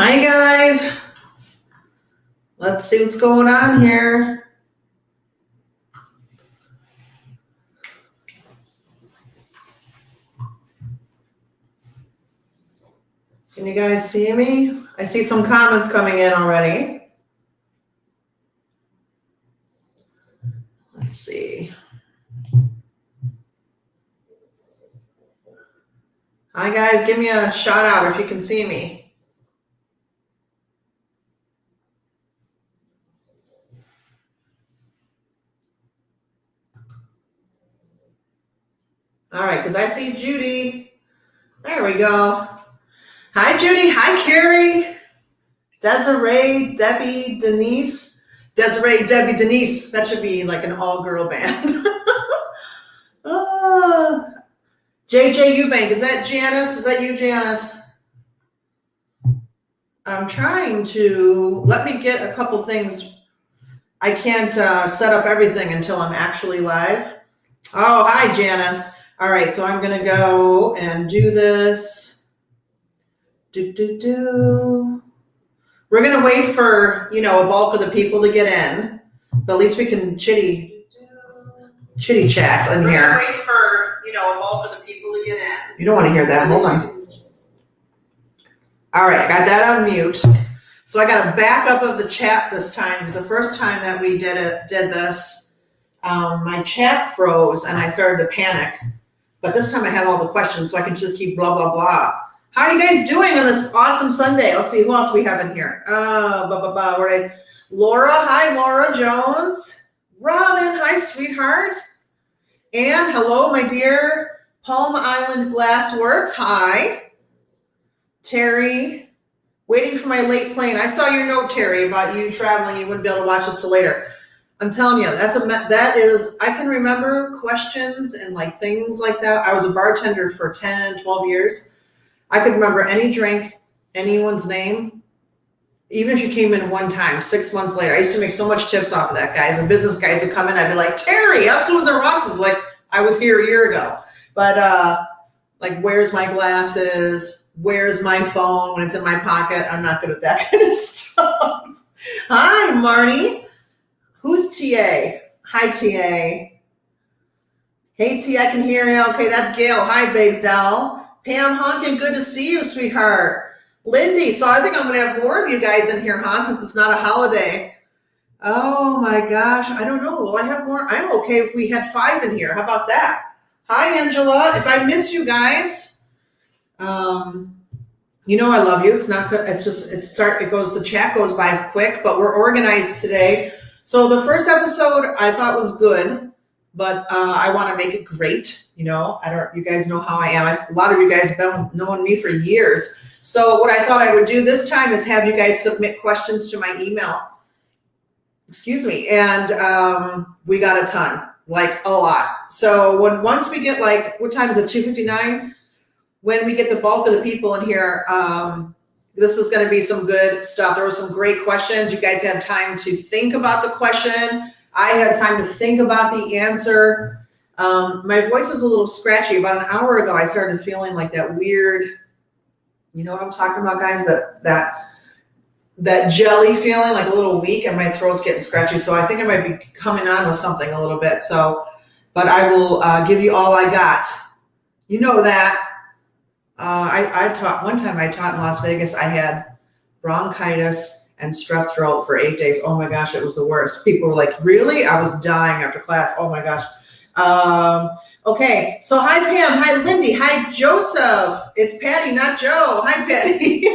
Hi guys, let's see what's going on here. Can you guys see me? I see some comments coming in already. Let's see. Hi guys, give me a shout out if you can see me. All right, because I see Judy. There we go. Hi Judy, hi Carrie, Desiree, Debbie, Denise. Desiree, Debbie, Denise. That should be like an all-girl band. JJ Eubank, is that Janice? Is that you, Janice? I'm trying to, let me get a couple things. I can't set up everything until I'm actually live. Oh, hi, Janice. All right, so I'm going to go and do this. We're going to wait for, a bulk of the people to get in, but at least we can chitty chat in here. We're going to wait for, a bulk of the people to get in. You don't want to hear that. Hold on. All right, I got that on mute. So I got a backup of the chat this time because the first time that we did this, my chat froze and I started to panic. But this time I have all the questions, so I can just keep blah, blah, blah. How are you guys doing on this awesome Sunday? Let's see, who else we have in here? Laura, hi, Laura Jones. Robin, hi, sweetheart. And hello, my dear Palm Island Glass Works, hi. Terry, waiting for my late plane. I saw your note, Terry, about you traveling. You wouldn't be able to watch this till later. I'm telling you, I can remember questions and like things like that. I was a bartender for 10, 12 years. I could remember any drink, anyone's name, even if you came in one time, 6 months later. I used to make so much tips off of that, guys. And business guys would come in, I'd be like, Terry, that's what the rocks is like. I was here a year ago. But like, where's my glasses? Where's my phone when it's in my pocket? I'm not good at that kind of stuff. Hi, Marty. Who's TA? Hi, TA. Hey, T, I can hear you. Okay, that's Gail. Hi, babe doll. Pam Honkin, good to see you, sweetheart. Lindy, so I think I'm going to have more of you guys in here, huh, since it's not a holiday. Oh, my gosh. I don't know. Will I have more? I'm okay if we had 5 in here. How about that? Hi, Angela. If I miss you guys, I love you. It's not good. It's just, the chat goes by quick, but we're organized today. So the first episode I thought was good, but I want to make it great. You guys know how I am. A lot of you guys have been knowing me for years. So what I thought I would do this time is have you guys submit questions to my email. Excuse me. And we got a ton, like a lot. So once we get what time is it? 2:59? When we get the bulk of the people in here, this is going to be some good stuff. There were some great questions. You guys had time to think about the question. I had time to think about the answer. My voice is a little scratchy. About an hour ago, I started feeling like that weird, you know what I'm talking about, guys? That jelly feeling, like a little weak, and my throat's getting scratchy. So I think I might be coming on with something a little bit. But I will give you all I got. You know that. I taught in Las Vegas. I had bronchitis and strep throat for 8 days. Oh my gosh, it was the worst. People were like, really? I was dying after class. Oh my gosh. Okay, so hi Pam, hi Lindy, hi Joseph. It's Patty, not Joe. Hi Patty.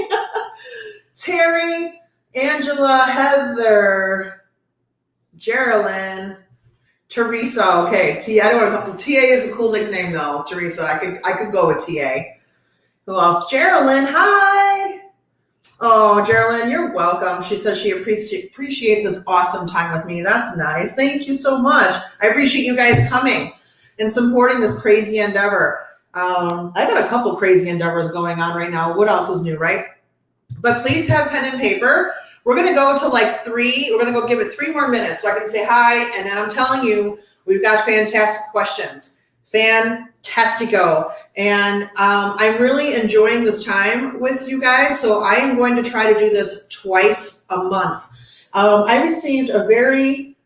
Terry, Angela, Heather, Geraldine, Teresa. Okay, TA is a cool nickname though. Teresa, I could go with TA. Who else? Geraldine, hi. Oh, Geraldine, you're welcome. She says she appreciates this awesome time with me. That's nice. Thank you so much. I appreciate you guys coming and supporting this crazy endeavor. I got a couple crazy endeavors going on right now. What else is new, right? But please have pen and paper. We're going to go to 3. We're going to go give it 3 more minutes so I can say hi. And then I'm telling you, we've got fantastic questions. fantastico. And I'm really enjoying this time with you guys. So I am going to try to do this twice a month. I received a very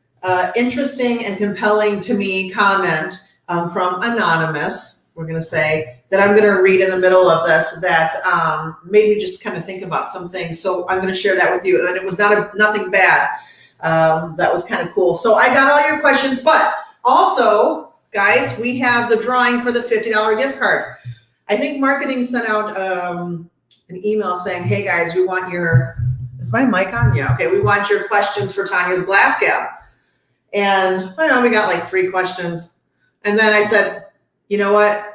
interesting and compelling to me comment from Anonymous, we're going to say, that I'm going to read in the middle of this that made me just kind of think about some things. So I'm going to share that with you. And it was nothing bad. That was kind of cool. So I got all your questions, but also, guys, we have the drawing for the $50 gift card. I think marketing sent out an email saying, hey guys, we want your, is my mic on? Yeah, okay. We want your questions for Tanya's Glass Gab. And I know we got like 3 questions. And then I said, you know what?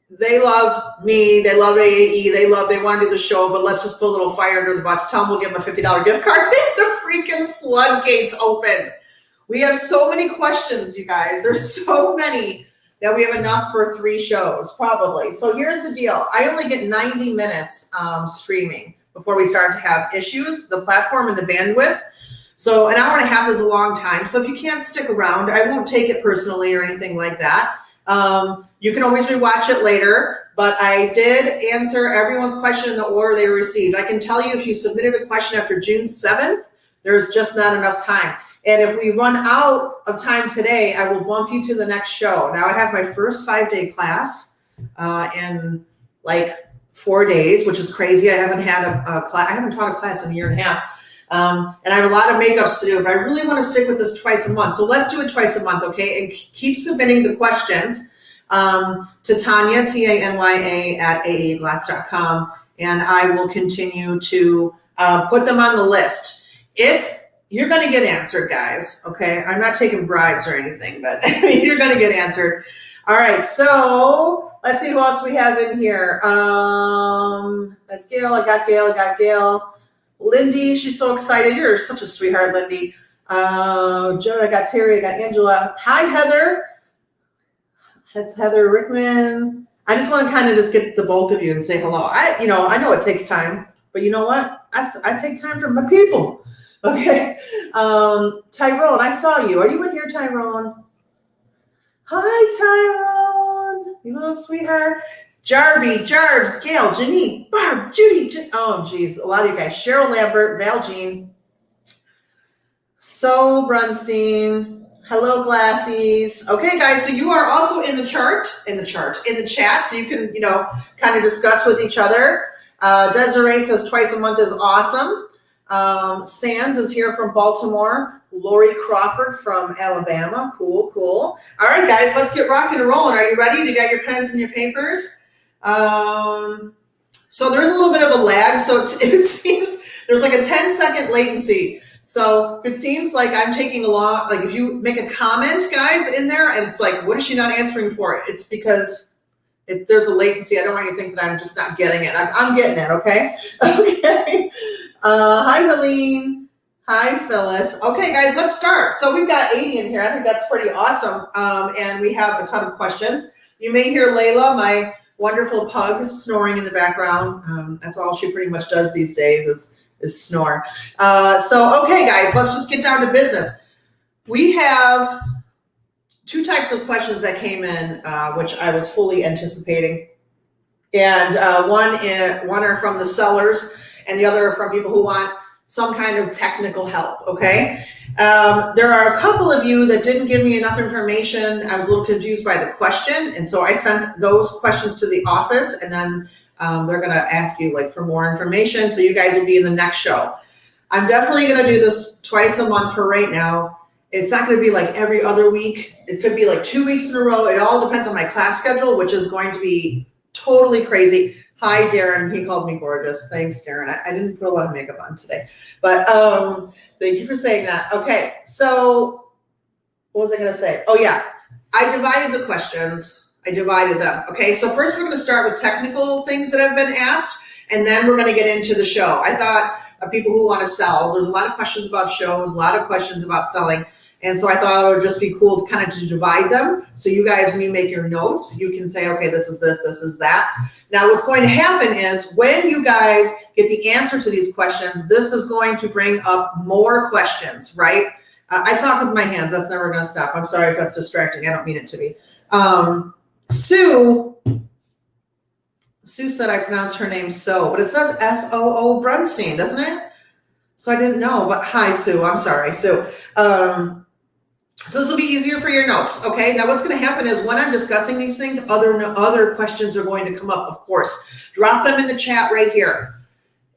They love me. They love AAE. They want to do the show, but let's just put a little fire under the butts. Tell them we'll give them a $50 gift card. The freaking floodgates open. We have so many questions, you guys. There's so many that we have enough for 3 shows, probably. So here's the deal. I only get 90 minutes streaming before we start to have issues, the platform and the bandwidth. So an hour and a half is a long time. So if you can't stick around, I won't take it personally or anything like that. You can always rewatch it later, but I did answer everyone's question in the order they were received. I can tell you if you submitted a question after June 7th, there's just not enough time. And if we run out of time today, I will bump you to the next show. Now I have my first 5-day class in like 4 days, which is crazy. I haven't had a class. I haven't taught a class in a year and a half. And I have a lot of makeups to do, but I really want to stick with this twice a month. So let's do it twice a month, okay? And keep submitting the questions to Tanya, Tanya, at aaglass.com, and I will continue to put them on the list. If you're going to get answered, guys, okay? I'm not taking bribes or anything, but you're going to get answered. All right, so let's see who else we have in here. That's Gail. I got Gail. Lindy, she's so excited. You're such a sweetheart, Lindy. Joe, I got Terry, I got Angela. Hi, Heather. That's Heather Rickman. I just want to kind of just get the bulk of you and say hello. I know it takes time, but you know what? I take time for my people. Okay. Tyrone, I saw you. Are you in here, Tyrone? Hi, Tyrone. You little sweetheart. Jarbs, Gail, Janine, Barb, Judy. Oh, geez. A lot of you guys. Cheryl Lambert, Val Jean. So Brunstein. Hello, Glassies. Okay, guys. So you are also in the chat. So you can, kind of discuss with each other. Desiree says twice a month is awesome. Sands is here from Baltimore. Lori Crawford from Alabama. Cool. All right, guys, let's get rocking and rolling. Are you ready? You got your pens and your papers? So there's a little bit of a lag. So if it seems there's like a 10-second latency. So if it seems like I'm taking a long, like if you make a comment, guys, in there, and it's like, what is she not answering for? It's because there's a latency. I don't want you to think that I'm just not getting it. I'm getting it, okay? Okay. Hi, Helene. Hi, Phyllis. Okay, guys, let's start. So we've got 80 in here. I think that's pretty awesome. And we have a ton of questions. You may hear Layla, my wonderful pug, snoring in the background. That's all she pretty much does these days is snore. So, okay, guys, let's just get down to business. We have 2 types of questions that came in, which I was fully anticipating. And one are from the sellers, and the other are from people who want some kind of technical help, okay? There are a couple of you that didn't give me enough information. I was a little confused by the question, and so I sent those questions to the office, and then they're gonna ask you like for more information, so you guys will be in the next show. I'm definitely gonna do this twice a month for right now. It's not gonna be like every other week. It could be like 2 weeks in a row. It all depends on my class schedule, which is going to be totally crazy. Hi, Darren. He called me gorgeous. Thanks, Darren. I didn't put a lot of makeup on today, but thank you for saying that. Okay, so what was I going to say? Oh, yeah. I divided the questions. I divided them. Okay, so first we're going to start with technical things that have been asked, and then we're going to get into the show. I thought of people who want to sell. There's a lot of questions about shows, a lot of questions about selling. And so I thought it would just be cool kind of to divide them. So you guys, when you make your notes, you can say, okay, this is this, this is that. Now what's going to happen is when you guys get the answer to these questions, this is going to bring up more questions, right? I talk with my hands. That's never going to stop. I'm sorry if that's distracting. I don't mean it to be. Sue said I pronounced her name so, but it says S-O-O Brunstein, doesn't it? So I didn't know, but hi, Sue. I'm sorry, Sue. So this will be easier for your notes, okay? Now what's going to happen is when I'm discussing these things, other questions are going to come up, of course. Drop them in the chat right here.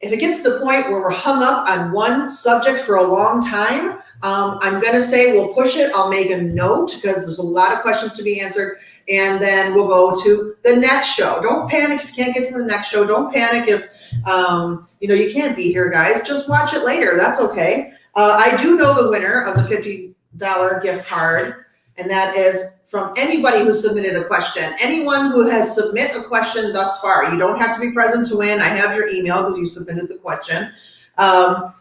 If it gets to the point where we're hung up on one subject for a long time, I'm going to say we'll push it. I'll make a note because there's a lot of questions to be answered. And then we'll go to the next show. Don't panic if you can't get to the next show. Don't panic if you can't be here, guys. Just watch it later. That's okay. I do know the winner of the $50 gift card, and that is from anybody who submitted a question. Anyone who has submitted a question thus far. You don't have to be present to win. I have your email because you submitted the question.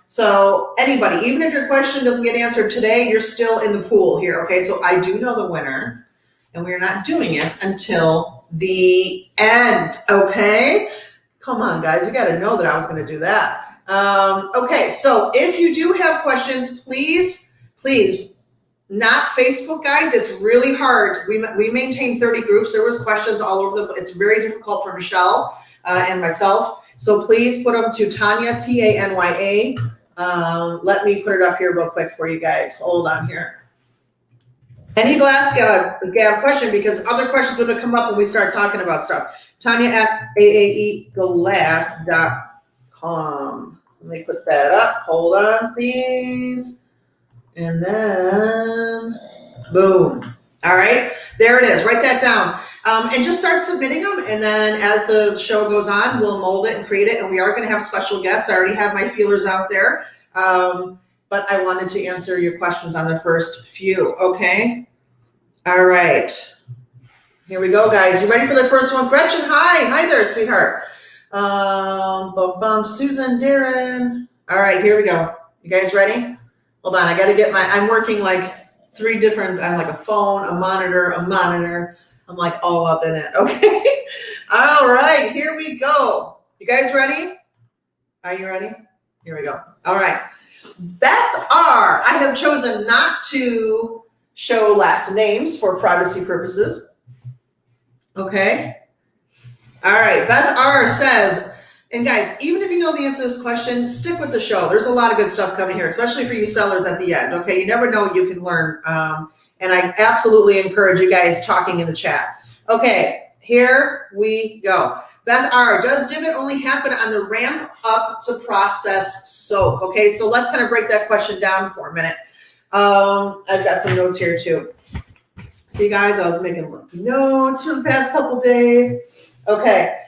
So anybody, even if your question doesn't get answered today, you're still in the pool here. Okay, so I do know the winner. And we're not doing it until the end, okay? Come on, guys, you gotta know that I was gonna do that. Okay, so if you do have questions, please, not Facebook, guys. It's really hard. We maintain 30 groups. There was questions all over them. It's very difficult for Michelle and myself. So please put them to Tanya, T-A-N-Y-A. Let me put it up here real quick for you guys. Hold on here. Any Glass Gab question, because other questions are going to come up when we start talking about stuff. Tanya at aaeglass.com. Let me put that up. Hold on, please. And then, boom. All right, there it is. Write that down. And just start submitting them. And then as the show goes on, we'll mold it and create it. And we are going to have special guests. I already have my feelers out there. But I wanted to answer your questions on the first few, okay? All right. Here we go, guys. You ready for the first one? Gretchen, hi. Hi there, sweetheart. Susan, Darren. All right, here we go. You guys ready? Hold on, I got to get I'm working like three different, I'm like a phone, a monitor. I'm like all up in it, okay? All right, here we go. You guys ready? Are you ready? Here we go. All right. Beth R. I have chosen not to show last names for privacy purposes. Okay. All right. Beth R. says, and guys, even if you know the answer to this question, stick with the show. There's a lot of good stuff coming here, especially for you sellers at the end. Okay. You never know what you can learn. And I absolutely encourage you guys talking in the chat. Okay. Here we go. Beth R., does divot only happen on the ramp up to process soap? Okay, so let's kind of break that question down for a minute. I've got some notes here too. See, guys, I was making notes for the past couple days. Okay.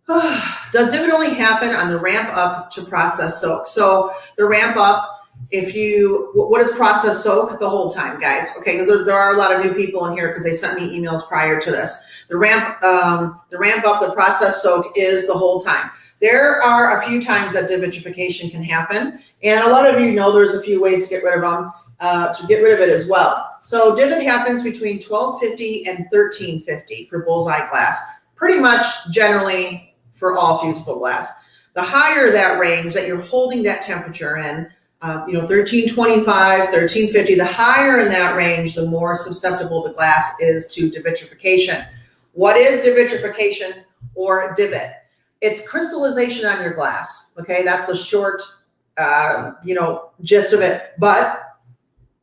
Does divot only happen on the ramp up to process soap? So the ramp up, what is process soap? The whole time, guys. Okay, because there are a lot of new people in here because they sent me emails prior to this. The ramp up, the process soak is the whole time. There are a few times that divitrification can happen, and a lot of you know there's a few ways to get rid of them, to get rid of it as well. So divot happens between 1250 and 1350 for bullseye glass, pretty much generally for all fusible glass. The higher that range that you're holding that temperature in, 1325, 1350, the higher in that range, the more susceptible the glass is to divitrification. What is divitrification or divot? It's crystallization on your glass. Okay, that's the short, gist of it. But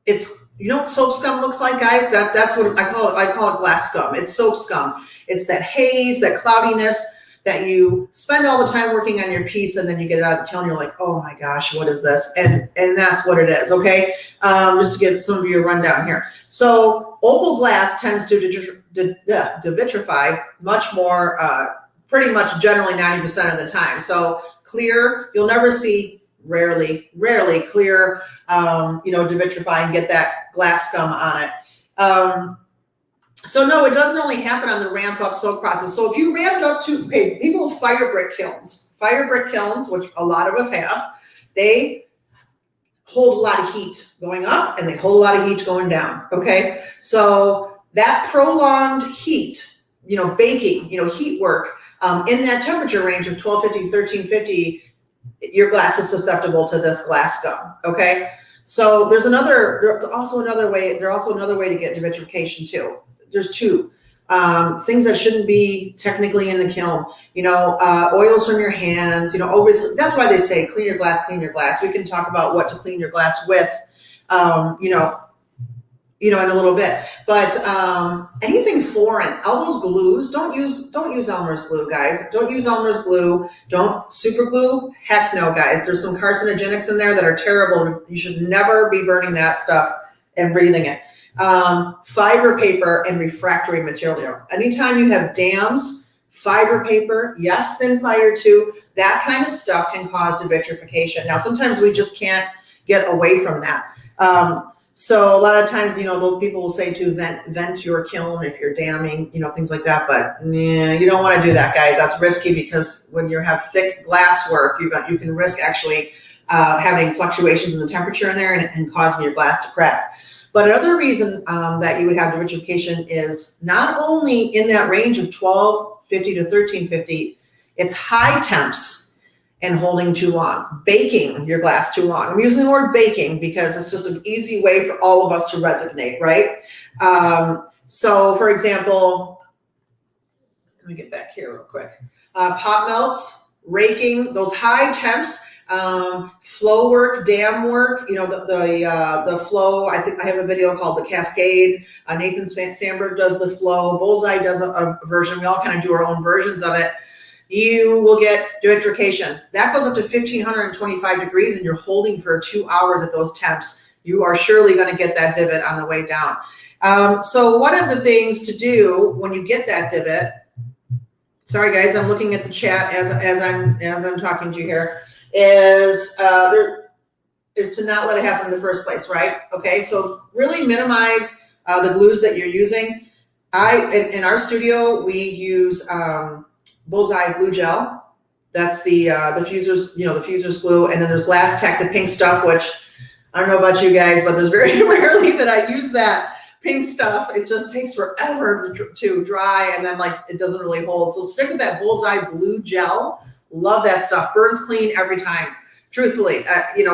it's, what soap scum looks like, guys? That's what I call it. I call it glass scum. It's soap scum. It's that haze, that cloudiness that you spend all the time working on your piece, and then you get it out of the kiln, and you're like, oh my gosh, what is this? And that's what it is. Okay, just to give some of you a rundown here. So opal glass tends to divitrify much more, pretty much generally 90% of the time. So clear, you'll never see, rarely clear, divitrify and get that glass scum on it. So no, it doesn't only happen on the ramp up soak process. So if you ramped up to, people with fire brick kilns, which a lot of us have, they hold a lot of heat going up and they hold a lot of heat going down. Okay, so that prolonged heat, baking, heat work in that temperature range of 1250, 1350, your glass is susceptible to this glass scum. Okay, so there's also another way to get divitrification too. There's two. things that shouldn't be technically in the kiln, oils from your hands, always, that's why they say clean your glass, clean your glass. We can talk about what to clean your glass with, in a little bit, but anything foreign, all those glues, don't use Elmer's glue, guys. Don't use Elmer's glue. Don't super glue. Heck no, guys. There's some carcinogenics in there that are terrible. You should never be burning that stuff and breathing it. Fiber paper and refractory material. Anytime you have dams, fiber paper, yes, thin fire too, that kind of stuff can cause devitrification. Now, sometimes we just can't get away from that. So a lot of times, those people will say to vent your kiln if you're damming, things like that. But yeah, you don't want to do that, guys. That's risky because when you have thick glass work, you can risk actually having fluctuations in the temperature in there and causing your glass to crack. But another reason that you would have devitrification is not only in that range of 1250 to 1350, it's high temps and holding too long, baking your glass too long. I'm using the word baking because it's just an easy way for all of us to resonate, right? So for example, let me get back here real quick. Pot melts, raking, those high temps, flow work, dam work, the flow. I think I have a video called The Cascade. Nathan Sandberg does the flow. Bullseye does a version. We all kind of do our own versions of it. You will get devitrification. That goes up to 1525 degrees and you're holding for 2 hours at those temps. You are surely going to get that divot on the way down. So one of the things to do when you get that divot, sorry guys, I'm looking at the chat as I'm talking to you here, is to not let it happen in the first place, right? Okay, so really minimize the glues that you're using. In our studio, we use Bullseye glue gel. That's the fusers, the fusers glue, and then there's Glass Tech, the pink stuff, which I don't know about you guys, but there's very rarely that I use that pink stuff. It just takes forever to dry, and then it doesn't really hold. So stick with that Bullseye blue gel. Love that stuff. Burns clean every time. Truthfully,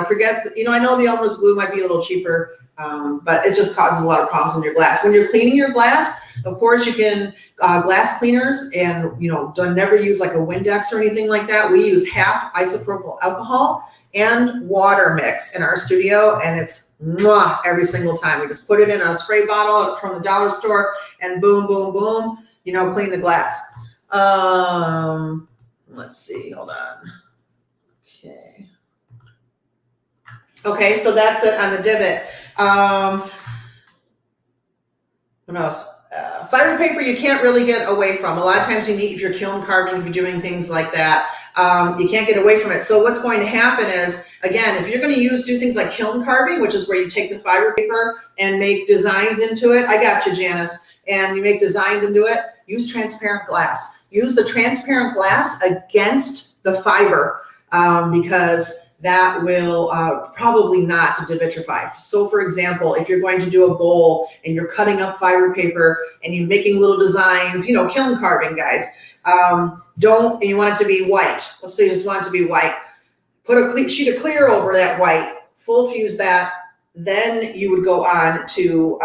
forget. I know the Elmer's glue might be a little cheaper, but it just causes a lot of problems in your glass. When you're cleaning your glass, of course, you can glass cleaners, and don't never use like a Windex or anything like that. We use half isopropyl alcohol and water mix in our studio, and it's every single time. We just put it in a spray bottle from the dollar store, and boom, boom, boom, clean the glass. Let's see, hold on. Okay, so that's it on the divot. What else? Fiber paper you can't really get away from. A lot of times if you're kiln carving, if you're doing things like that, you can't get away from it. So what's going to happen is, again, if you're going to do things like kiln carving, which is where you take the fiber paper and make designs into it. I got you, Janice. And you make designs into it, use transparent glass. Use the transparent glass against the fiber because that will probably not vitrify. So for example, if you're going to do a bowl and you're cutting up fiber paper and you're making little designs, kiln carving, guys, and you want it to be white. Let's say you just want it to be white. Put a sheet of clear over that white, full fuse that, then you would go on to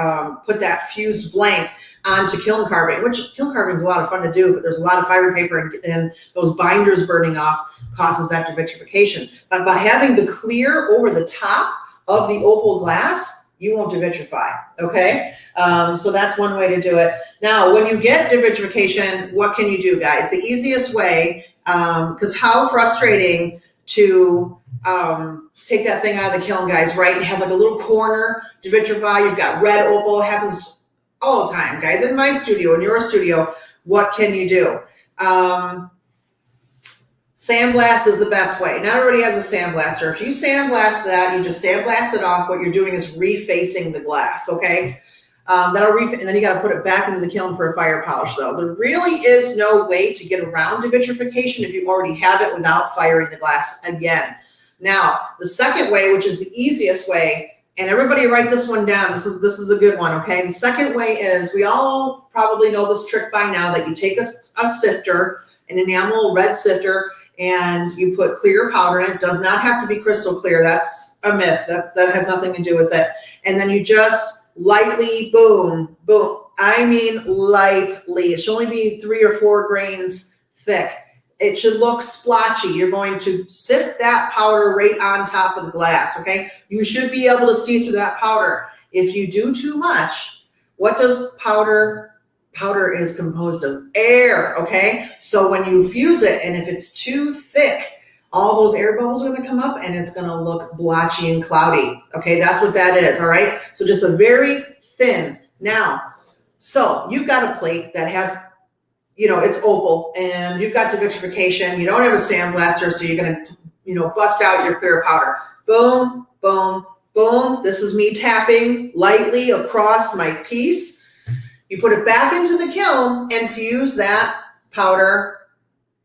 put that fused blank onto kiln carving, which kiln carving is a lot of fun to do, but there's a lot of fiber paper and those binders burning off causes that vitrification. But by having the clear over the top of the opal glass, you won't vitrify, okay? So that's one way to do it. Now, when you get vitrification, what can you do, guys? The easiest way, because how frustrating to take that thing out of the kiln, guys, right? And have like a little corner to vitrify. You've got red opal. It happens all the time, guys. In my studio, in your studio, what can you do? Sandblast is the best way. Not everybody has a sandblaster. If you sandblast that, you just sandblast it off. What you're doing is refacing the glass, okay? And then you got to put it back into the kiln for a fire polish, though. There really is no way to get around vitrification if you already have it without firing the glass again. Now, the second way, which is the easiest way, and everybody write this one down. This is a good one, okay? The second way is, we all probably know this trick by now, that you take a sifter, an enamel red sifter, and you put clear powder in it. It does not have to be crystal clear. That's a myth. That has nothing to do with it. And then you just lightly, boom, boom, I mean lightly. It should only be 3 or 4 grains thick. It should look splotchy. You're going to sift that powder right on top of the glass, okay? You should be able to see through that powder. If you do too much, what does powder? Powder is composed of air, okay? So when you fuse it, and if it's too thick, all those air bubbles are gonna come up and it's gonna look blotchy and cloudy, okay? That's what that is, all right? So just a very thin. Now, so you've got a plate that has, it's opal, and you've got devitrification. You don't have a sandblaster, so you're gonna, bust out your clear powder. Boom, boom, boom. This is me tapping lightly across my piece. You put it back into the kiln and fuse that powder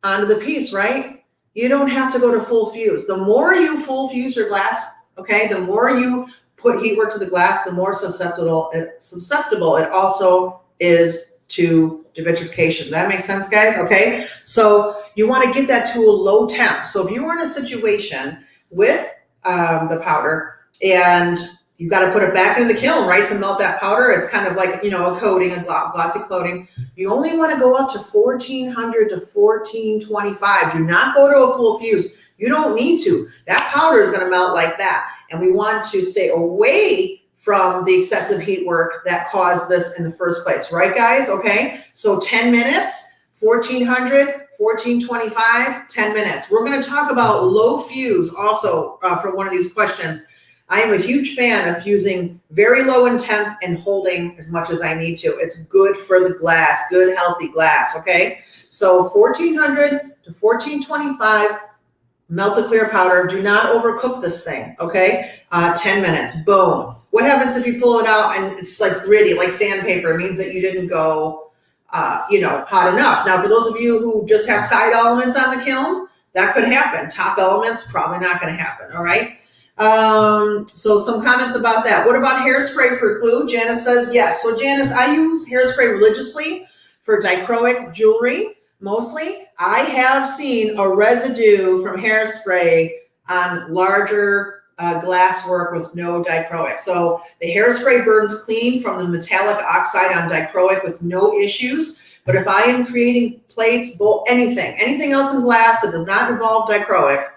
onto the piece, right? You don't have to go to full fuse. The more you full fuse your glass, okay, the more you put heat work to the glass, the more susceptible it also is to devitrification. That makes sense, guys? Okay, so you want to get that to a low temp. So if you were in a situation with the powder and you've got to put it back into the kiln, right, to melt that powder. It's kind of like, a coating, a glossy coating. You only want to go up to 1400 to 1425. Do not go to a full fuse. You don't need to. That powder is going to melt like that. And we want to stay away from the excessive heat work that caused this in the first place. Right, guys? Okay. So 10 minutes, 1400, 1425, 10 minutes. We're going to talk about low fuse also for one of these questions. I am a huge fan of fusing very low in temp and holding as much as I need to. It's good for the glass, good, healthy glass, okay? So 1400 to 1425, melt the clear powder. Do not overcook this thing, okay? 10 minutes, boom. What happens if you pull it out and it's like gritty, like sandpaper? It means that you didn't go, hot enough. Now, for those of you who just have side elements on the kiln, that could happen. Top elements, probably not gonna happen, all right? So some comments about that. What about hairspray for glue? Janice says yes. So Janice, I use hairspray religiously for dichroic jewelry, mostly. I have seen a residue from hairspray on larger glass work with no dichroic. So the hairspray burns clean from the metallic oxide on dichroic with no issues. But if I am creating plates, bowl, anything else in glass that does not involve dichroic,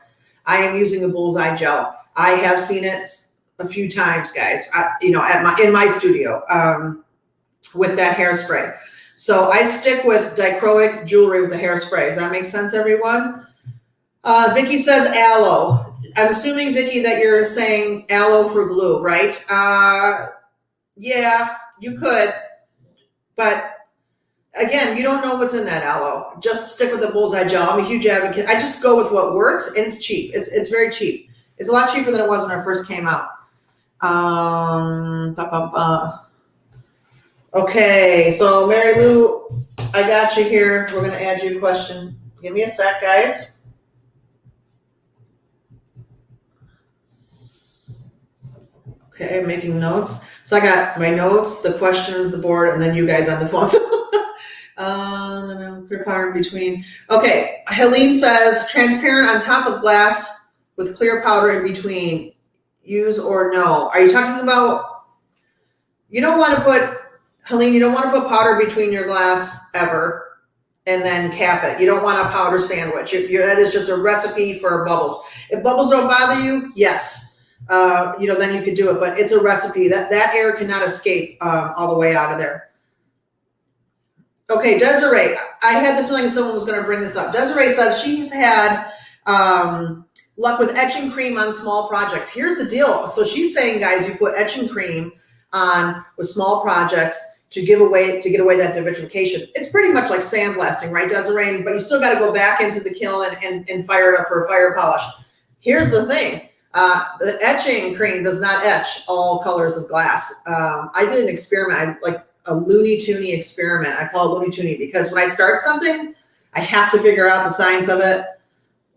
I am using the bullseye gel. I have seen it a few times, guys, in my studio with that hairspray. So I stick with dichroic jewelry with the hairspray. Does that make sense, everyone? Vicky says aloe. I'm assuming, Vicky, that you're saying aloe for glue, right? Yeah, you could. But again, you don't know what's in that aloe. Just stick with the bullseye gel. I'm a huge advocate. I just go with what works, and it's cheap. It's very cheap. It's a lot cheaper than it was when it first came out. Okay, so Mary Lou, I got you here. We're going to add you a question. Give me a sec, guys. Okay, I'm making notes. So I got my notes, the questions, the board, and then you guys on the phone. And I'm clear powder in between. Okay, Helene says transparent on top of glass with clear powder in between, use or no. Are you talking about, you don't want to put, Helene, you don't want to put powder between your glass ever and then cap it. You don't want a powder sandwich. That is just a recipe for bubbles. If bubbles don't bother you, yes, then you could do it, but it's a recipe. That air cannot escape all the way out of there. Okay, Desiree, I had the feeling someone was going to bring this up. Desiree says she's had luck with etching cream on small projects. Here's the deal. So she's saying, guys, you put etching cream on with small projects to get away that devitrification. It's pretty much like sandblasting, right, Desiree? But you still got to go back into the kiln and fire it up for a fire polish. Here's the thing. The etching cream does not etch all colors of glass. I did an experiment, like a Looney Tooney experiment. I call it Looney Tooney because when I start something, I have to figure out the science of it,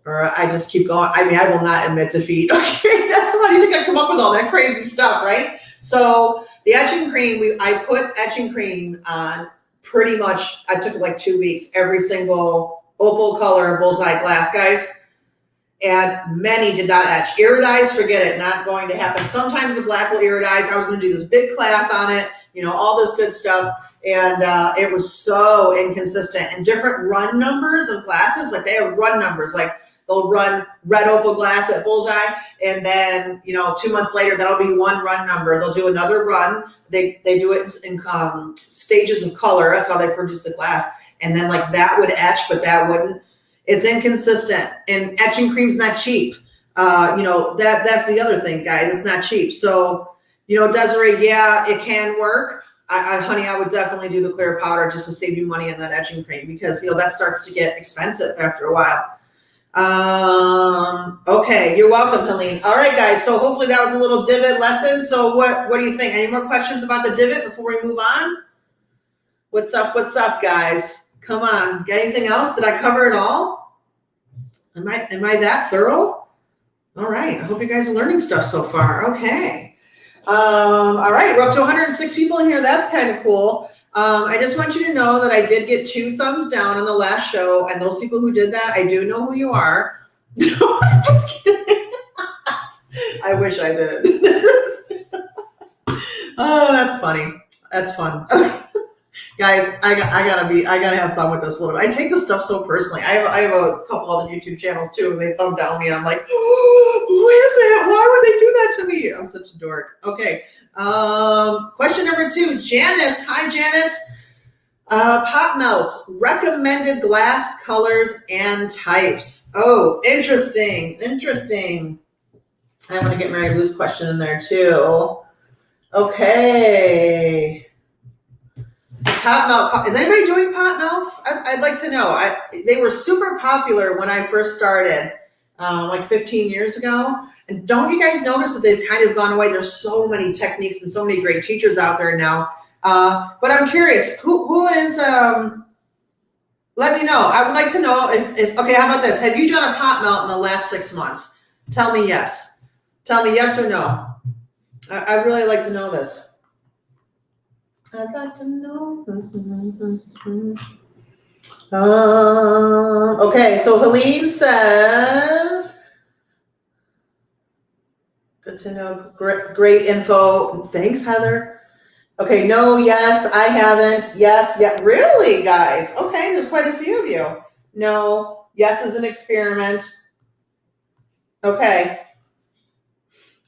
or I just keep going. I mean, I will not admit defeat. Okay, that's why you think I come up with all that crazy stuff, right? So the etching cream, I put etching cream on pretty much, I took like 2 weeks, every single opal color bullseye glass, guys. And many did not etch. Iridize, forget it, not going to happen. Sometimes the black will iridize. I was going to do this big class on it, all this good stuff. and it was so inconsistent. And different run numbers of glasses, like they have run numbers, like they'll run red opal glass at Bullseye, and then 2 months later that'll be one run number. They'll do another run. They do it in stages of color. That's how they produce the glass. And then like that would etch, but that wouldn't. It's inconsistent, and etching cream's not cheap. That's the other thing, guys. It's not cheap. So, Desiree, yeah, it can work. Honey, I would definitely do the clear powder just to save you money on that etching cream, because that starts to get expensive after a while. Okay, you're welcome, Helene. All right, guys. So hopefully that was a little divot lesson. So what do you think? Any more questions about the divot before we move on? What's up, guys? Come on. Got anything else? Did I cover it all? Am I that thorough? All right. I hope you guys are learning stuff so far. Okay. All right. We're up to 106 people in here. That's kind of cool. I just want you to know that I did get 2 thumbs down on the last show, and those people who did that, I do know who you are. Just kidding. I wish I did. Oh, that's funny. That's fun. Guys, I gotta have fun with this a little bit. I take this stuff so personally. I have a couple other YouTube channels too, and they thumb down me, and I'm like, oh, who is it? Why would they do that to me? I'm such a dork. Okay. Question number 2, Janice. Hi, Janice. Pop melts, recommended glass colors and types. Oh, interesting. I want to get Mary Lou's question in there too. Okay. Pop melt. Is anybody doing pop melts? I'd like to know. They were super popular when I first started, like 15 years ago. And don't you guys notice that they've kind of gone away? There's so many techniques and so many great teachers out there now. But I'm curious, who is, let me know. I would like to know if, okay, how about this? Have you done a pop melt in the last 6 months? Tell me yes. Tell me yes or no. I'd really like to know this. I'd like to know. Okay, so Helene says, good to know. Great info. Thanks, Heather. Okay, no, yes, I haven't. Yes, yeah, really, guys. Okay, there's quite a few of you. No, yes is an experiment. Okay.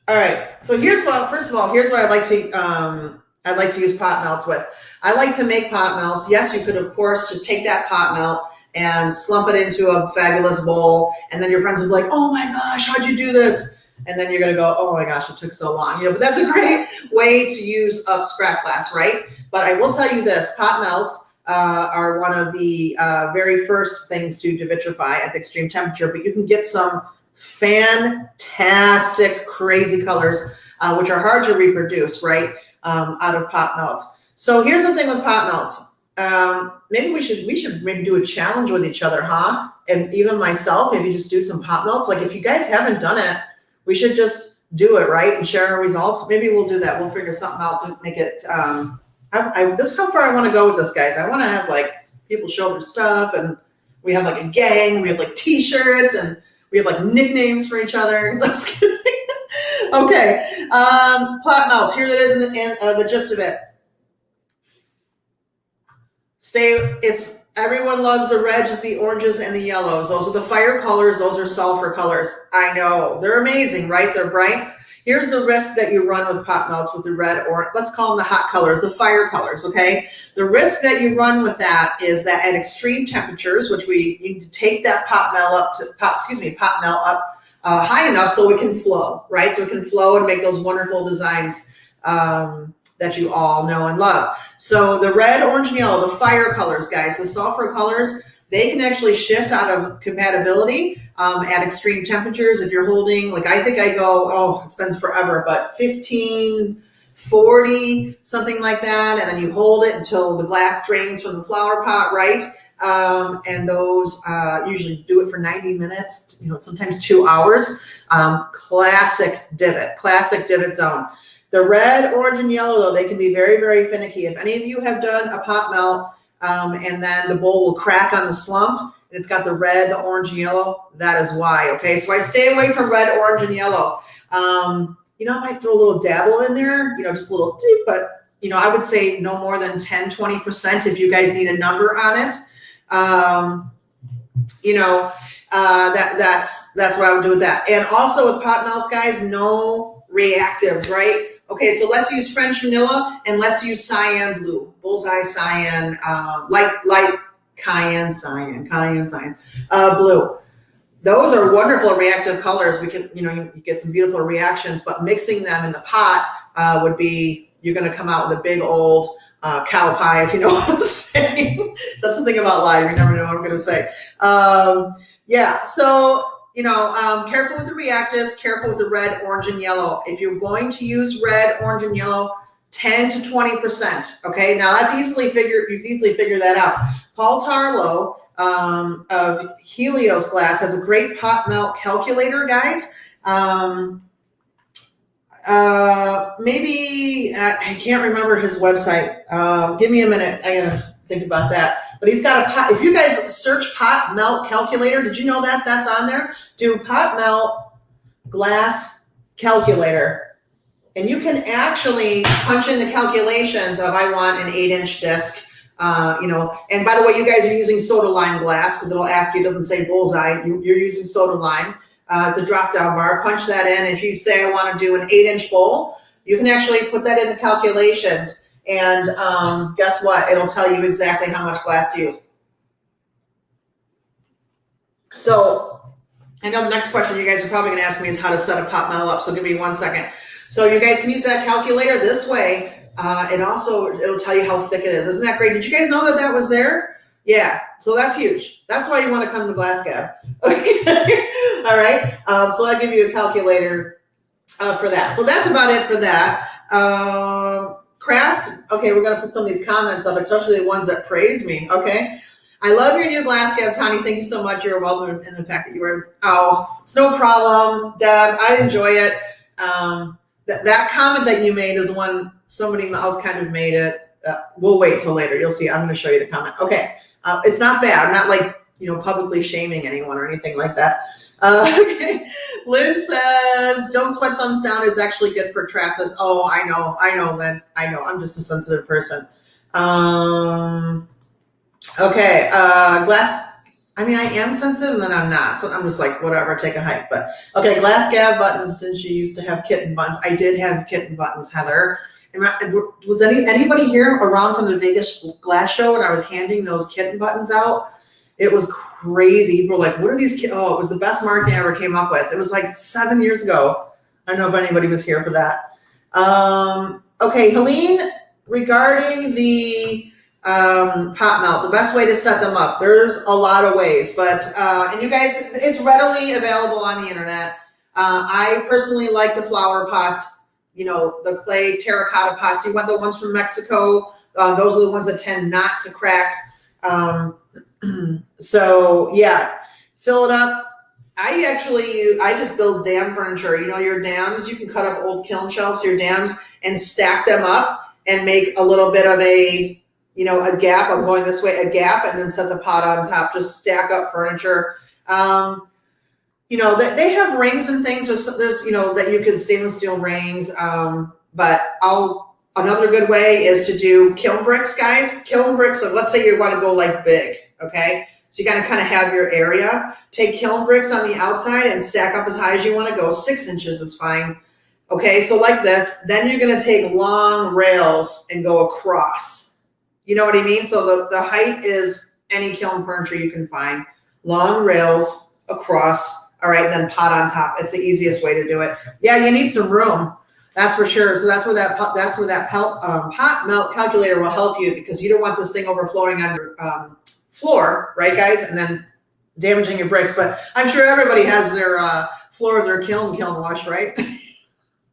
All right. So first of all, here's what I'd like to use pot melts with. I like to make pot melts. Yes, you could, of course, just take that pot melt and slump it into a fabulous bowl. And then your friends will be like, oh my gosh, how'd you do this? And then you're going to go, oh my gosh, it took so long. But that's a great way to use up scrap glass, right? But I will tell you this, pot melts are one of the very first things to devitrify at the extreme temperature, but you can get some fantastic, crazy colors, which are hard to reproduce, right? Out of pot melts. So here's the thing with pot melts. Maybe we should maybe do a challenge with each other, huh? And even myself, maybe just do some pot melts. Like if you guys haven't done it, we should just do it, right? And share our results. Maybe we'll do that. We'll figure something out to make it. This is how far I want to go with this, guys. I want to have like people show their stuff, and we have like a gang. We have like T-shirts, and we have like nicknames for each other. I'm just kidding. Okay, pot melts. Here it is in the gist of it. Everyone loves the reds, the oranges, and the yellows. Those are the fire colors. Those are sulfur colors. I know. They're amazing, right? They're bright. Here's the risk that you run with pot melts with the red, or let's call them the hot colors, the fire colors, okay? The risk that you run with that is that at extreme temperatures, which you need to take that pot melt up high enough so it can flow, right? So it can flow and make those wonderful designs that you all know and love. So the red, orange, and yellow, the fire colors, guys, the sulfur colors, they can actually shift out of compatibility at extreme temperatures. If you're holding, like I think I go, it spends forever, but 15, 40, something like that. And then you hold it until the glass drains from the flower pot, right? And those usually do it for 90 minutes, sometimes 2 hours. Classic divot zone. The red, orange, and yellow, though, they can be very, very finicky. If any of you have done a pot melt and then the bowl will crack on the slump, and it's got the red, the orange, and yellow, that is why, okay? So I stay away from red, orange, and yellow. I might throw a little dabble in there, just a little deep, but I would say no more than 10, 20% if you guys need a number on it. That's what I would do with that. And also with pot melts, guys, no reactive, right? Okay, so let's use French vanilla and let's use cyan blue, bullseye cyan, light cayenne cyan, blue. Those are wonderful reactive colors. We can, you get some beautiful reactions, but mixing them in the pot would be, you're going to come out with a big old cow pie, if you know what I'm saying. That's the thing about live. You never know what I'm going to say. So, careful with the reactives, careful with the red, orange, and yellow. If you're going to use red, orange, and yellow, 10 to 20%. Okay, now that's you can easily figure that out. Paul Tarlow of Helios Glass has a great pot melt calculator, guys. Maybe I can't remember his website. Give me a minute. I gotta think about that. But he's got a pot. If you guys search pot melt calculator, did you know that that's on there? Do pot melt glass calculator, and you can actually punch in the calculations of I want an 8-inch disc. And by the way, you guys are using soda lime glass because it'll ask you. It doesn't say bullseye. You're using soda lime. It's a drop-down bar. Punch that in. If you say I want to do an 8-inch bowl, you can actually put that in the calculations. And guess what? It'll tell you exactly how much glass to use. So I know the next question you guys are probably going to ask me is how to set a pot melt up. So give me 1 second. So you guys can use that calculator this way. It'll tell you how thick it is. Isn't that great? Did you guys know that was there? Yeah, so that's huge. That's why you want to come to Glass Gab. Okay, all right. So I'll give you a calculator for that. So that's about it for that. Craft. Okay, we're gonna put some of these comments up, especially the ones that praise me. Okay, I love your new Glass Gab, Tanya. Thank you so much. You're welcome, and the fact that you were. Oh, it's no problem, Deb. I enjoy it. That comment that you made is one somebody else kind of made it. We'll wait till later. You'll see. I'm going to show you the comment. Okay. It's not bad. I'm not like, publicly shaming anyone or anything like that. Okay. Lynn says, don't sweat thumbs down is actually good for traffic. Oh, I know, Lynn. I know. I'm just a sensitive person. Okay. I am sensitive and then I'm not. So I'm just like, whatever, take a hike. But okay, Glass Gab buttons. Didn't you used to have kitten buttons? I did have kitten buttons, Heather. Was anybody here around from the Vegas glass show when I was handing those kitten buttons out? It was crazy. People were like, what are these? Oh, it was the best marketing I ever came up with. It was like 7 years ago. I don't know if anybody was here for that. Okay, Helene, regarding the pot melt, the best way to set them up. There's a lot of ways, but, and you guys, it's readily available on the internet. I personally like the flower pots. The clay terracotta pots. You want the ones from Mexico. Those are the ones that tend not to crack. So yeah, fill it up. I just build dam furniture. Your dams, you can cut up old kiln shelves, your dams, and stack them up and make a little bit of a gap. I'm going this way, a gap, and then set the pot on top. Just stack up furniture. They have rings and things. There's that you can stainless steel rings. But another good way is to do kiln bricks, guys. Kiln bricks. So let's say you want to go like big. Okay. So you got to kind of have your area. Take kiln bricks on the outside and stack up as high as you want to go. 6 inches is fine. Okay. So like this, then you're going to take long rails and go across. You know what I mean? So the height is any kiln furniture you can find. Long rails across. All right, then pot on top. It's the easiest way to do it. Yeah, you need some room, that's for sure. So that's where that pot melt calculator will help you, because you don't want this thing overflowing on your floor, right, guys? And then damaging your bricks. But I'm sure everybody has their floor of their kiln washed, right?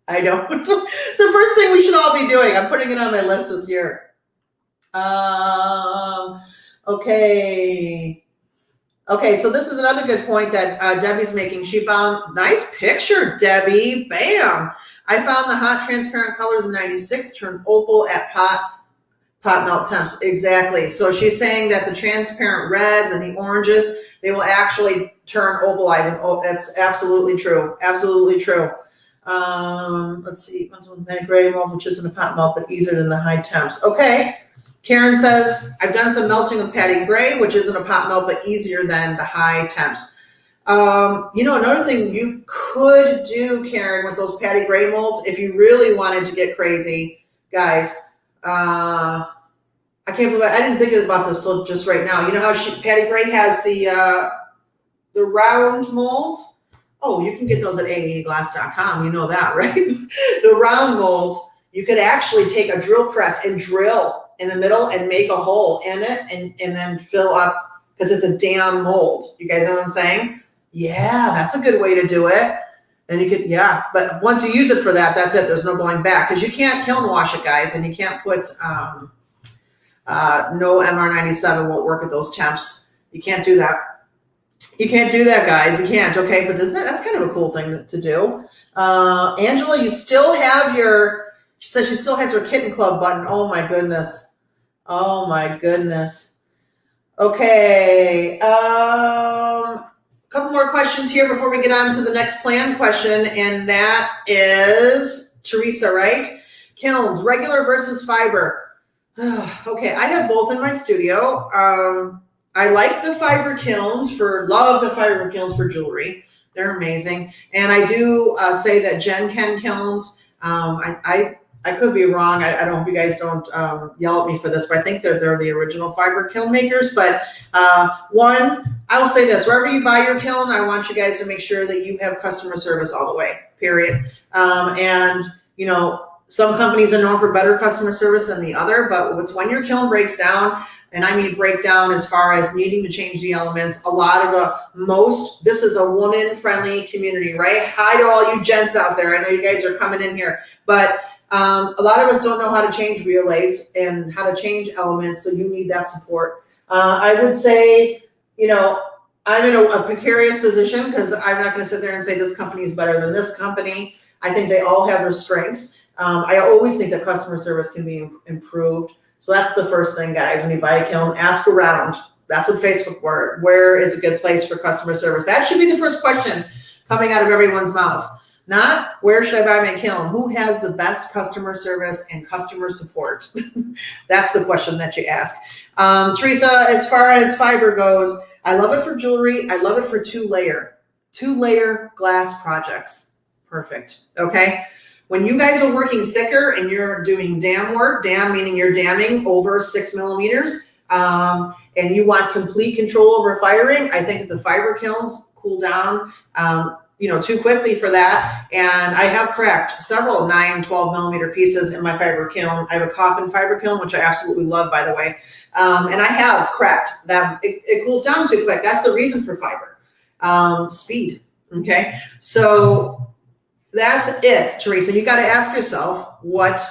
I don't. It's the first thing we should all be doing. I'm putting it on my list this year. Okay, so this is another good point that Debbie's making. She found, nice picture, Debbie, bam. I found the hot transparent colors in 96 turn opal at pot melt temps. Exactly. So she's saying that the transparent reds and the oranges, they will actually turn opalizing. Oh, that's absolutely true. Absolutely true. Let's see, gray mold, which isn't a pot melt, but easier than the high temps. Okay. Karen says, I've done some melting with Patty Gray, which isn't a pot melt, but easier than the high temps. Another thing you could do, Karen, with those Patty Gray molds, if you really wanted to get crazy, guys, I can't believe I didn't think about this till just right now. You know how Patty Gray has the round molds? Oh, you can get those at aaglass.com. You know that, right? The round molds, you could actually take a drill press and drill in the middle and make a hole in it and then fill up, because it's a damn mold. You guys know what I'm saying? Yeah, that's a good way to do it. And you could, yeah, but once you use it for that, that's it. There's no going back, because you can't kiln wash it, guys, and you can't put no MR97 won't work at those temps. You can't do that. You can't do that, guys. You can't. Okay, but that's kind of a cool thing to do. Angela, you still have she says she still has her kitten club button. Oh my goodness. Oh my goodness. Okay. Couple more questions here before we get on to the next plan question, and that is Teresa, right? Kilns, regular versus fiber. Okay, I have both in my studio. I like the fiber kilns love the fiber kilns for jewelry. They're amazing. And I do say that Jen Ken kilns, I could be wrong. I don't hope you guys don't yell at me for this, but I think they're the original fiber kiln makers. But one, I will say this, wherever you buy your kiln, I want you guys to make sure that you have customer service all the way, period. And, some companies are known for better customer service than the other, but it's when your kiln breaks down, and I mean breakdown as far as needing to change the elements. This is a woman-friendly community, right? Hi to all you gents out there. I know you guys are coming in here, but a lot of us don't know how to change relays and how to change elements, so you need that support. I would say, I'm in a precarious position, because I'm not going to sit there and say this company is better than this company. I think they all have their strengths. I always think that customer service can be improved. So that's the first thing, guys. When you buy a kiln, ask around. That's what Facebook word. Where is a good place for customer service? That should be the first question coming out of everyone's mouth. Not where should I buy my kiln? Who has the best customer service and customer support? That's the question that you ask. Teresa, as far as fiber goes, I love it for jewelry. I love it for two-layer glass projects. Perfect. Okay. When you guys are working thicker and you're doing dam work, dam meaning you're damming over 6 millimeters, and you want complete control over firing, I think the fiber kilns cool down too quickly for that. And I have cracked several 9, 12 millimeter pieces in my fiber kiln. I have a coffin fiber kiln, which I absolutely love, by the way. And I have cracked that. It cools down too quick. That's the reason for fiber. Speed. Okay. So that's it, Teresa. You got to ask yourself, what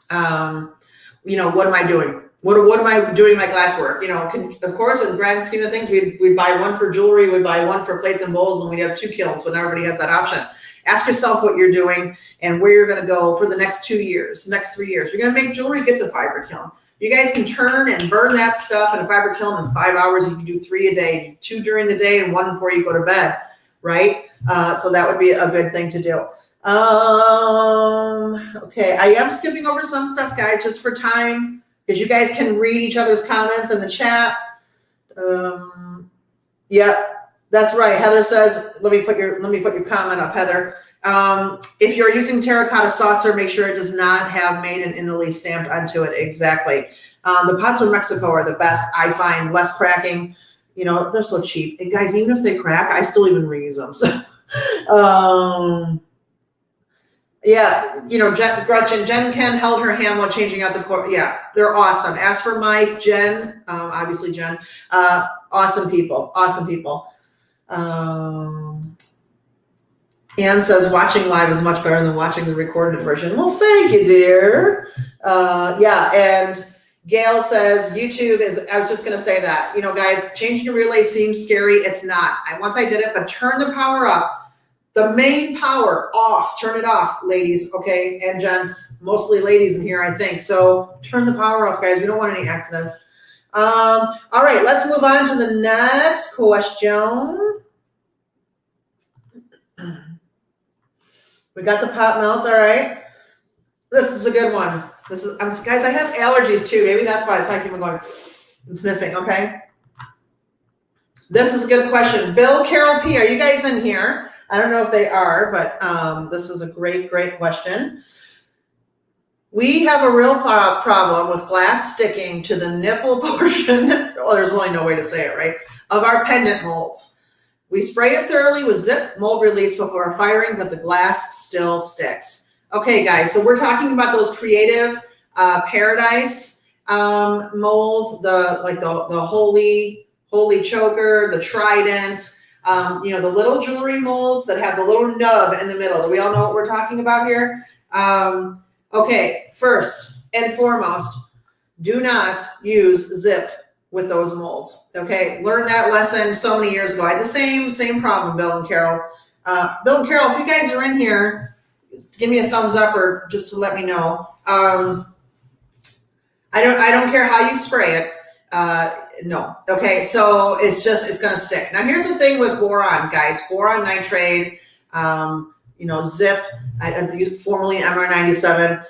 am I doing? What am I doing in my glass work? Of course, in the grand scheme of things, we buy one for jewelry, we buy one for plates and bowls, and we have 2 kilns, so everybody has that option. Ask yourself what you're doing and where you're going to go for the next 2 years, next 3 years. You're going to make jewelry, get the fiber kiln. You guys can turn and burn that stuff in a fiber kiln in 5 hours. You can do 3 a day, 2 during the day and 1 before you go to bed, right? So that would be a good thing to do. Okay, I am skipping over some stuff, guys, just for time, because you guys can read each other's comments in the chat. Yeah, that's right. Heather says, let me put your comment up, Heather. If you're using terracotta saucer, make sure it does not have made in Italy stamped onto it. Exactly. The pots from Mexico are the best. I find less cracking. They're so cheap. And guys, even if they crack, I still even reuse them. So, yeah, Gretchen, Jen Ken held her hand while changing out the core. Yeah, they're awesome. As for Mike, Jen, obviously Jen, awesome people. Ann says watching live is much better than watching the recorded version. Well, thank you, dear. Yeah, and Gail says YouTube is, I was just going to say that, guys, changing a relay seems scary. It's not. Once I did it, but turn the power up. The main power off, turn it off, ladies, okay, and gents, mostly ladies in here, I think. So turn the power off, guys. We don't want any accidents. All right, let's move on to the next question. We got the pot melt, all right. This is a good one. Guys, I have allergies too. Maybe that's why I keep on going and sniffing, okay? This is a good question. Bill, Carol P, are you guys in here? I don't know if they are, but this is a great, great question. We have a real problem with glass sticking to the nipple portion, well, there's really no way to say it, right, of our pendant molds. We spray it thoroughly with zip mold release before firing, but the glass still sticks. Okay, guys, so we're talking about those creative paradise molds, the holy choker, the trident, the little jewelry molds that have the little nub in the middle. Do we all know what we're talking about here? Okay, first and foremost, do not use zip with those molds. Okay, learned that lesson so many years ago. I had the same problem, Bill and Carol. Bill and Carol, if you guys are in here, give me a thumbs up or just to let me know. I don't care how you spray it. No. Okay, so it's gonna stick. Now here's the thing with boron, guys. Boron nitrate, zip, formerly MR97.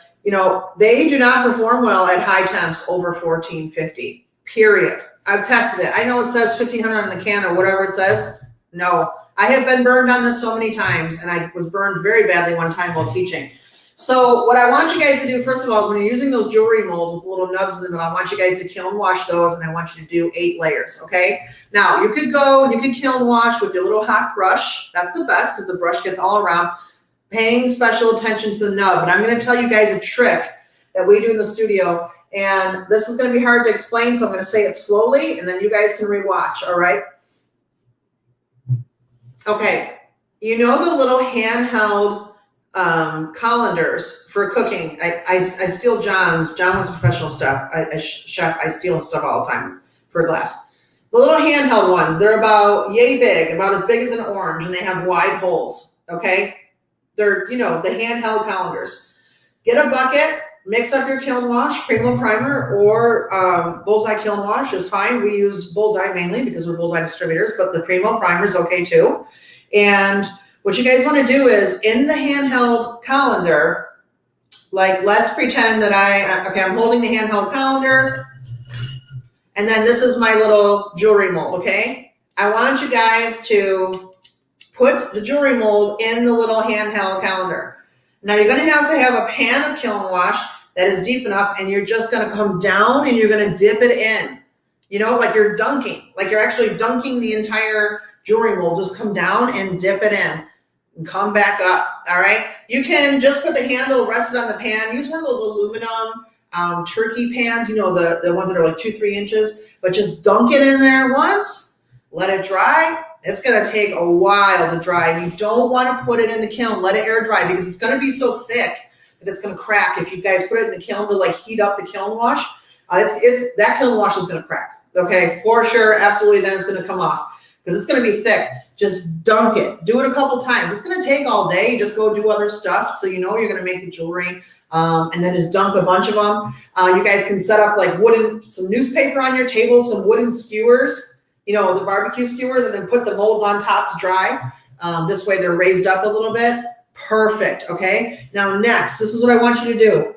They do not perform well at high temps over 1450. Period. I've tested it. I know it says 1500 on the can or whatever it says. No, I have been burned on this so many times, and I was burned very badly one time while teaching. So what I want you guys to do, first of all, is when you're using those jewelry molds with little nubs in the middle, I want you guys to kiln wash those, and I want you to do 8 layers, okay? Now, you could go and you could kiln wash with your little hot brush. That's the best because the brush gets all around, paying special attention to the nub. But I'm going to tell you guys a trick that we do in the studio, and this is going to be hard to explain, so I'm going to say it slowly, and then you guys can rewatch, all right? Okay, the little handheld colanders for cooking. I steal John's. John was a professional chef. I steal stuff all the time for glass. The little handheld ones, they're about yay big, about as big as an orange, and they have wide holes, okay? They're, the handheld colanders. Get a bucket, mix up your kiln wash, Primo primer, or Bullseye kiln wash is fine. We use Bullseye mainly because we're Bullseye distributors, but the Primo primer is okay too. And what you guys want to do is in the handheld colander, like let's pretend that I'm holding the handheld colander, and then this is my little jewelry mold, okay? I want you guys to put the jewelry mold in the little handheld colander. Now you're going to have a pan of kiln wash that is deep enough, and you're just going to come down and you're going to dip it in. Like you're dunking, like you're actually dunking the entire jewelry mold. Just come down and dip it in. And come back up, all right? You can just put the handle rested on the pan. Use one of those aluminum turkey pans, the ones that are like 2-3 inches, but just dunk it in there once, let it dry. It's gonna take a while to dry. You don't wanna put it in the kiln, let it air dry because it's gonna be so thick that it's gonna crack. If you guys put it in the kiln to like heat up the kiln wash, that kiln wash is gonna crack, okay? For sure, absolutely, then it's gonna come off because it's gonna be thick. Just dunk it. Do it a couple times. It's going to take all day. Just go do other stuff. So you're going to make the jewelry and then just dunk a bunch of them. You guys can set up like some newspaper on your table, some wooden skewers, the barbecue skewers, and then put the molds on top to dry. This way they're raised up a little bit. Perfect. Okay. Now next, this is what I want you to do.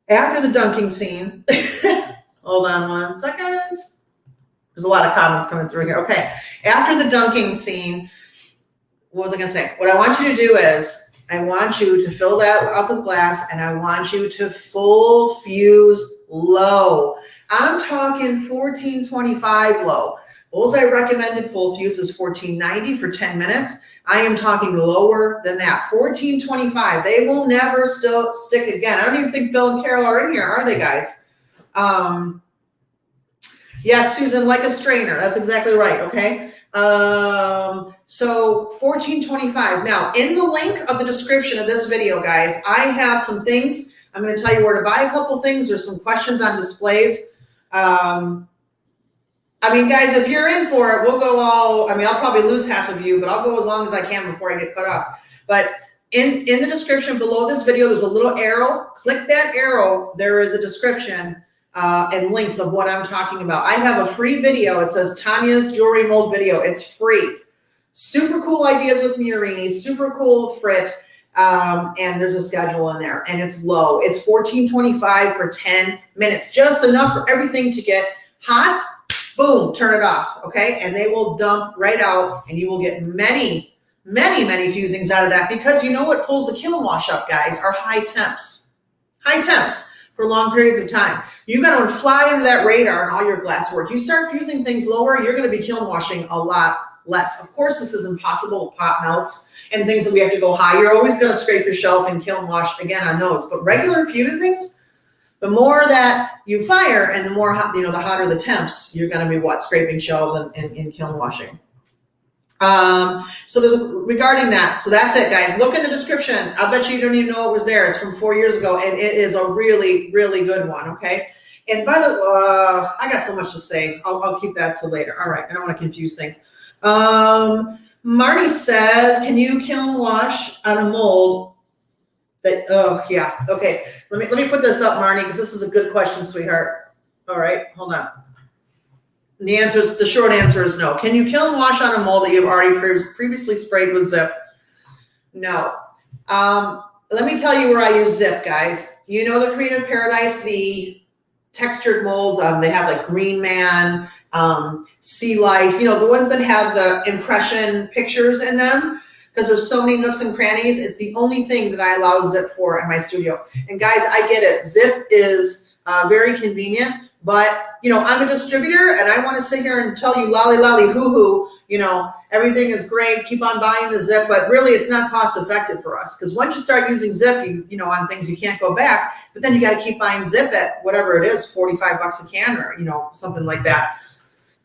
After the dunking scene, hold on 1 second. There's a lot of comments coming through here. Okay. After the dunking scene, what was I going to say? What I want you to do is I want you to fill that up with glass, and I want you to full fuse low. I'm talking 1425 low. Bullseye recommended full fuse is 1490 for 10 minutes. I am talking lower than that, 1425. They will never still stick again. I don't even think Bill and Carol are in here, are they, guys? Yes, Susan, like a strainer. That's exactly right, okay? So 1425. Now, in the link of the description of this video, guys, I have some things. I'm going to tell you where to buy a couple things. There's some questions on displays. Guys, if you're in for it, we'll go I'll probably lose half of you, but I'll go as long as I can before I get cut off. But in the description below this video, there's a little arrow. Click that arrow. There is a description and links of what I'm talking about. I have a free video. It says Tanya's jewelry mold video. It's free. Super cool ideas with Murini, super cool with Frit. And there's a schedule in there, and it's low. It's $14.25 for 10 minutes, just enough for everything to get hot. Boom, turn it off, okay? And they will dump right out, and you will get many, many, many fusings out of that, because you know what pulls the kiln wash up, guys, are high temps. High temps for long periods of time. You're going to fly into that radar in all your glass work. You start fusing things lower, you're going to be kiln washing a lot less. Of course, this is impossible with pot melts and things that we have to go high. You're always going to scrape your shelf and kiln wash again on those. But regular fusings, the more that you fire and the more hot, the hotter the temps, you're going to be scraping shelves and kiln washing. So regarding that, so that's it, guys. Look in the description. I'll bet you don't even know it was there. It's from 4 years ago, and it is a really, really good one. Okay. And by the way, I got so much to say. I'll keep that till later. All right. I don't want to confuse things. Marty says, can you kiln wash on a mold that, oh yeah. Okay. Let me put this up, Marty, because this is a good question, sweetheart. All right. Hold on. The short answer is no. Can you kiln wash on a mold that you've already previously sprayed with Zip? No. Let me tell you where I use Zip, guys. You know the Creative Paradise, the textured molds. They have like Green Man, Sea Life, the ones that have the impression pictures in them, because there's so many nooks and crannies. It's the only thing that I allow Zip for in my studio. And guys, I get it. Zip is very convenient. But, I'm a distributor, and I want to sit here and tell you lolly, lolly, hoo-hoo, everything is great, keep on buying the Zip, but really it's not cost effective for us, because once you start using Zip, on things you can't go back, but then you got to keep buying Zip at whatever it is, 45 bucks a can, or, something like that.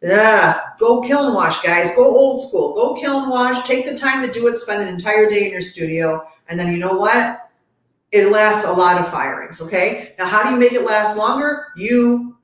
Yeah, go kiln wash, guys. Go old school. Go kiln wash. Take the time to do it. Spend an entire day in your studio, and then you know what? It lasts a lot of firings, okay? Now, how do you make it last longer? You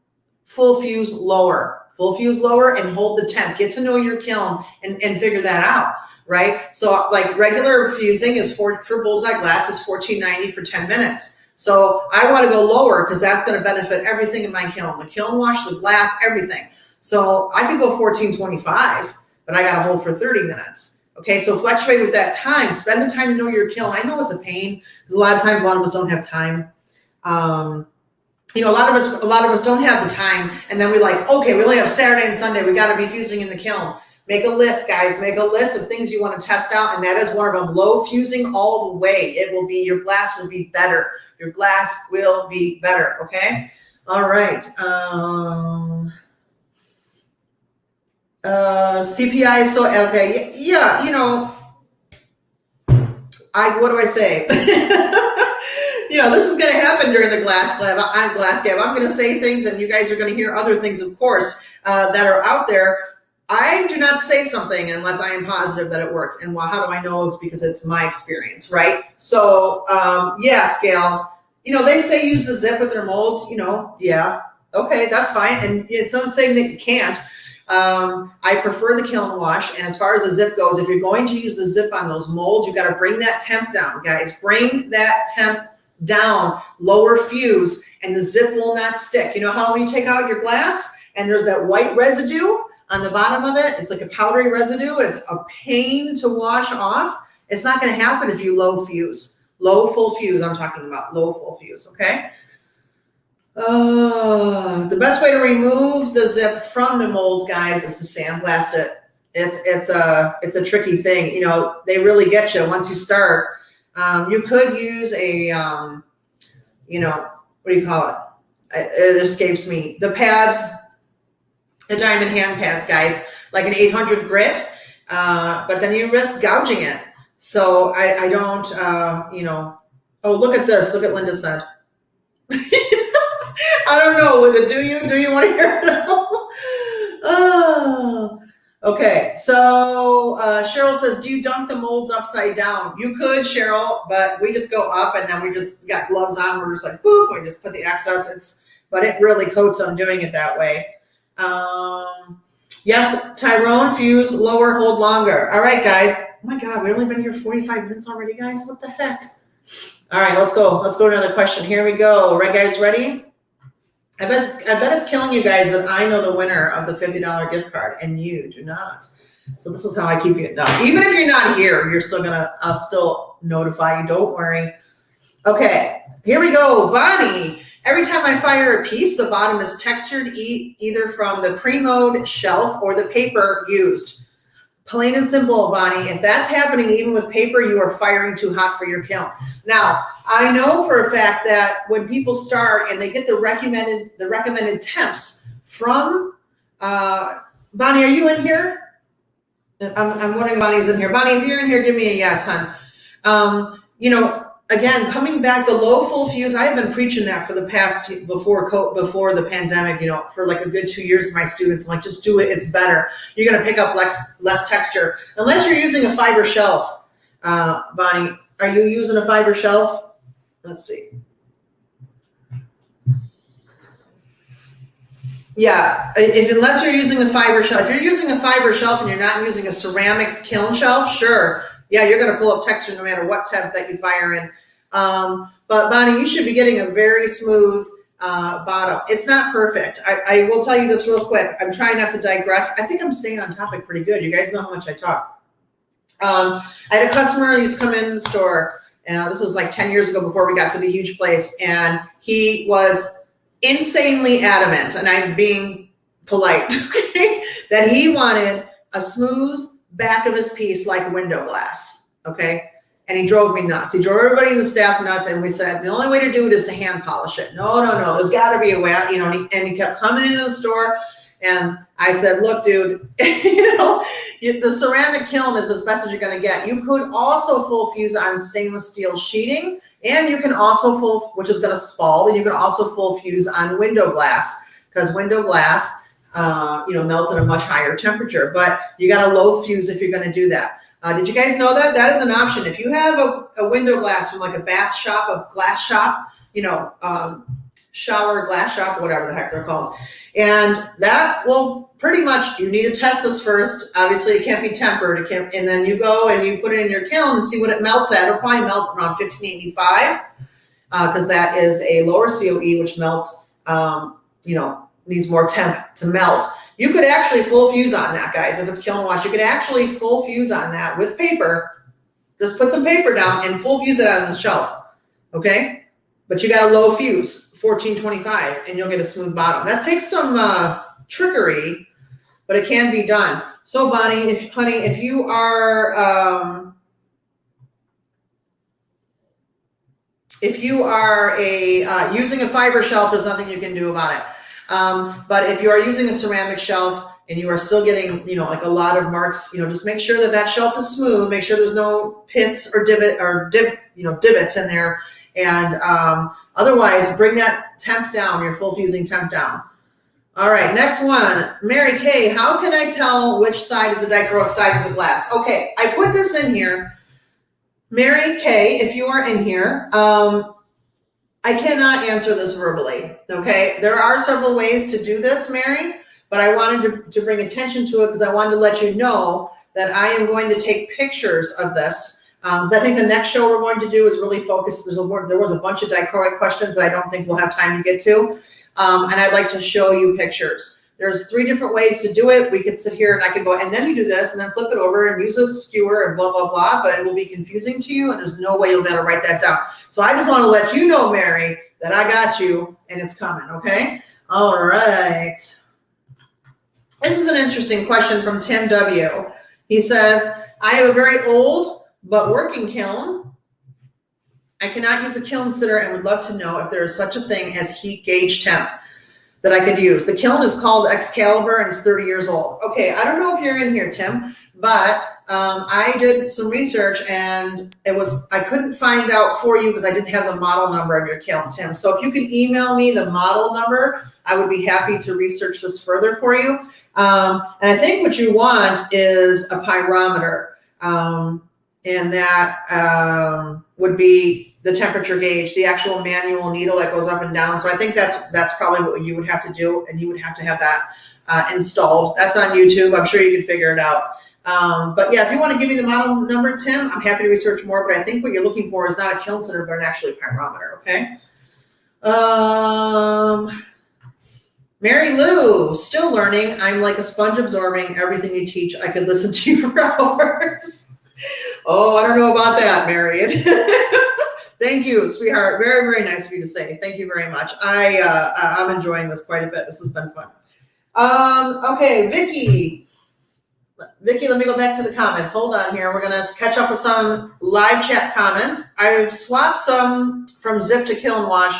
full fuse lower, and hold the temp. Get to know your kiln and figure that out, right? So like regular fusing is for bullseye glass is $14.90 for 10 minutes. So I want to go lower because that's going to benefit everything in my kiln, the kiln wash, the glass, everything. So I could go $14.25, but I got to hold for 30 minutes. Okay, so fluctuate with that time. Spend the time to know your kiln. I know it's a pain because a lot of times a lot of us don't have time. A lot of us don't have the time, and then we okay, we only have Saturday and Sunday. We got to be fusing in the kiln. Make a list, guys. Make a list of things you want to test out, and that is one of them. Low fusing all the way. Your glass will be better. Your glass will be better. Okay. All right. CPI. So okay. Yeah. What do I say? This is going to happen during the Glass Gab. I'm going to say things, and you guys are going to hear other things, of course, that are out there. I do not say something unless I am positive that it works. And how do I know? It's because it's my experience, right? So, Scale. They say use the Zip with their molds. Yeah, okay, that's fine. And it's not saying that you can't. I prefer the kiln wash. And as far as the Zip goes, if you're going to use the Zip on those molds, you got to bring that temp down, guys. Bring that temp down, lower fuse, and the Zip will not stick. You know how when you take out your glass and there's that white residue on the bottom of it? It's like a powdery residue. It's a pain to wash off. It's not going to happen if you low fuse. Low full fuse, I'm talking about low full fuse, okay? The best way to remove the Zip from the molds, guys, is to sandblast it. It's a tricky thing. They really get you once you start. You could use a, what do you call it? It escapes me. The pads, the diamond hand pads, guys, like an 800 grit, but then you risk gouging it. So I don't, oh, look at this. Look at Linda said. I don't know. Do you want to hear it? Oh. Okay, so Cheryl says, do you dunk the molds upside down? You could, Cheryl, but we just go up, and then we got gloves on. We're just like, boop, we just put the excess. But it really coats on doing it that way. Yes, Tyrone, fuse lower, hold longer. All right, guys. Oh my God, we've only been here 45 minutes already, guys. What the heck? All right, let's go. Let's go to another question. Here we go. Right, guys, ready? I bet it's killing you guys that I know the winner of the $50 gift card and you do not. So this is how I keep you. No, even if you're not here, you're still I'll still notify you. Don't worry. Okay, here we go. Bonnie, every time I fire a piece, the bottom is textured either from the pre-mode shelf or the paper used. Plain and simple, Bonnie. If that's happening even with paper, you are firing too hot for your kiln. Now, I know for a fact that when people start and they get the recommended temps from, Bonnie, are you in here? I'm wondering if Bonnie's in here. Bonnie, if you're in here, give me a yes, hon. You know, again, coming back, the low full fuse, I have been preaching that for the past, before the pandemic, you know, for like a good 2 years, my students, I'm like, just do it, it's better. You're going to pick up less texture. Unless you're using a fiber shelf. Bonnie, are you using a fiber shelf? Let's see. Yeah, unless you're using a fiber shelf. If you're using a fiber shelf and you're not using a ceramic kiln shelf, sure. Yeah, you're going to pull up texture no matter what temp that you fire in. But Bonnie, you should be getting a very smooth bottom. It's not perfect. I will tell you this real quick. I'm trying not to digress. I think I'm staying on topic pretty good. You guys know how much I talk. I had a customer who used to come in the store. This was like 10 years ago before we got to the huge place. And he was insanely adamant, and I'm being polite, that he wanted a smooth back of his piece like window glass, okay? And he drove me nuts. He drove everybody in the staff nuts, and we said, the only way to do it is to hand polish it. No, there's gotta be a way, you know, and he kept coming into the store, and I said, look, dude, you know, the ceramic kiln is as best as you're gonna get. You could also full fuse on stainless steel sheeting, and you can also which is gonna spall, and you can also full fuse on window glass, because window glass, you know, melts at a much higher temperature, but you got a low fuse if you're going to do that. Did you guys know that? That is an option. If you have a window glass from like a bath shop, a glass shop, you know, shower glass shop, whatever the heck they're called, and that will pretty much, you need to test this first. Obviously, it can't be tempered. And then you go and you put it in your kiln and see what it melts at. It'll probably melt around 1585 because that is a lower COE, which melts, you know, needs more temp to melt. You could actually full fuse on that, guys. If it's kiln wash, you could actually full fuse on that with paper. Just put some paper down and full fuse it on the shelf, okay? But you got a low fuse, 1425, and you'll get a smooth bottom. That takes some trickery, but it can be done. So Bonnie, if you are using a fiber shelf, there's nothing you can do about it. But if you are using a ceramic shelf and you are still getting, you know, like a lot of marks, you know, just make sure that shelf is smooth. Make sure there's no pits or divots in there. And otherwise, bring that temp down, your full fusing temp down. All right, next one. Mary Kay, how can I tell which side is the dichroic side of the glass? Okay, I put this in here. Mary Kay, if you are in here, I cannot answer this verbally, okay? There are several ways to do this, Mary, but I wanted to bring attention to it because I wanted to let you know that I am going to take pictures of this. Because I think the next show we're going to do is really focused. There was a bunch of dichroic questions that I don't think we'll have time to get to. And I'd like to show you pictures. There's 3 different ways to do it. We could sit here and I could go, and then you do this, and then flip it over and use a skewer and blah, blah, blah, but it will be confusing to you, and there's no way you'll be able to write that down. So I just want to let you know, Mary, that I got you, and it's coming, okay? All right. This is an interesting question from Tim W. He says, I have a very old but working kiln. I cannot use a kiln sitter and would love to know if there is such a thing as heat gauge temp that I could use. The kiln is called Excalibur and it's 30 years old. Okay, I don't know if you're in here, Tim, but I did some research and I couldn't find out for you because I didn't have the model number of your kiln, Tim. So if you could email me the model number, I would be happy to research this further for you. And I think what you want is a pyrometer, and that would be the temperature gauge, the actual manual needle that goes up and down. So I think that's probably what you would have to do, and you would have to have that installed. That's on YouTube. I'm sure you can figure it out. But yeah, if you want to give me the model number, Tim, I'm happy to research more, but I think what you're looking for is not a kiln sitter, but actually a pyrometer, okay? Mary Lou, still learning. I'm like a sponge absorbing everything you teach. I could listen to you for hours. Oh, I don't know about that, Marion. Thank you, sweetheart. Very, very nice of you to say. Thank you very much. I'm enjoying this quite a bit. This has been fun. Okay, Vicky. Vicky, let me go back to the comments. Hold on here. We're going to catch up with some live chat comments. I've swapped some from zip to kiln wash,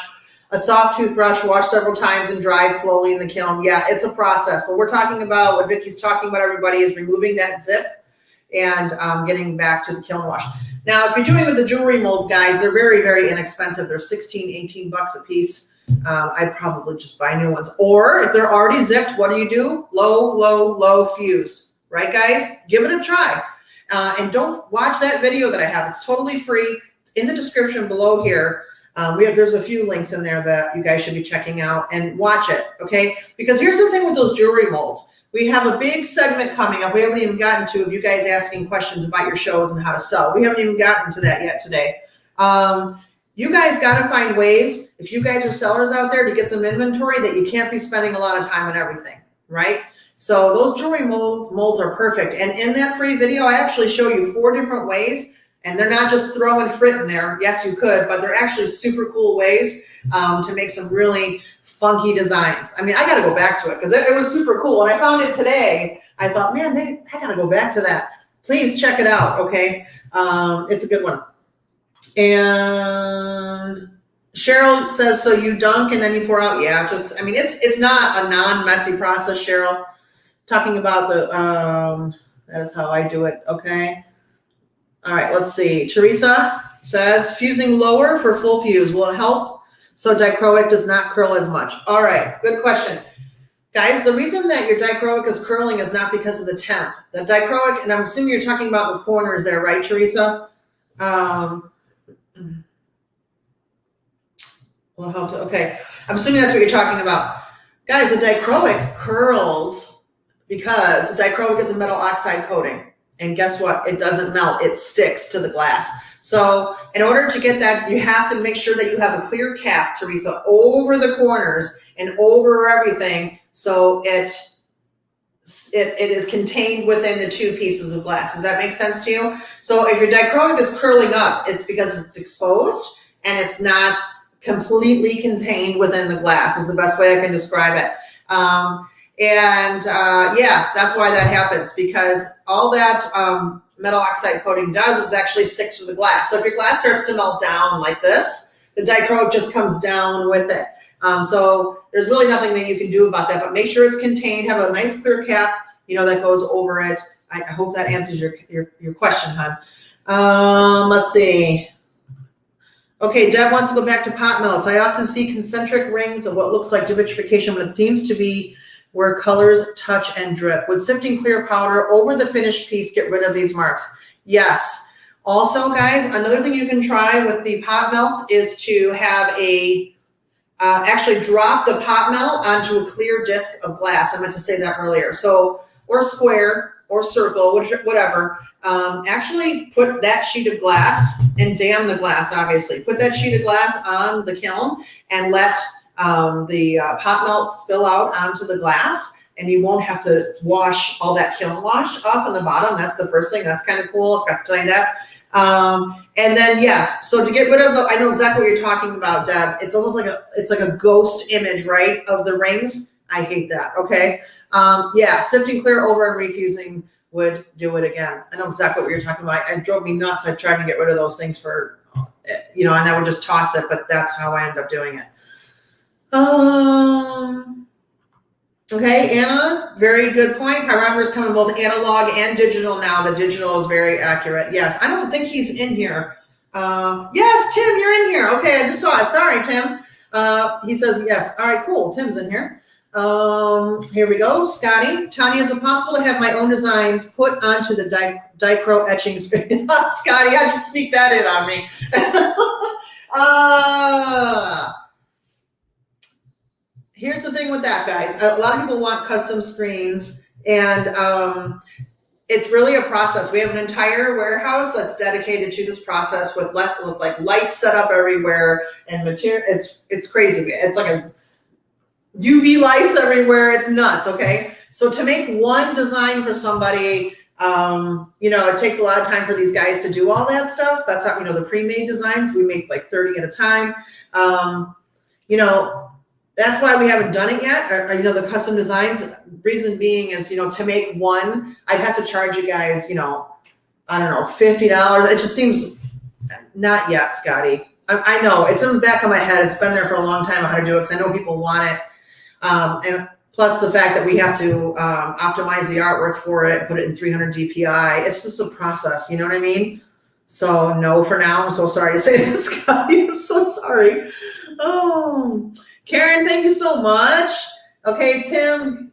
a soft toothbrush, washed several times and dried slowly in the kiln. Yeah, it's a process. So we're talking about what Vicky's talking about, everybody, is removing that zip and getting back to the kiln wash. Now, if you're doing with the jewelry molds, guys, they're very, very inexpensive. They're 16, 18 bucks a piece. I'd probably just buy new ones. Or if they're already zipped, what do? Low fuse. Right, guys? Give it a try. And don't watch that video that I have. It's totally free. It's in the description below here. There's a few links in there that you guys should be checking out and watch it, okay? Because here's the thing with those jewelry molds. We have a big segment coming up. We haven't even gotten to of you guys asking questions about your shows and how to sell. We haven't even gotten to that yet today. You guys got to find ways, if you guys are sellers out there, to get some inventory that you can't be spending a lot of time on everything, right? So those jewelry molds are perfect. And in that free video, I actually show you 4 different ways. And they're not just throwing frit in there. Yes, you could, but they're actually super cool ways to make some really funky designs. I mean, I got to go back to it because it was super cool. And I found it today. I thought, man, I got to go back to that. Please check it out, okay? It's a good one. And Cheryl says, so you dunk and then you pour out? Yeah, just, I mean, it's not a non-messy process, Cheryl. Talking about that is how I do it, okay? All right, let's see. Teresa says, fusing lower for full fuse. Will it help so dichroic does not curl as much? All right, good question. Guys, the reason that your dichroic is curling is not because of the temp. The dichroic, and I'm assuming you're talking about the corners there, right, Teresa? Will help to, okay. I'm assuming that's what you're talking about. Guys, the dichroic curls because the dichroic is a metal oxide coating. And guess what? It doesn't melt. It sticks to the glass. So in order to get that, you have to make sure that you have a clear cap, Teresa, over the corners and over everything. So it is contained within the 2 pieces of glass. Does that make sense to you? So if your dichroic is curling up, it's because it's exposed and it's not completely contained within the glass is the best way I can describe it. Yeah, that's why that happens, because all that metal oxide coating does is actually stick to the glass. So if your glass starts to melt down like this, the dichroic just comes down with it. So there's really nothing that you can do about that, but make sure it's contained, have a nice clear cap, that goes over it. I hope that answers your question, hon. Let's see. Okay, Deb wants to go back to pot melts. I often see concentric rings of what looks like vitrification, but it seems to be where colors touch and drip. Would sifting clear powder over the finished piece get rid of these marks? Yes. Also, guys, another thing you can try with the pot melts is to have actually drop the pot melt onto a clear disc of glass. I meant to say that earlier. So, or square or circle, whatever. Actually put that sheet of glass and dam the glass, obviously. Put that sheet of glass on the kiln and let the pot melt spill out onto the glass, and you won't have to wash all that kiln wash off on the bottom. That's the first thing. That's kind of cool. I forgot to tell you that. And then yes, so to get rid of I know exactly what you're talking about, Deb. It's almost like a ghost image, right, of the rings. I hate that. Okay. Yeah, sifting clear over and refusing would do it again. I know exactly what you're talking about. It drove me nuts. I tried to get rid of those things for, and I would just toss it, but that's how I end up doing it. Okay, Anna, very good point. Pyrometers come in both analog and digital now. The digital is very accurate. Yes, I don't think he's in here. Yes, Tim, you're in here. Okay, I just saw it. Sorry, Tim. He says yes. All right, cool. Tim's in here. Here we go. Scotty, Tanya, is it possible to have my own designs put onto the dichro etching screen? Scotty, I just sneak that in on me. Here's the thing with that, guys. A lot of people want custom screens, and it's really a process. We have an entire warehouse that's dedicated to this process with like lights set up everywhere and material. It's crazy. It's like UV lights everywhere. It's nuts. Okay. So to make one design for somebody, it takes a lot of time for these guys to do all that stuff. That's how, the pre-made designs, we make like 30 at a time. That's why we haven't done it yet. Or, the custom designs, reason being is, to make one, I'd have to charge you guys, I don't know, $50. It just seems not yet, Scotty. I know it's in the back of my head. It's been there for a long time on how to do it, because I know people want it. And plus the fact that we have to optimize the artwork for it, put it in 300 DPI. It's just a process, you know what I mean? So no for now. I'm so sorry to say this, Scotty. I'm so sorry. Oh, Karen, thank you so much. Okay, Tim.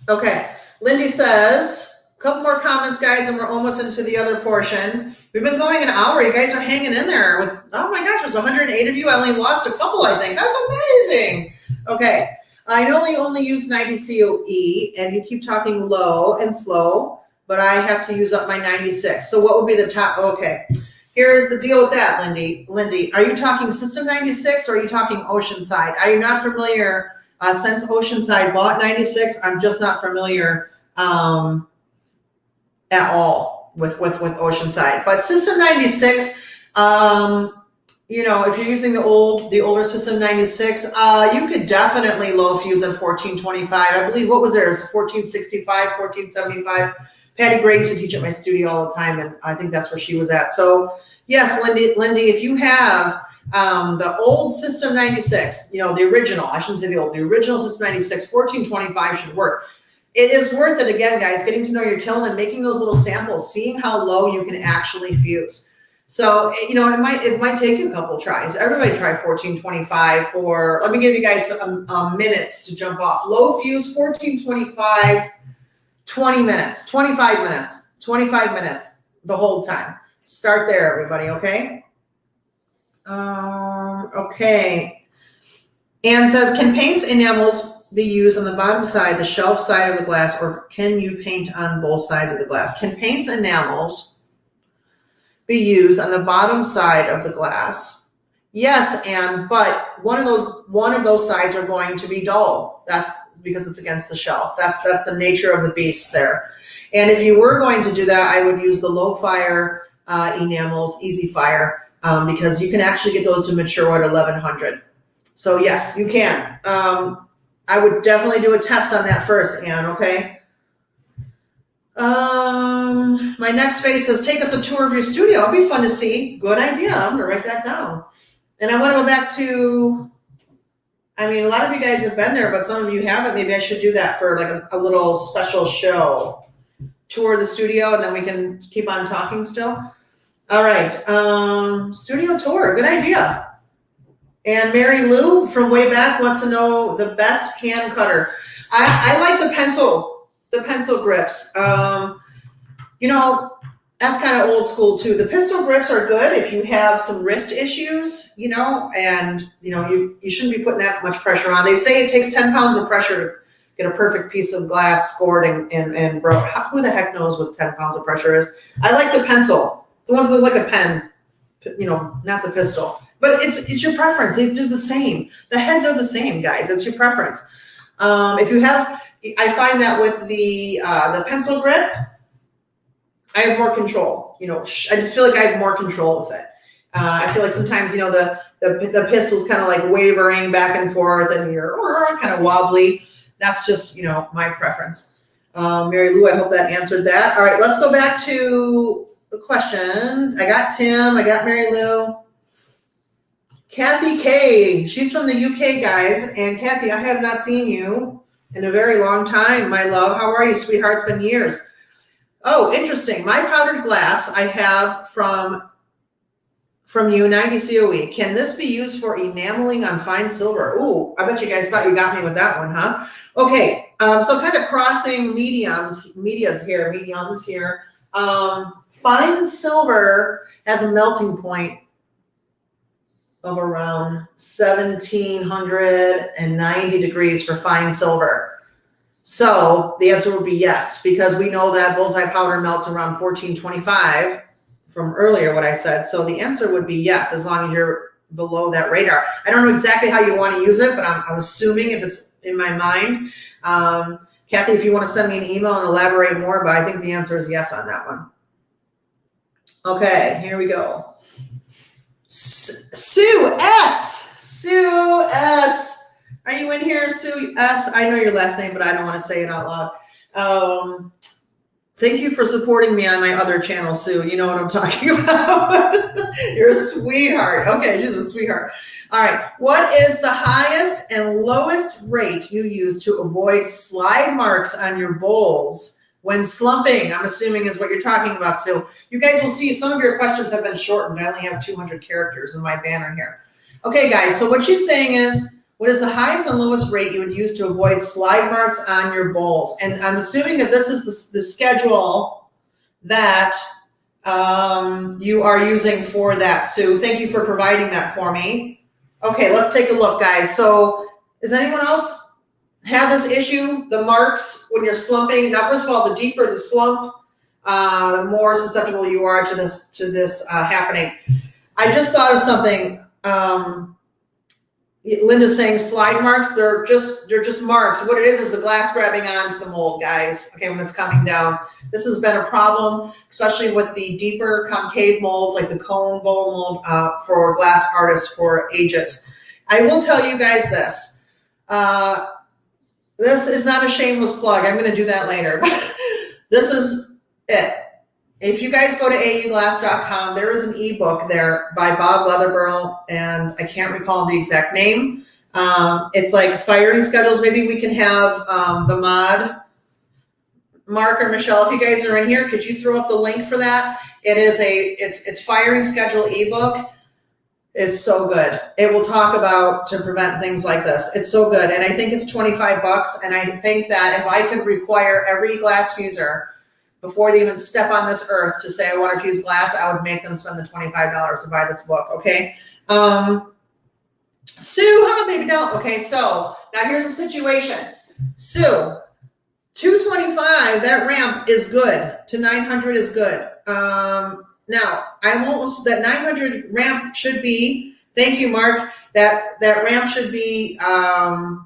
Okay, Lindy says, a couple more comments, guys, and we're almost into the other portion. We've been going an hour. You guys are hanging in there with, oh my gosh, there's 108 of you. I only lost a couple, I think. That's amazing. Okay, I know you only use 90 COE, and you keep talking low and slow, but I have to use up my 96. So what would be the top? Okay, here's the deal with that, Lindy. Lindy, are you talking System 96 or are you talking Oceanside? I am not familiar. Since Oceanside bought 96, I'm just not familiar at all with Oceanside. But System 96, if you're using the older System 96, you could definitely low fuse at 1425. I believe, what was theirs? 1465, 1475. Patty Gray used to teach at my studio all the time, and I think that's where she was at. So yes, Lindy, if you have the old System 96, the original, I shouldn't say the old, the original System 96, 1425 should work. It is worth it, again, guys, getting to know your kiln and making those little samples, seeing how low you can actually fuse. So, it might take you a couple tries. Everybody try 1425 for, let me give you guys minutes to jump off. Low fuse, 1425, 20 minutes, 25 minutes, 25 minutes the whole time. Start there, everybody, okay? Okay. Anne says, can paints enamels be used on the bottom side, the shelf side of the glass, or can you paint on both sides of the glass? Can paints enamels be used on the bottom side of the glass? Yes, and but one of those sides are going to be dull. That's because it's against the shelf. That's the nature of the beast there. And if you were going to do that, I would use the low fire enamels, easy fire, because you can actually get those to mature at 1100. So yes, you can. I would definitely do a test on that first, Anne, okay? My next face says, take us a tour of your studio. It'll be fun to see. Good idea. I'm going to write that down. And I want to go back to, a lot of you guys have been there, but some of you haven't. Maybe I should do that for like a little special show. Tour the studio, and then we can keep on talking still. All right. Studio tour. Good idea. And Mary Lou from way back wants to know the best hand cutter. I like the pencil grips. That's kind of old school too. The pistol grips are good if you have some wrist issues, and you shouldn't be putting that much pressure on. They say it takes 10 pounds of pressure to get a perfect piece of glass scored and broke. Who the heck knows what 10 pounds of pressure is? I like the pencil. The ones that look like a pen, not the pistol. But it's your preference. They do the same. The heads are the same, guys. It's your preference. If you have, I find that with the pencil grip, I have more control. I just feel like I have more control with it. I feel like sometimes, the pistol's kind of like wavering back and forth, and you're kind of wobbly. That's just, my preference. Mary Lou, I hope that answered that. All right, let's go back to the question. I got Tim. I got Mary Lou. Kathy K, she's from the UK, guys. And Kathy, I have not seen you in a very long time, my love. How are you, sweetheart? It's been years. Oh, interesting. My powdered glass I have from you, 90 COE. Can this be used for enameling on fine silver? Ooh, I bet you guys thought you got me with that one, huh? Okay, so kind of crossing mediums here. Fine silver has a melting point of around 1790 degrees for fine silver. So the answer would be yes, because we know that bullseye powder melts around 1425 from earlier what I said. So the answer would be yes, as long as you're below that radar. I don't know exactly how you want to use it, but I'm assuming if it's in my mind. Kathy, if you want to send me an email and elaborate more, but I think the answer is yes on that one. Okay, here we go. Sue S. Sue S. Are you in here, Sue S? I know your last name, but I don't want to say it out loud. Thank you for supporting me on my other channel, Sue. You know what I'm talking about. You're a sweetheart. Okay, she's a sweetheart. All right. What is the highest and lowest rate you use to avoid slide marks on your bowls when slumping? I'm assuming is what you're talking about, Sue. You guys will see some of your questions have been shortened. I only have 200 characters in my banner here. Okay, guys. So what she's saying is, what is the highest and lowest rate you would use to avoid slide marks on your bowls? And I'm assuming that this is the schedule that you are using for that, Sue. Thank you for providing that for me. Okay, let's take a look, guys. So does anyone else have this issue, the marks when you're slumping? Now, first of all, the deeper the slump, the more susceptible you are to this happening. I just thought of something. Linda's saying slide marks, they're just marks. What it is the glass grabbing onto the mold, guys, okay, when it's coming down. This has been a problem, especially with the deeper concave molds, like the cone bowl mold for glass artists for ages. I will tell you guys this. This is not a shameless plug. I'm going to do that later. This is it. If you guys go to auglass.com, there is an ebook there by Bob Leatherborough, and I can't recall the exact name. It's like firing schedules. Maybe we can have the mod, Mark or Michelle, if you guys are in here, could you throw up the link for that? It's firing schedule ebook. It's so good. It will talk about to prevent things like this. It's so good, and I think it's $25. And I think that if I could require every glass fuser before they even step on this earth to say I want to fuse glass, I would make them spend the $25 to buy this book, okay? Sue, huh, baby doll? Okay, so now here's the situation. Sue, 225, that ramp is good. To 900 is good. Now, that 900 ramp should be, thank you, Mark, that ramp should be, on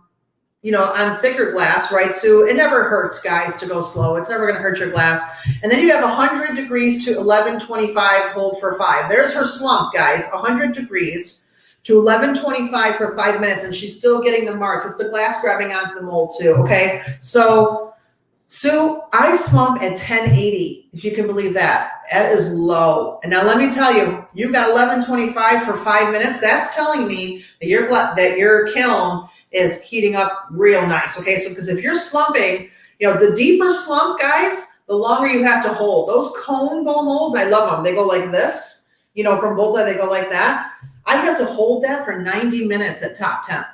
thicker glass, right? So it never hurts, guys, to go slow. It's never going to hurt your glass. And then you have 100 degrees to 1125, hold for 5. There's her slump, guys, 100 degrees to 1125 for 5 minutes, and she's still getting the marks. It's the glass grabbing onto the mold, Sue, okay? So, Sue, I slump at 1080, if you can believe that. That is low. And now let me tell you, you got 1125 for 5 minutes. That's telling me that your kiln is heating up real nice, okay? So, because if you're slumping, the deeper slump, guys, the longer you have to hold. Those cone bowl molds, I love them. They go like this, from bullseye, they go like that. I have to hold that for 90 minutes at top temp,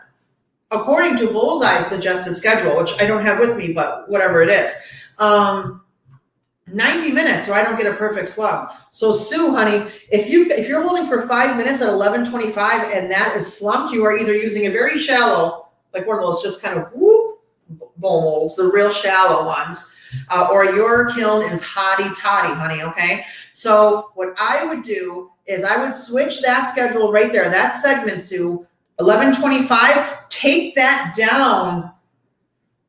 according to Bullseye's suggested schedule, which I don't have with me, but whatever it is. 90 minutes, or I don't get a perfect slump. So Sue, honey, if you're holding for 5 minutes at 1125 and that is slumped, you are either using a very shallow, like one of those just kind of whoop bowl molds, the real shallow ones, or your kiln is hotty toddy, honey, okay? So what I would do is I would switch that schedule right there, that segment, Sue, 1125, take that down.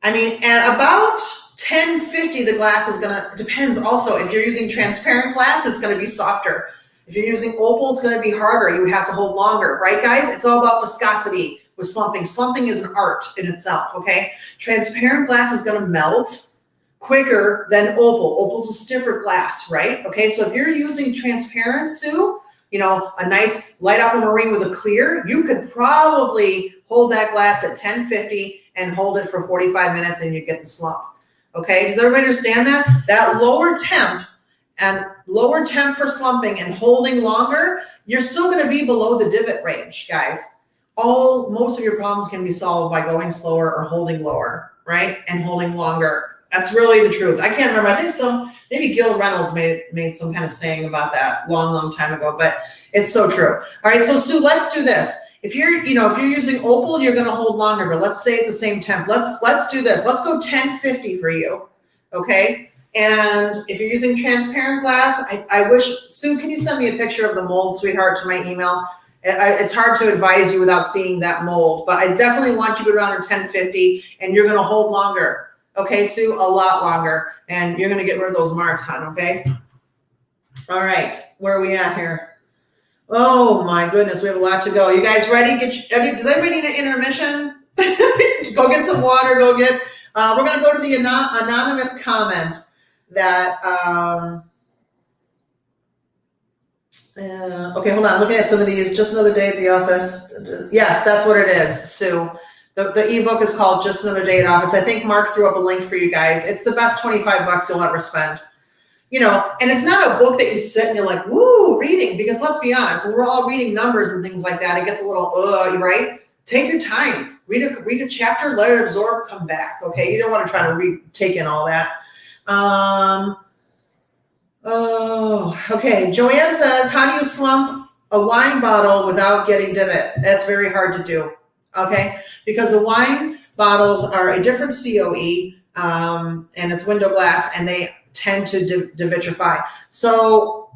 I mean, at about 1050, the glass is gonna, depends also, if you're using transparent glass, it's gonna be softer. If you're using opal, it's gonna be harder. You would have to hold longer, right, guys? It's all about viscosity with slumping. Slumping is an art in itself, okay? Transparent glass is gonna melt quicker than opal. Opal's a stiffer glass, right? Okay, so if you're using transparent, Sue, a nice light aquamarine with a clear, you could probably hold that glass at 1050 and hold it for 45 minutes and you get the slump. Okay, does everybody understand that? That lower temp for slumping and holding longer, you're still going to be below the divot range, guys. Most of your problems can be solved by going slower or holding lower, right? And holding longer. That's really the truth. I can't remember. I think maybe Gil Reynolds made some kind of saying about that long time ago, but it's so true. All right, so Sue, let's do this. If you're using opal, you're going to hold longer, but let's stay at the same temp. Let's do this. Let's go 1050 for you, okay? And if you're using transparent glass, I wish, Sue, can you send me a picture of the mold, sweetheart, to my email? It's hard to advise you without seeing that mold, but I definitely want you to go down to 1050 and you're going to hold longer. Okay, Sue, a lot longer, and you're going to get rid of those marks, hon, okay? All right, where are we at here? Oh my goodness, we have a lot to go. You guys ready? Does everybody need an intermission? Go get some water, we're going to go to the anonymous comments that, okay, hold on, I'm looking at some of these. Just another day at the office. Yes, that's what it is, Sue. The ebook is called Just Another Day at Office. I think Mark threw up a link for you guys. It's the best 25 bucks you'll ever spend. You know, and it's not a book that you sit and you're like, woo, reading, because let's be honest, when we're all reading numbers and things like that, it gets a little, right? Take your time. Read a chapter, let it absorb, come back, okay? You don't want to try to take in all that. Okay. Joanne says, how do you slump a wine bottle without getting divot? That's very hard to do, okay? Because the wine bottles are a different COE, and it's window glass, and they tend to devitrify. So,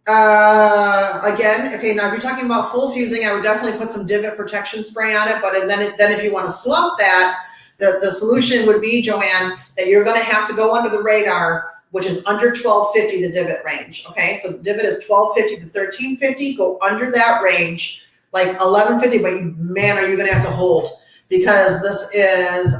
again, okay, now if you're talking about full fusing, I would definitely put some divot protection spray on it, but then if you want to slump that, the solution would be, Joanne, that you're going to have to go under the radar, which is under 1250, the divot range, okay? So the divot is 1250 to 1350, go under that range, like 1150, but man, are you gonna have to hold, because this is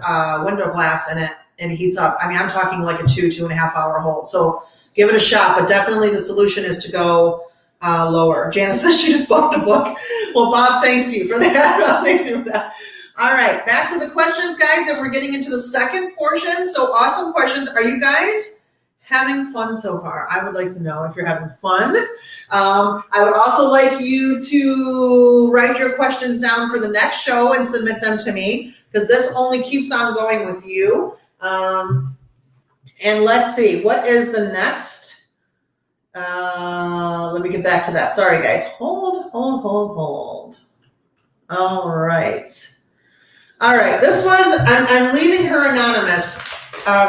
window glass and it heats up. I mean, I'm talking like a 2.5 hour hold. So give it a shot, but definitely the solution is to go lower. Janice says she just bought the book. Well, Bob, thanks you for that. Thanks you for that. All right, back to the questions, guys, and we're getting into the second portion. So awesome questions. Are you guys having fun so far? I would like to know if you're having fun. I would also like you to write your questions down for the next show and submit them to me, because this only keeps on going with you. And let's see, what is the next? Let me get back to that. Sorry, guys. Hold. All right. This was, I'm leaving her anonymous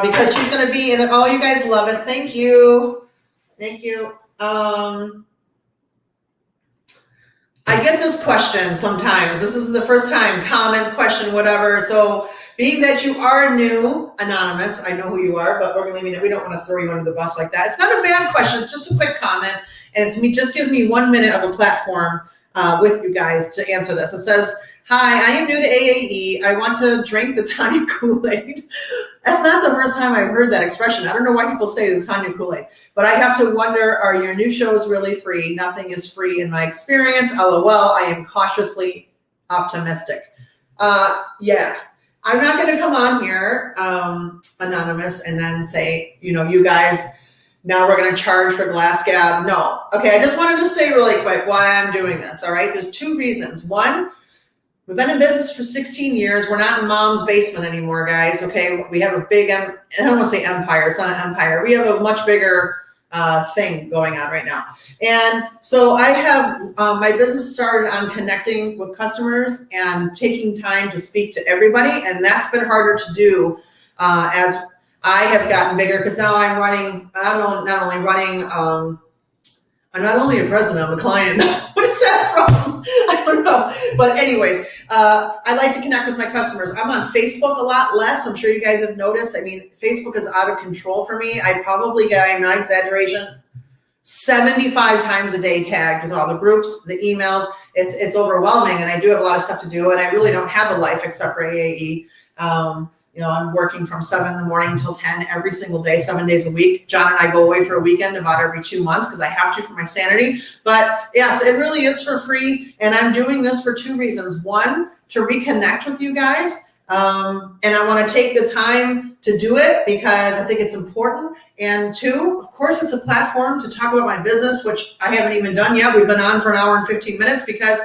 because she's going to be in it. Oh, you guys love it. Thank you. I get this question sometimes. This is the first time, comment, question, whatever. So being that you are new, anonymous, I know who you are, but we're leaving it. We don't want to throw you under the bus like that. It's not a bad question. It's just a quick comment. And it's me, just gives me 1 minute of a platform with you guys to answer this. It says, hi, I am new to AAE. I want to drink the Tanya Kool-Aid. That's not the first time I've heard that expression. I don't know why people say the Tanya Kool-Aid, but I have to wonder, are your new shows really free? Nothing is free in my experience. LOL, I am cautiously optimistic. Yeah, I'm not going to come on here, anonymous, and then say, you guys, now we're going to charge for Glass Gab. No. Okay, I just wanted to say really quick why I'm doing this, all right? There's two reasons. One, we've been in business for 16 years. We're not in mom's basement anymore, guys, okay? We have a big, I don't want to say empire. It's not an empire. We have a much bigger thing going on right now. And so I have, my business started on connecting with customers and taking time to speak to everybody. And that's been harder to do as I have gotten bigger, because now I'm running, I'm not only a president, I'm a client. What is that from? I don't know. But anyways, I like to connect with my customers. I'm on Facebook a lot less. I'm sure you guys have noticed. I mean, Facebook is out of control for me. I probably get, I'm not exaggeration, 75 times a day tagged with all the groups, the emails. It's overwhelming, and I do have a lot of stuff to do, and I really don't have a life except for AAE. I'm working from 7 in the morning until 10 every single day, 7 days a week. John and I go away for a weekend about every 2 months because I have to for my sanity. But yes, it really is for free. And I'm doing this for two reasons. One, to reconnect with you guys. And I want to take the time to do it because I think it's important. And two, of course, it's a platform to talk about my business, which I haven't even done yet. We've been on for an hour and 15 minutes because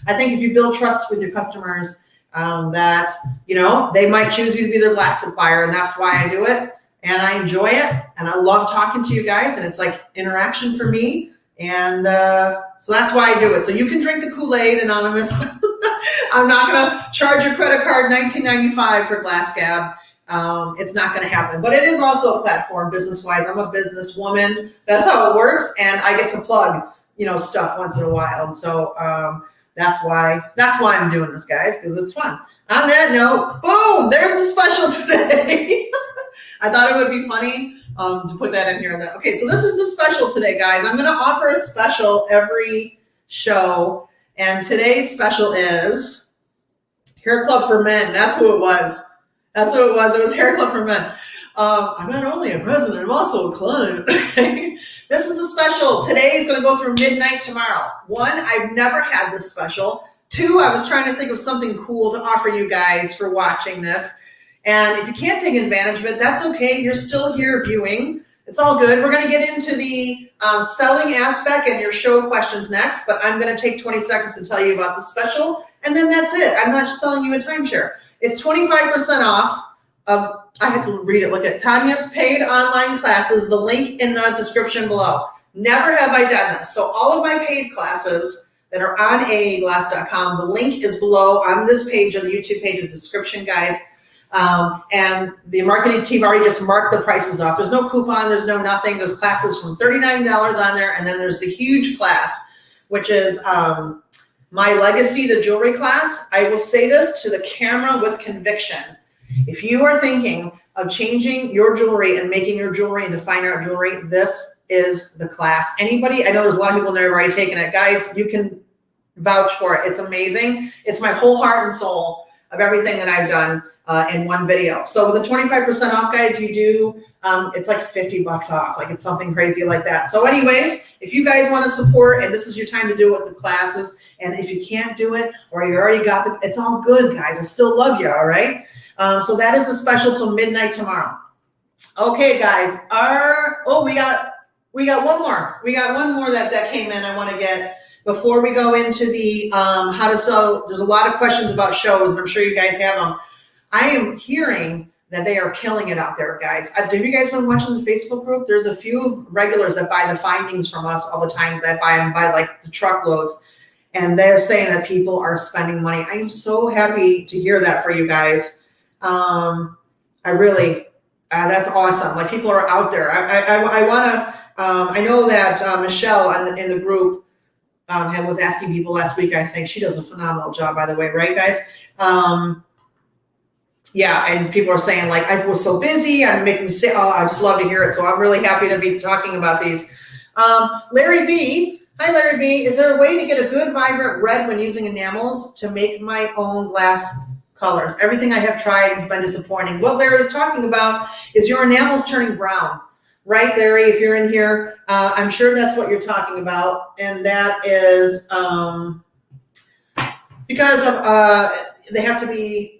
I think if you build trust with your customers, that, they might choose you to be their glass supplier, and that's why I do it. And I enjoy it, and I love talking to you guys, and it's like interaction for me. And so that's why I do it. So you can drink the Kool-Aid, anonymous. I'm not going to charge your credit card $19.95 for Glass Gab. It's not going to happen. But it is also a platform business-wise. I'm a businesswoman. That's how it works, and I get to plug stuff once in a while. And so that's why I'm doing this, guys, because it's fun. On that note, boom, there's the special today. I thought it would be funny to put that in here. Okay, so this is the special today, guys. I'm going to offer a special every show, and today's special is Hair Club for Men. That's who it was. It was Hair Club for Men. I'm not only a president, I'm also a client. Okay? This is a special. Today is going to go through midnight tomorrow. 1, I've never had this special. 2, I was trying to think of something cool to offer you guys for watching this. And if you can't take advantage of it, that's okay. You're still here viewing. It's all good. We're going to get into the selling aspect and your show questions next, but I'm going to take 20 seconds to tell you about the special, and then that's it. I'm not just selling you a timeshare. It's 25% off of, I have to read it, look at Tanya's paid online classes, the link in the description below. Never have I done this. So all of my paid classes that are on aaglass.com, the link is below on this page of the YouTube page, the description, guys. And the marketing team already just marked the prices off. There's no coupon, there's no nothing. There's classes from $39 on there, and then there's the huge class, which is my legacy, the jewelry class. I will say this to the camera with conviction. If you are thinking of changing your jewelry and making your jewelry into fine art jewelry, this is the class. Anybody, I know there's a lot of people in there who've already taken it. Guys, you can vouch for it. It's amazing. It's my whole heart and soul of everything that I've done in one video. So with the 25% off, guys, you do, it's like $50 off. Like it's something crazy like that. So anyways, if you guys want to support, and this is your time to do it with the classes, and if you can't do it or you already got it, it's all good, guys. I still love you, all right? So that is the special till midnight tomorrow. Okay, guys. We got one more. We got one more that came in I want to get before we go into the how to sell. There's a lot of questions about shows, and I'm sure you guys have them. I am hearing that they are killing it out there, guys. Have you guys been watching the Facebook group? There's a few regulars that buy the findings from us all the time, that buy them by like the truckloads, and they're saying that people are spending money. I am so happy to hear that for you guys. I really, that's awesome. Like people are out there. I want to, I know that Michelle in the group was asking people last week. I think she does a phenomenal job, by the way, right, guys? Yeah, and people are saying like, I was so busy, I'm making sale. Oh, I just love to hear it. So I'm really happy to be talking about these. Larry B, hi Larry B, is there a way to get a good vibrant red when using enamels to make my own glass colors? Everything I have tried has been disappointing. What Larry is talking about is your enamels turning brown. Right, Larry, if you're in here, I'm sure that's what you're talking about. And that is because of they have to be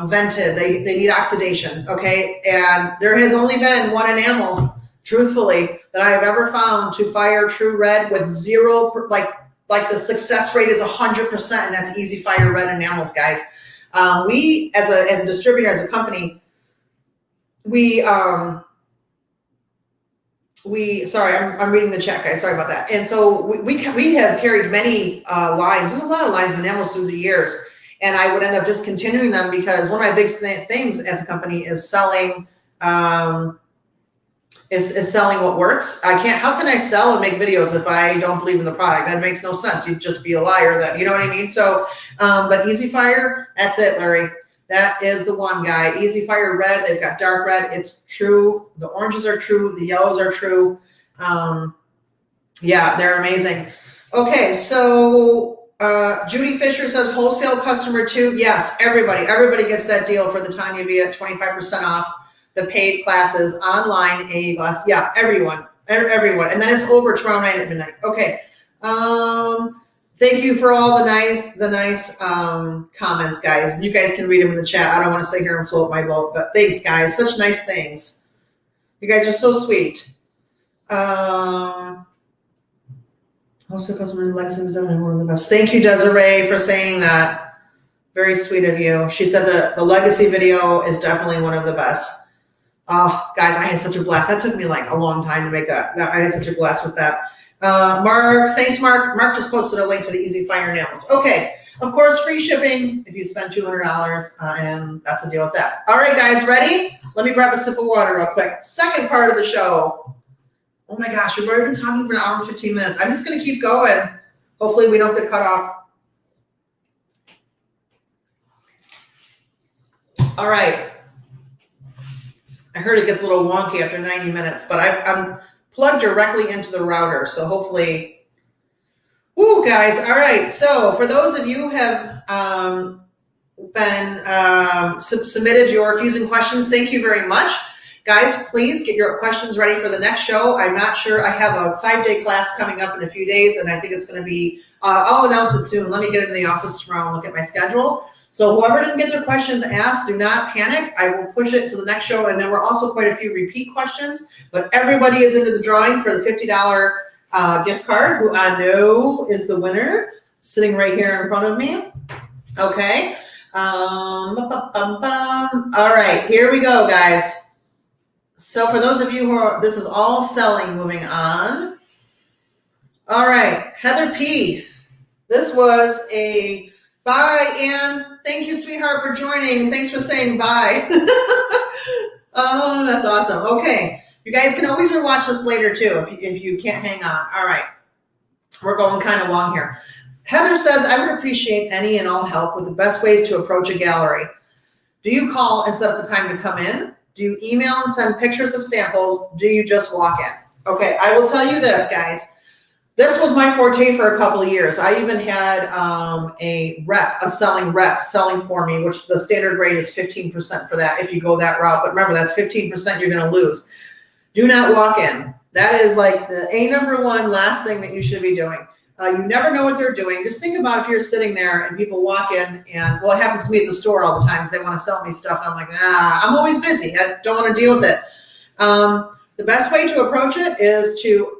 vented. They need oxidation, okay? And there has only been one enamel, truthfully, that I have ever found to fire true red with zero, like the success rate is 100%, and that's Easy Fire red enamels, guys. We, as a distributor, as a company, sorry, I'm reading the chat, guys. Sorry about that. And so we have carried many lines. There's a lot of lines of enamels through the years, and I would end up discontinuing them because one of my big things as a company is selling is selling what works. How can I sell and make videos if I don't believe in the product? That makes no sense. You'd just be a liar then, you know what I mean? So, but Easy Fire, that's it, Larry. That is the one, guy. Easy Fire red. They've got dark red. It's true. The oranges are true. The yellows are true. Yeah, they're amazing. Okay, so Judy Fisher says wholesale customer too. Yes, everybody gets that deal for the Tanya Veit 25% off the paid classes online. AAGlass. Yeah, everyone. And then it's over tomorrow night at midnight. Okay. Thank you for all the nice comments, guys. You guys can read them in the chat. I don't want to sit here and float my boat, but thanks, guys. Such nice things. You guys are so sweet. Also, customer legacy was definitely one of the best. Thank you, Desiree, for saying that. Very sweet of you. She said the legacy video is definitely one of the best. Oh, guys, I had such a blast. That took me like a long time to make that. I had such a blast with that. Mark, thanks, Mark. Mark just posted a link to the Easy Fire nails. Okay, of course, free shipping if you spend $200, and that's the deal with that. All right, guys, ready? Let me grab a sip of water real quick. Second part of the show. Oh my gosh, we've already been talking for an hour and 15 minutes. I'm just going to keep going. Hopefully we don't get cut off. All right. I heard it gets a little wonky after 90 minutes, but I'm plugged directly into the router. So hopefully, woo, guys. All right. So for those of you who have submitted your fusing questions, thank you very much. Guys, please get your questions ready for the next show. I'm not sure. I have a 5-day class coming up in a few days, and I think it's going to be, I'll announce it soon. Let me get into the office tomorrow and look at my schedule. So whoever didn't get their questions asked, do not panic. I will push it to the next show. And there were also quite a few repeat questions, but everybody is into the drawing for the $50 gift card, who I know is the winner, sitting right here in front of me. Okay. All right, here we go, guys. So for those of you who are, this is all selling, moving on. All right, Heather P. This was a bye, Ann. Thank you, sweetheart, for joining. Thanks for saying bye. Oh, that's awesome. Okay, you guys can always rewatch this later too if you can't hang on. All right, we're going kind of long here. Heather says, I would appreciate any and all help with the best ways to approach a gallery. Do you call and set up a time to come in? Do you email and send pictures of samples? Do you just walk in? Okay, I will tell you this, guys. This was my forte for a couple of years. I even had a selling rep selling for me, which the standard rate is 15% for that if you go that route. But remember, that's 15% you're going to lose. Do not walk in. That is like the #1 last thing that you should be doing. You never know what they're doing. Just think about if you're sitting there and people walk in and, well, it happens to me at the store all the time because they want to sell me stuff. And I'm like, I'm always busy. I don't want to deal with it. The best way to approach it is to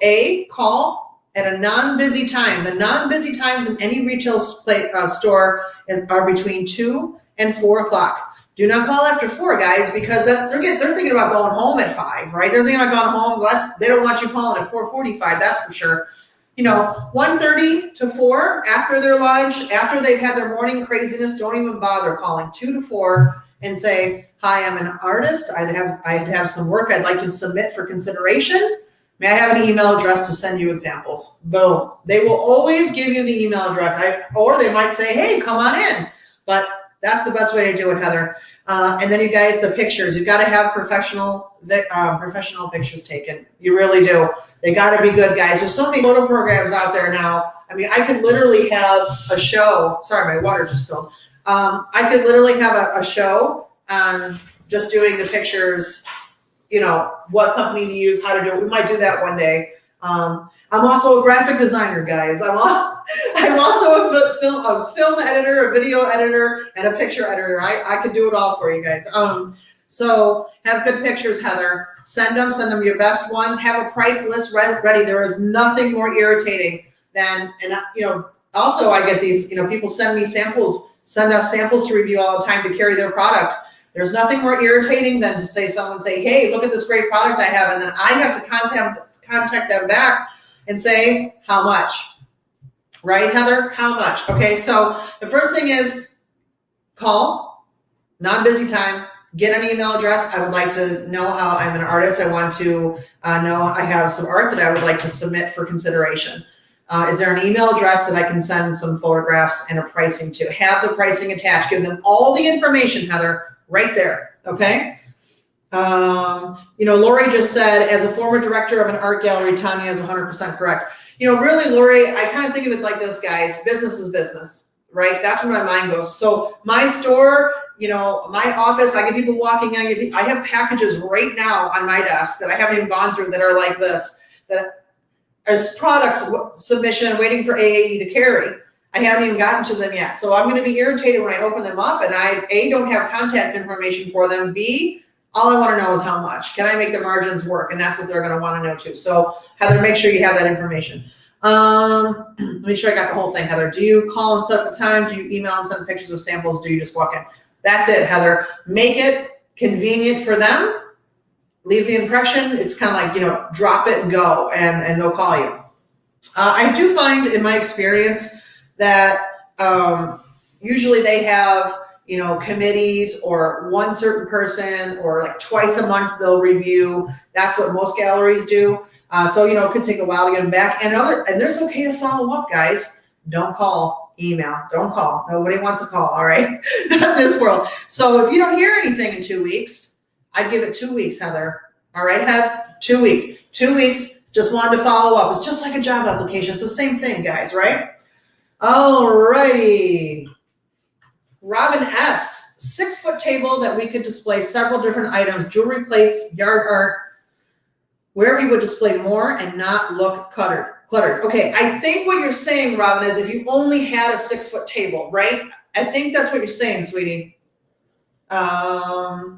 call at a non-busy time. The non-busy times in any retail store are between 2 and 4 o'clock. Do not call after 4, guys, because they're thinking about going home at 5, right? They're thinking about going home. They don't want you calling at 4:45, that's for sure. 1:30 to 4 after their lunch, after they've had their morning craziness, don't even bother calling. 2 to 4 and say, hi, I'm an artist. I have some work I'd like to submit for consideration. May I have an email address to send you examples? Boom. They will always give you the email address. Or they might say, hey, come on in. But that's the best way to do it, Heather. And then you guys, the pictures. You've got to have professional pictures taken. You really do. They got to be good, guys. There's so many photo programs out there now. I mean, I could literally have a show. Sorry, my water just spilled. I could literally have a show on just doing the pictures, what company to use, how to do it. We might do that one day. I'm also a graphic designer, guys. I'm also a film editor, a video editor, and a picture editor. I could do it all for you guys. So have good pictures, Heather. Send them your best ones. Have a price list ready. There is nothing more irritating than, also I get these, people send us samples to review all the time to carry their product. There's nothing more irritating than to someone say, hey, look at this great product I have. And then I have to contact them back and say, how much? Right, Heather? How much? Okay, so the first thing is call, non-busy time, get an email address. I would like to know how I'm an artist. I want to know I have some art that I would like to submit for consideration. Is there an email address that I can send some photographs and a pricing to? Have the pricing attached. Give them all the information, Heather, right there, okay? Lori just said, as a former director of an art gallery, Tanya is 100% correct. Really, Lori, I kind of think of it like this, guys. Business is business, right? That's where my mind goes. So my store, my office, I get people walking in. I have packages right now on my desk that I haven't even gone through that are like this, that is products submission waiting for AAE to carry. I haven't even gotten to them yet. So I'm going to be irritated when I open them up and I don't have contact information for them. B, all I want to know is how much. Can I make the margins work? And that's what they're going to want to know too. So Heather, make sure you have that information. Let me sure I got the whole thing, Heather. Do you call and set up a time? Do you email and send pictures of samples? Do you just walk in? That's it, Heather. Make it convenient for them. Leave the impression. It's kind of like, drop it and go, and they'll call you. I do find in my experience that usually they have, committees or one certain person, or like twice a month they'll review. That's what most galleries do. So, it could take a while to get them back. And there's okay to follow up, guys. Don't call, email, don't call. Nobody wants a call, all right? Not in this world. So if you don't hear anything in 2 weeks, I'd give it 2 weeks, Heather. All right, Heath? 2 weeks. 2 weeks, just wanted to follow up. It's just like a job application. It's the same thing, guys, right? All righty. Robin S. 6-foot table that we could display several different items, jewelry, plates, yard art, where we would display more and not look cluttered. Okay, I think what you're saying, Robin, is if you only had a 6-foot table, right? I think that's what you're saying, sweetie. Okay,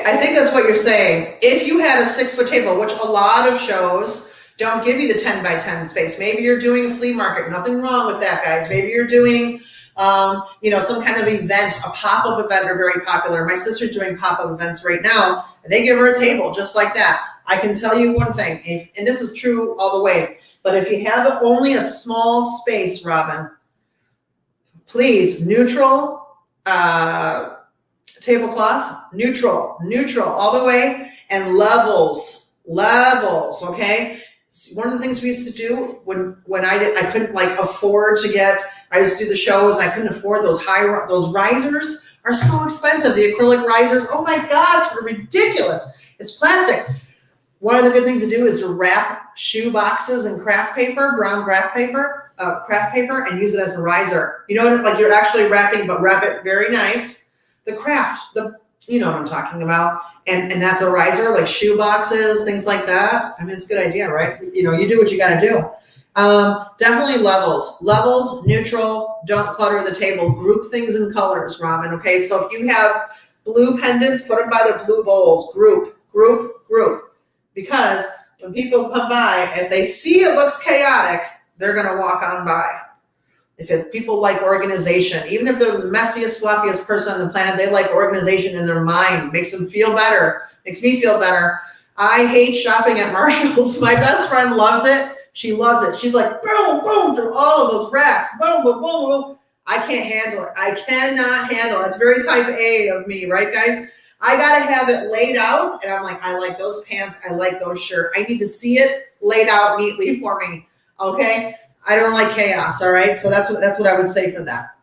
I think that's what you're saying. If you had a 6-foot table, which a lot of shows don't give you the 10 by 10 space. Maybe you're doing a flea market. Nothing wrong with that, guys. Maybe you're doing, some kind of event. A pop-up event are very popular. My sister's doing pop-up events right now, and they give her a table just like that. I can tell you one thing, and this is true all the way, but if you have only a small space, Robin, please, neutral, tablecloth, neutral all the way, and levels, okay? One of the things we used to do when I couldn't afford to get, I used to do the shows and I couldn't afford those risers are so expensive. The acrylic risers, oh my gosh, they're ridiculous. It's plastic. One of the good things to do is to wrap shoe boxes in craft paper, brown craft paper, and use it as a riser. Like you're actually wrapping, but wrap it very nice. The craft, you know what I'm talking about. And that's a riser, like shoe boxes, things like that. I mean, it's a good idea, right? You do what you got to do. Definitely levels, neutral, don't clutter the table, group things in colors, Robin. Okay. So if you have blue pendants, put them by the blue bowls, group, because when people come by, if they see it looks chaotic, they're going to walk on by. If people like organization, even if they're the messiest, sloppiest person on the planet, they like organization in their mind. Makes them feel better. Makes me feel better. I hate shopping at Marshall's. My best friend loves it. She loves it. She's like, boom, boom, through all of those racks. Boom, boom, boom, boom. I can't handle it. I cannot handle it. It's very type A of me, right, guys? I got to have it laid out. And I'm like, I like those pants. I like those shirts. I need to see it laid out neatly for me. Okay? I don't like chaos, all right? So that's what I would say for that.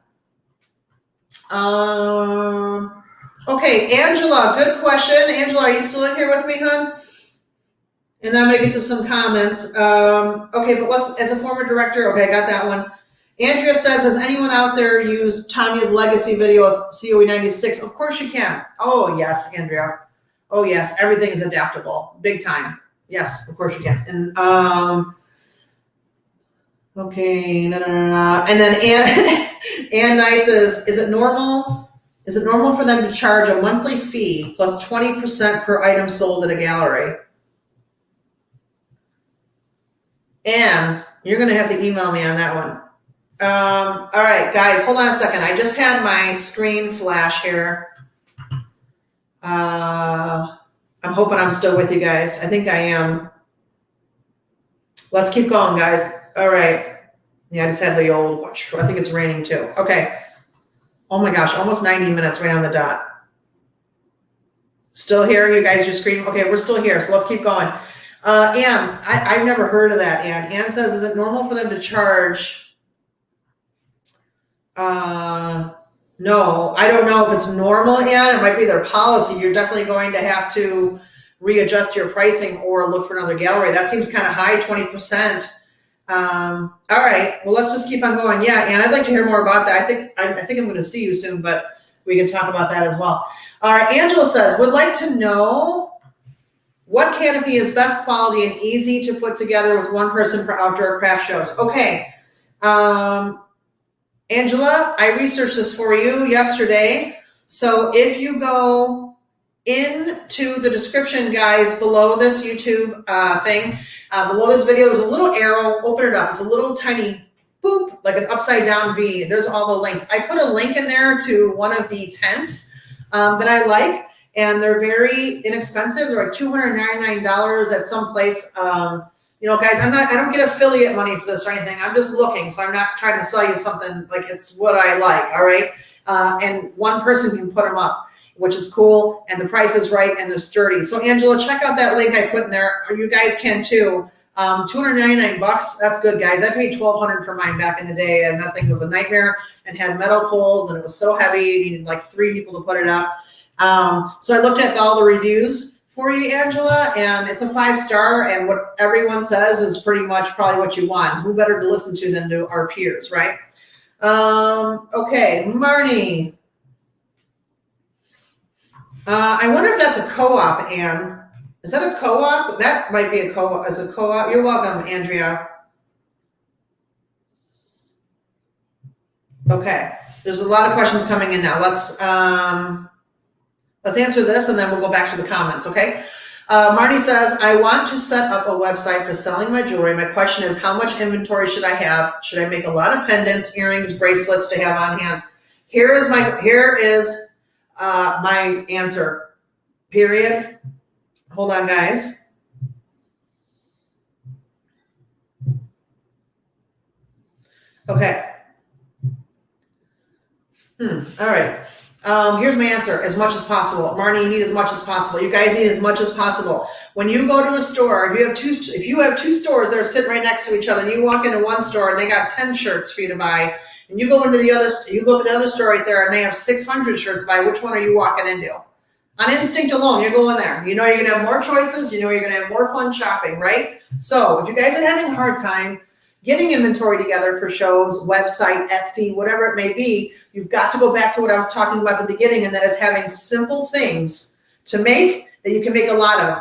Okay, Angela, good question. Angela, are you still in here with me, hon? And then I'm gonna get to some comments. Okay, but as a former director, okay, I got that one. Andrea says, has anyone out there used Tanya's legacy video of COE 96? Of course you can. Oh yes, Andrea. Oh yes, everything is adaptable, big time. Yes, of course you can. And okay, and then Ann Knight says, is it normal for them to charge a monthly fee plus 20% per item sold at a gallery? Ann, you're going to have to email me on that one. All right, guys, hold on a second. I just had my screen flash here. I'm hoping I'm still with you guys. I think I am. Let's keep going, guys. All right. Yeah, I just had the old watch. I think it's raining too. Okay. Oh my gosh, almost 90 minutes right on the dot. Still here? You guys are screaming. Okay, we're still here, so let's keep going. Ann, I've never heard of that, Ann. Ann says, is it normal for them to charge? No, I don't know if it's normal, Ann. It might be their policy. You're definitely going to have to readjust your pricing or look for another gallery. That seems kind of high, 20%. All right, well, let's just keep on going. Yeah, Ann, I'd like to hear more about that. I think I'm going to see you soon, but we can talk about that as well. All right, Angela says, would like to know what canopy is best quality and easy to put together with one person for outdoor craft shows. Okay, Angela, I researched this for you yesterday. So if you go into the description, guys, below this YouTube thing, below this video, there's a little arrow. Open it up. It's a little tiny boop, like an upside down V. There's all the links. I put a link in there to one of the tents that I like, and they're very inexpensive. They're like $299 at some place. Guys, I don't get affiliate money for this or anything. I'm just looking, so I'm not trying to sell you something like it's what I like. All right, and one person can put them up. which is cool, and the price is right, and they're sturdy. So Angela, check out that link I put in there, or you guys can too. $299, that's good, guys. I paid $1,200 for mine back in the day, and that thing was a nightmare and had metal poles, and it was so heavy, you needed like 3 people to put it up. So I looked at all the reviews for you, Angela, and it's a 5-star, and what everyone says is pretty much probably what you want. Who better to listen to than to our peers, right? Okay, Marnie. I wonder if that's a co-op, Ann. Is that a co-op? That might be a co-op. As a co-op, you're welcome, Andrea. Okay, there's a lot of questions coming in now. Let's answer this, and then we'll go back to the comments. Okay. Marty says, I want to set up a website for selling my jewelry. My question is, how much inventory should I have? Should I make a lot of pendants, earrings, bracelets to have on hand? Here is my answer. Period. Hold on, guys. Okay. All right. Here's my answer. As much as possible. Marnie, you need as much as possible. You guys need as much as possible. When you go to a store, if you have two stores that are sitting right next to each other, and you walk into one store and they got 10 shirts for you to buy, and you go into the other, you look at the other store right there and they have 600 shirts to buy, which one are you walking into? On instinct alone, you're going there. You know you're going to have more choices. You know you're going to have more fun shopping, right? So if you guys are having a hard time getting inventory together for shows, website, Etsy, whatever it may be, you've got to go back to what I was talking about at the beginning, and that is having simple things to make that you can make a lot of.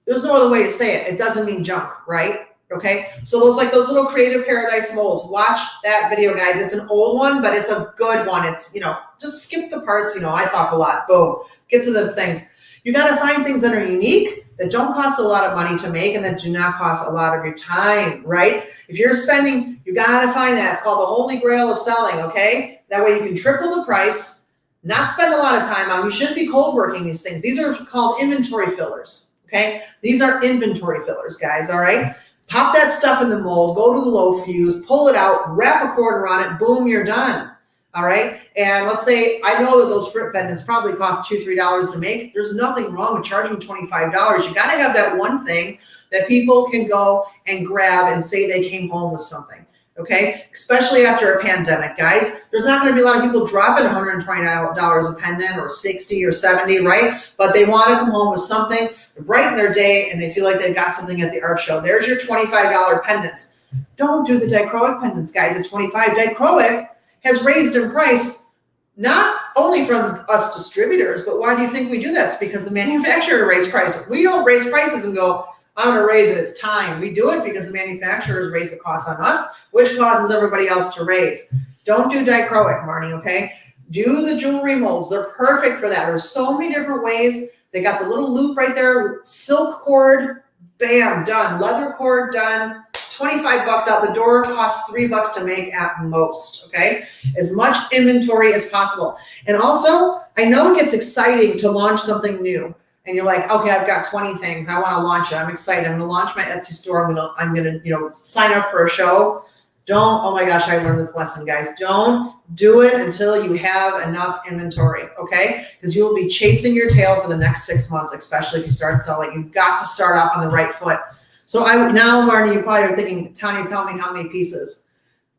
There's no other way to say it. It doesn't mean junk, right? Okay, so those little Creative Paradise molds. Watch that video, guys. It's an old one, but it's a good one. It's, just skip the parts. I talk a lot. Boom. Get to the things. You got to find things that are unique, that don't cost a lot of money to make, and that do not cost a lot of your time, right? If you're spending, you got to find that. It's called the holy grail of selling, okay? That way you can triple the price, not spend a lot of time on them. You shouldn't be cold working these things. These are called inventory fillers, okay? These are inventory fillers, guys, all right? Pop that stuff in the mold, go to the low fuse, pull it out, wrap a quarter on it, boom, you're done. All right. And let's say, I know that those fruit pendants probably cost $2, $3 to make. There's nothing wrong with charging $25. You got to have that one thing that people can go and grab and say they came home with something. Okay. Especially after a pandemic, guys. There's not going to be a lot of people dropping $120 a pendant or 60 or 70, right? But they want to come home with something to brighten their day, and they feel like they've got something at the art show. There's your $25 pendants. Don't do the dichroic pendants, guys, at $25. Dichroic has raised in price, not only from us distributors, but why do you think we do that? It's because the manufacturer raised prices. We don't raise prices and go, I'm going to raise it, it's time. We do it because the manufacturers raise the cost on us, which causes everybody else to raise. Don't do dichroic, Marnie, okay? Do the jewelry molds. They're perfect for that. There's so many different ways. They got the little loop right there, silk cord, bam, done. Leather cord, done. $25 out the door, costs $3 to make at most, okay? As much inventory as possible. And also, I know it gets exciting to launch something new. And you're like, okay, I've got 20 things. I want to launch it. I'm excited. I'm going to launch my Etsy store. I'm going to sign up for a show. Oh my gosh, I learned this lesson, guys. Don't do it until you have enough inventory, okay? Because you will be chasing your tail for the next 6 months, especially if you start selling. You've got to start off on the right foot. So now, Marnie, you probably are thinking, Tanya, tell me how many pieces?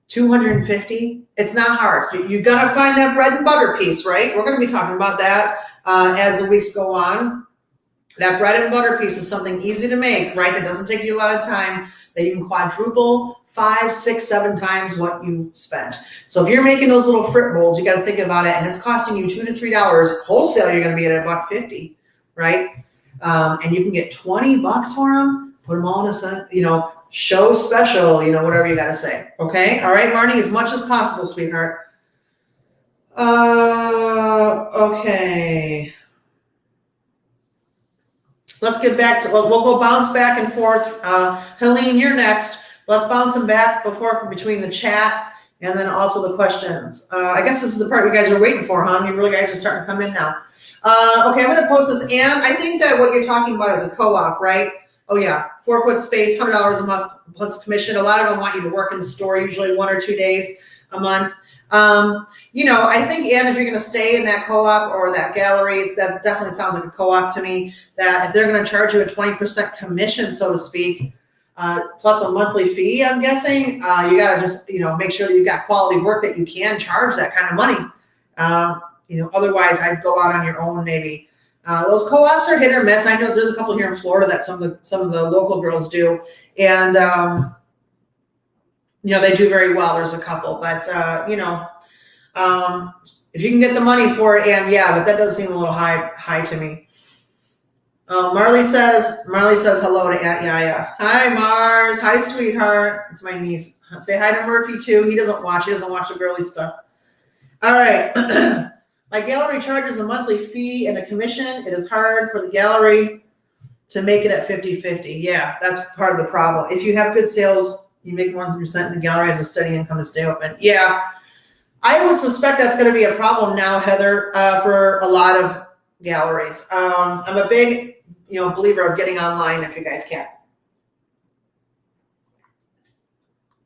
250? It's not hard. You got to find that bread and butter piece, right? We're going to be talking about that as the weeks go on. That bread and butter piece is something easy to make, right? That doesn't take you a lot of time, that you can quadruple 5, 6, 7 times what you spent. So if you're making those little frit molds, you got to think about it, and it's costing you $2 to $3. Wholesale, you're going to be at $1.50, right? And you can get $20 for them. Put them all in a, show special, whatever you got to say. Okay. All right, Marnie, as much as possible, sweetheart. Okay. Let's get back to, we'll go bounce back and forth. Helene, you're next. Let's bounce them back between the chat and then also the questions. I guess this is the part you guys are waiting for, huh? You really guys are starting to come in now. Okay, I'm going to post this. And I think that what you're talking about is a co-op, right? Oh yeah, 4-foot space, $100 a month plus commission. A lot of them want you to work in the store, usually 1 or 2 days a month. I think, and if you're going to stay in that co-op or that gallery, that definitely sounds like a co-op to me, that if they're going to charge you a 20% commission, so to speak, plus a monthly fee, I'm guessing, you got to just, make sure that you've got quality work that you can charge that kind of money. Otherwise I'd go out on your own maybe. Those co-ops are hit or miss. I know there's a couple here in Florida that some of the local girls do. And, they do very well. There's a couple, but, if you can get the money for it, and but that does seem a little high to me. Marley says hello to Aunt Yaya. Hi, Mars. Hi, sweetheart. It's my niece. Say hi to Murphy too. He doesn't watch the girly stuff. All right. My gallery charges a monthly fee and a commission. It is hard for the gallery to make it at 50-50. Yeah, that's part of the problem. If you have good sales, you make more than 100%, and the gallery has a steady income to stay open. Yeah, I would suspect that's going to be a problem now, Heather, for a lot of galleries. I'm a big, believer of getting online if you guys can.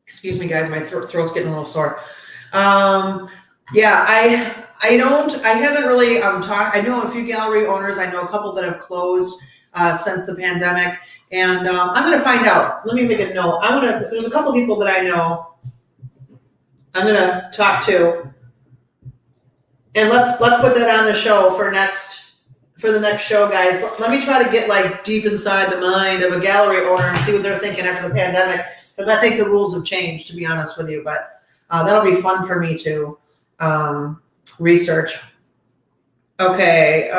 Excuse me, guys, my throat's getting a little sore. I haven't really talked. I know a few gallery owners. I know a couple that have closed since the pandemic, and I'm going to find out. Let me make a note. There's a couple people that I know I'm going to talk to, and let's put that on the show for the next show, guys. Let me try to get deep inside the mind of a gallery owner and see what they're thinking after the pandemic, because I think the rules have changed, to be honest with you. But that'll be fun for me to research. Okay.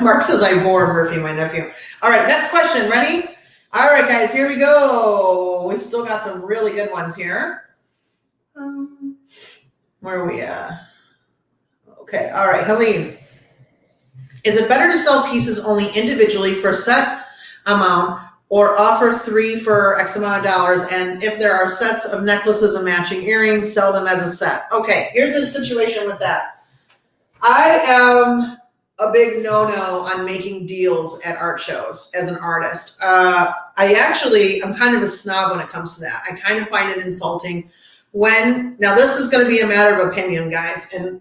Mark says I bore Murphy, my nephew. All right, next question. Ready? All right, guys, here we go. We still got some really good ones here. Where are we at? Okay. All right, Helene. Is it better to sell pieces only individually for a set amount, or offer 3 for X amount of dollars? And if there are sets of necklaces and matching earrings, sell them as a set. Okay, here's the situation with that. I am a big no-no on making deals at art shows as an artist. I'm kind of a snob when it comes to that. I kind of find it insulting now this is going to be a matter of opinion, guys. And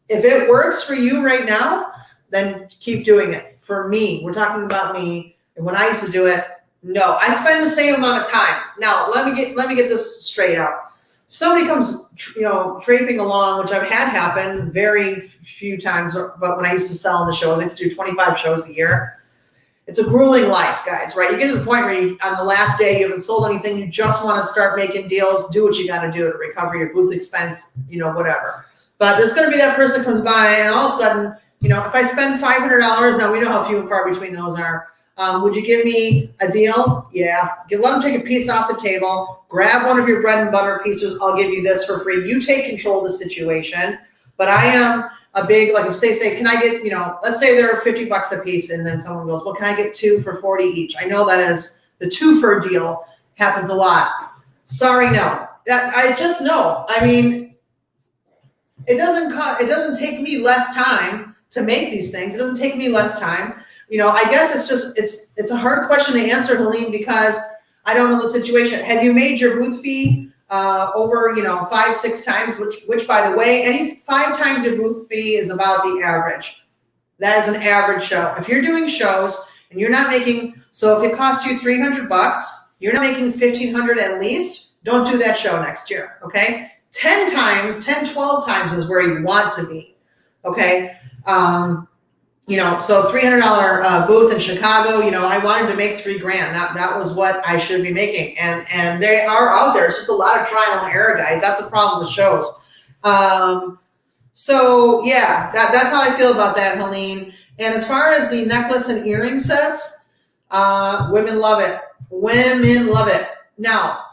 if it works for you right now, then keep doing it. For me, we're talking about me, and when I used to do it, no, I spend the same amount of time. Now, let me get this straight out. If somebody comes, draping along, which I've had happen very few times, but when I used to sell in the show, I used to do 25 shows a year. It's a grueling life, guys, right? You get to the point where on the last day, you haven't sold anything. You just want to start making deals. Do what you got to do to recover your booth expense, whatever. But there's going to be that person that comes by, and all of a sudden, if I spend $500, now we know how few and far between those are. Would you give me a deal? Yeah. Let them take a piece off the table. Grab one of your bread and butter pieces. I'll give you this for free. You take control of the situation. But I am a big, if they say, can I get, let's say they're $50 a piece, and then someone goes, well, can I get 2 for 40 each? I know that is the 2 for deal happens a lot. Sorry, no. That I just know. I mean, it doesn't take me less time to make these things. It doesn't take me less time. I guess it's a hard question to answer, Helene, because I don't know the situation. Have you made your booth fee over 5-6 times, which by the way, any 5 times your booth fee is about the average. That is an average show. If you're doing shows and you're not making, so if it costs you $300, you're not making $1,500 at least, don't do that show next year. Okay. 10 times, 10, 12 times is where you want to be. Okay. So $300 booth in Chicago, I wanted to make $3,000. That was what I should be making. And they are out there. It's just a lot of trial and error, guys. That's a problem with shows. So yeah, that's how I feel about that, Helene. And as far as the necklace and earring sets, women love it. Women love it. Now,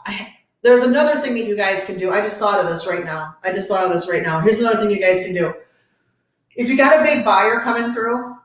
there's another thing that you guys can do. I just thought of this right now. Here's another thing you guys can do. If you got a big buyer coming through,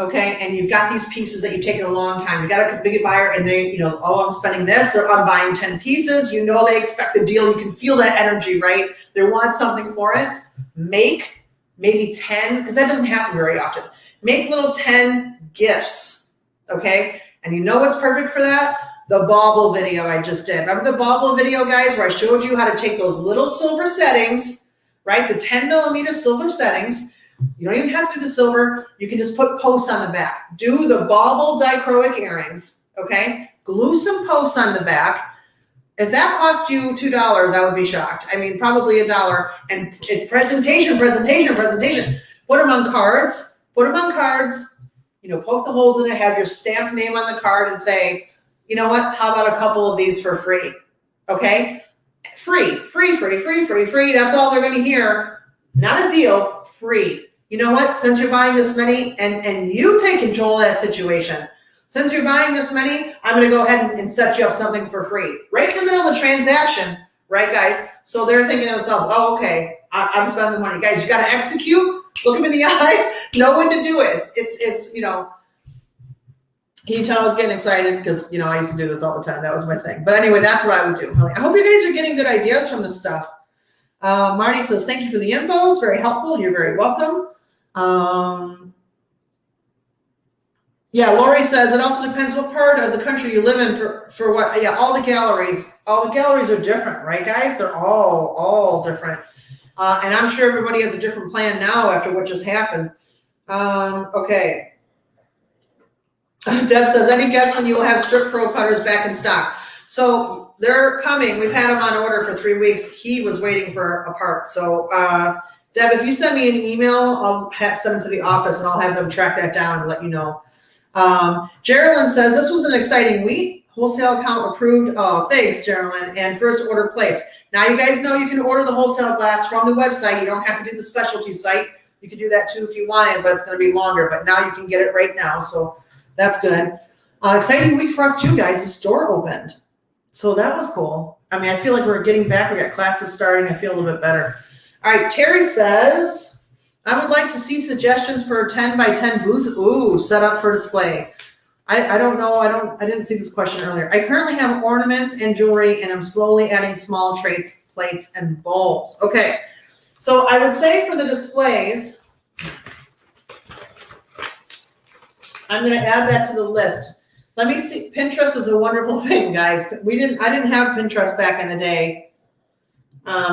okay, and you've got these pieces that you've taken a long time, you got a big buyer and they, I'm spending this, or I'm buying 10 pieces, they expect the deal. You can feel that energy, right? They want something for it. Make maybe 10, because that doesn't happen very often. Make little 10 gifts, okay? And what's perfect for that? the bauble video I just did. Remember the bauble video, guys, where I showed you how to take those little silver settings, right? The 10 millimeter silver settings. You don't even have to do the silver. You can just put posts on the back. Do the bauble dichroic earrings, okay? Glue some posts on the back. If that cost you $2, I would be shocked. I mean, probably $1. And it's presentation. Put them on cards. You know, poke the holes in it, have your stamped name on the card and say, you know what, how about a couple of these for free? Okay? Free. That's all they're going to hear. Not a deal, free. You know what? Since you're buying this many, and you take control of that situation. Since you're buying this many, I'm going to go ahead and set you up something for free. Right in the middle of the transaction, right, guys? So they're thinking to themselves, oh, okay, I'm spending the money. Guys, you got to execute. Look them in the eye. Know when to do it. It's you know. Can you tell I was getting excited? Because, you know, I used to do this all the time. That was my thing. But anyway, that's what I would do. I hope you guys are getting good ideas from this stuff. Marty says, thank you for the info. It's very helpful. You're very welcome. Yeah, Lori says, it also depends what part of the country you live in for what. Yeah, all the galleries are different, right, guys? They're all different. And I'm sure everybody has a different plan now after what just happened. Okay. Deb says, any guess when you will have strip pro cutters back in stock? So they're coming. We've had them on order for 3 weeks. He was waiting for a part. So Deb, if you send me an email, I'll send them to the office and I'll have them track that down and let you know. Geraldine says, this was an exciting week. Wholesale account approved. Oh, thanks, Geraldine. And first order placed. Now you guys know you can order the wholesale glass from the website. You don't have to do the specialty site. You can do that too if you want it, but it's going to be longer. But now you can get it right now. So that's good. Exciting week for us too, guys. The store opened. So that was cool. I mean, I feel like we're getting back. We got classes starting. I feel a little bit better. All right. Terry says, I would like to see suggestions for a 10 by 10 booth. Ooh, set up for display. I don't know. I didn't see this question earlier. I currently have ornaments and jewelry, and I'm slowly adding small trays, plates, and bowls. Okay. So I would say for the displays, I'm going to add that to the list. Let me see. Pinterest is a wonderful thing, guys. I didn't have Pinterest back in the day.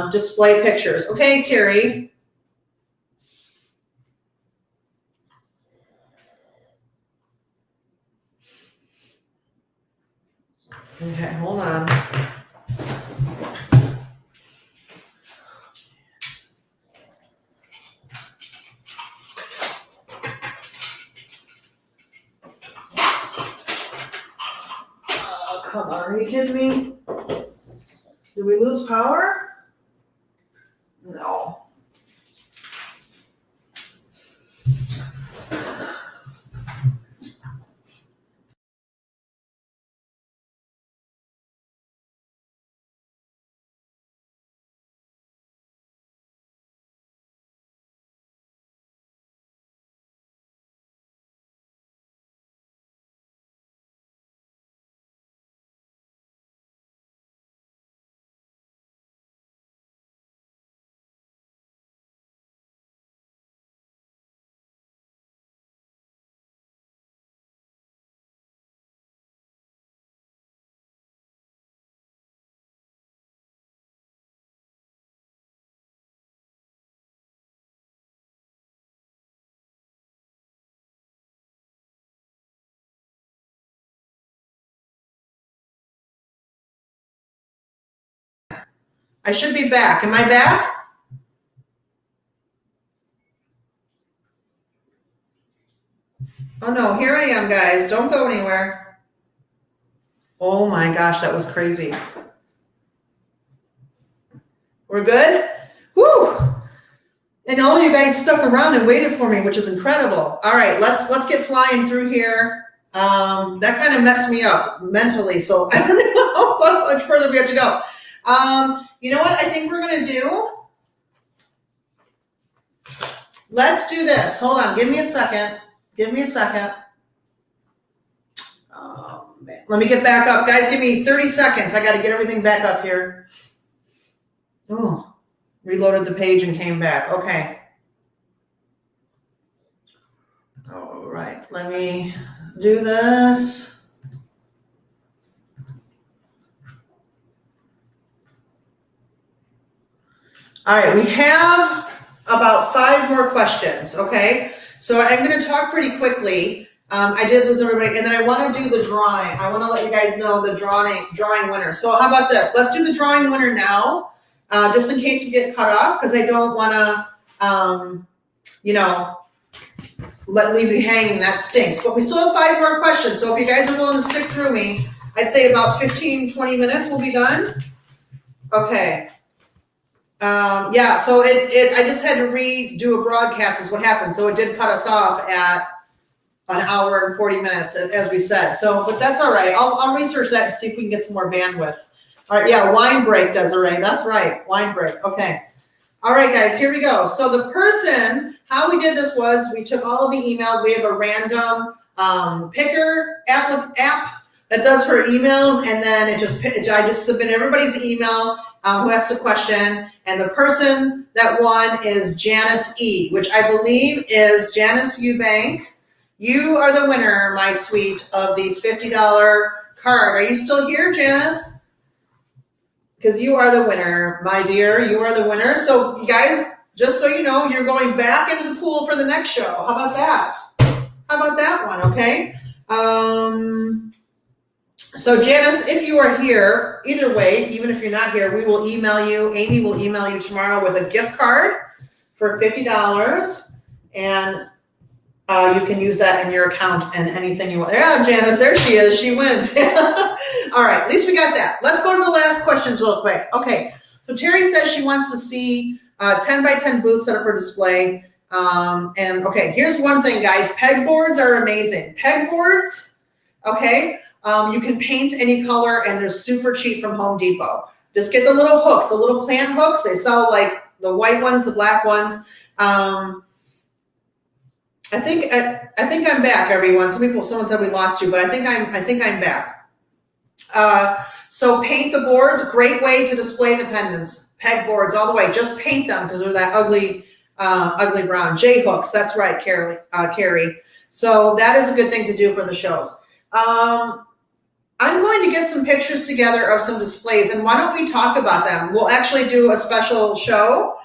Display pictures. Okay, Terry. Okay, hold on. Come on, are you kidding me? Did we lose power? No. I should be back. Am I back? Oh no, here I am, guys. Don't go anywhere. Oh my gosh, that was crazy. We're good? Woo! And all of you guys stuck around and waited for me, which is incredible. All right, let's get flying through here. That kind of messed me up mentally, so I don't know how much further we have to go. You know what I think we're going to do? Let's do this. Hold on. Give me a second. Oh, man. Let me get back up. Guys, give me 30 seconds. I got to get everything back up here. Oh, reloaded the page and came back. Okay. All right. Let me do this. All right, we have about 5 more questions, okay? So I'm going to talk pretty quickly. I did lose everybody, and then I want to do the drawing. I want to let you guys know the drawing winner. So how about this? Let's do the drawing winner now, just in case we get cut off, because I don't want to, leave you hanging. That stinks. But we still have 5 more questions. So if you guys are willing to stick through me, I'd say about 15, 20 minutes we'll be done. Okay. So I just had to redo a broadcast is what happened. So it did cut us off at an hour and 40 minutes, as we said. So, but that's all right. I'll research that and see if we can get some more bandwidth. All right, yeah, wine break, Desiree. That's right, wine break. Okay. All right, guys, here we go. So the person, how we did this was we took all of the emails. We have a random picker app that does for emails, and then I just submit everybody's email who asked the question, and the person that won is Janice E., which I believe is Janice Eubank. You are the winner, my sweet, of the $50 card. Are you still here, Janice? Because you are the winner, my dear. You are the winner. So, you guys, just so you know, you're going back into the pool for the next show. How about that? How about that one, okay? So, Janice, if you are here, either way, even if you're not here, we will email you. Amy will email you tomorrow with a gift card for $50. And you can use that in your account and anything you want. Yeah, Janice, there she is. She wins. All right, at least we got that. Let's go to the last questions real quick. Okay, so Terry says she wants to see 10 by 10 booths set up for display. And okay, here's one thing, guys. Pegboards are amazing. Pegboards, okay, you can paint any color, and they're super cheap from Home Depot. Just get the little hooks, the little plant hooks. They sell like the white ones, the black ones. I think I'm back, everyone. Someone said we lost you, but I think I'm back. So paint the boards. Great way to display the pendants. Peg boards all the way. Just paint them because they're that ugly brown. J hooks. That's right, Carrie. So that is a good thing to do for the shows. I'm going to get some pictures together of some displays, and why don't we talk about them? We'll actually do a special show.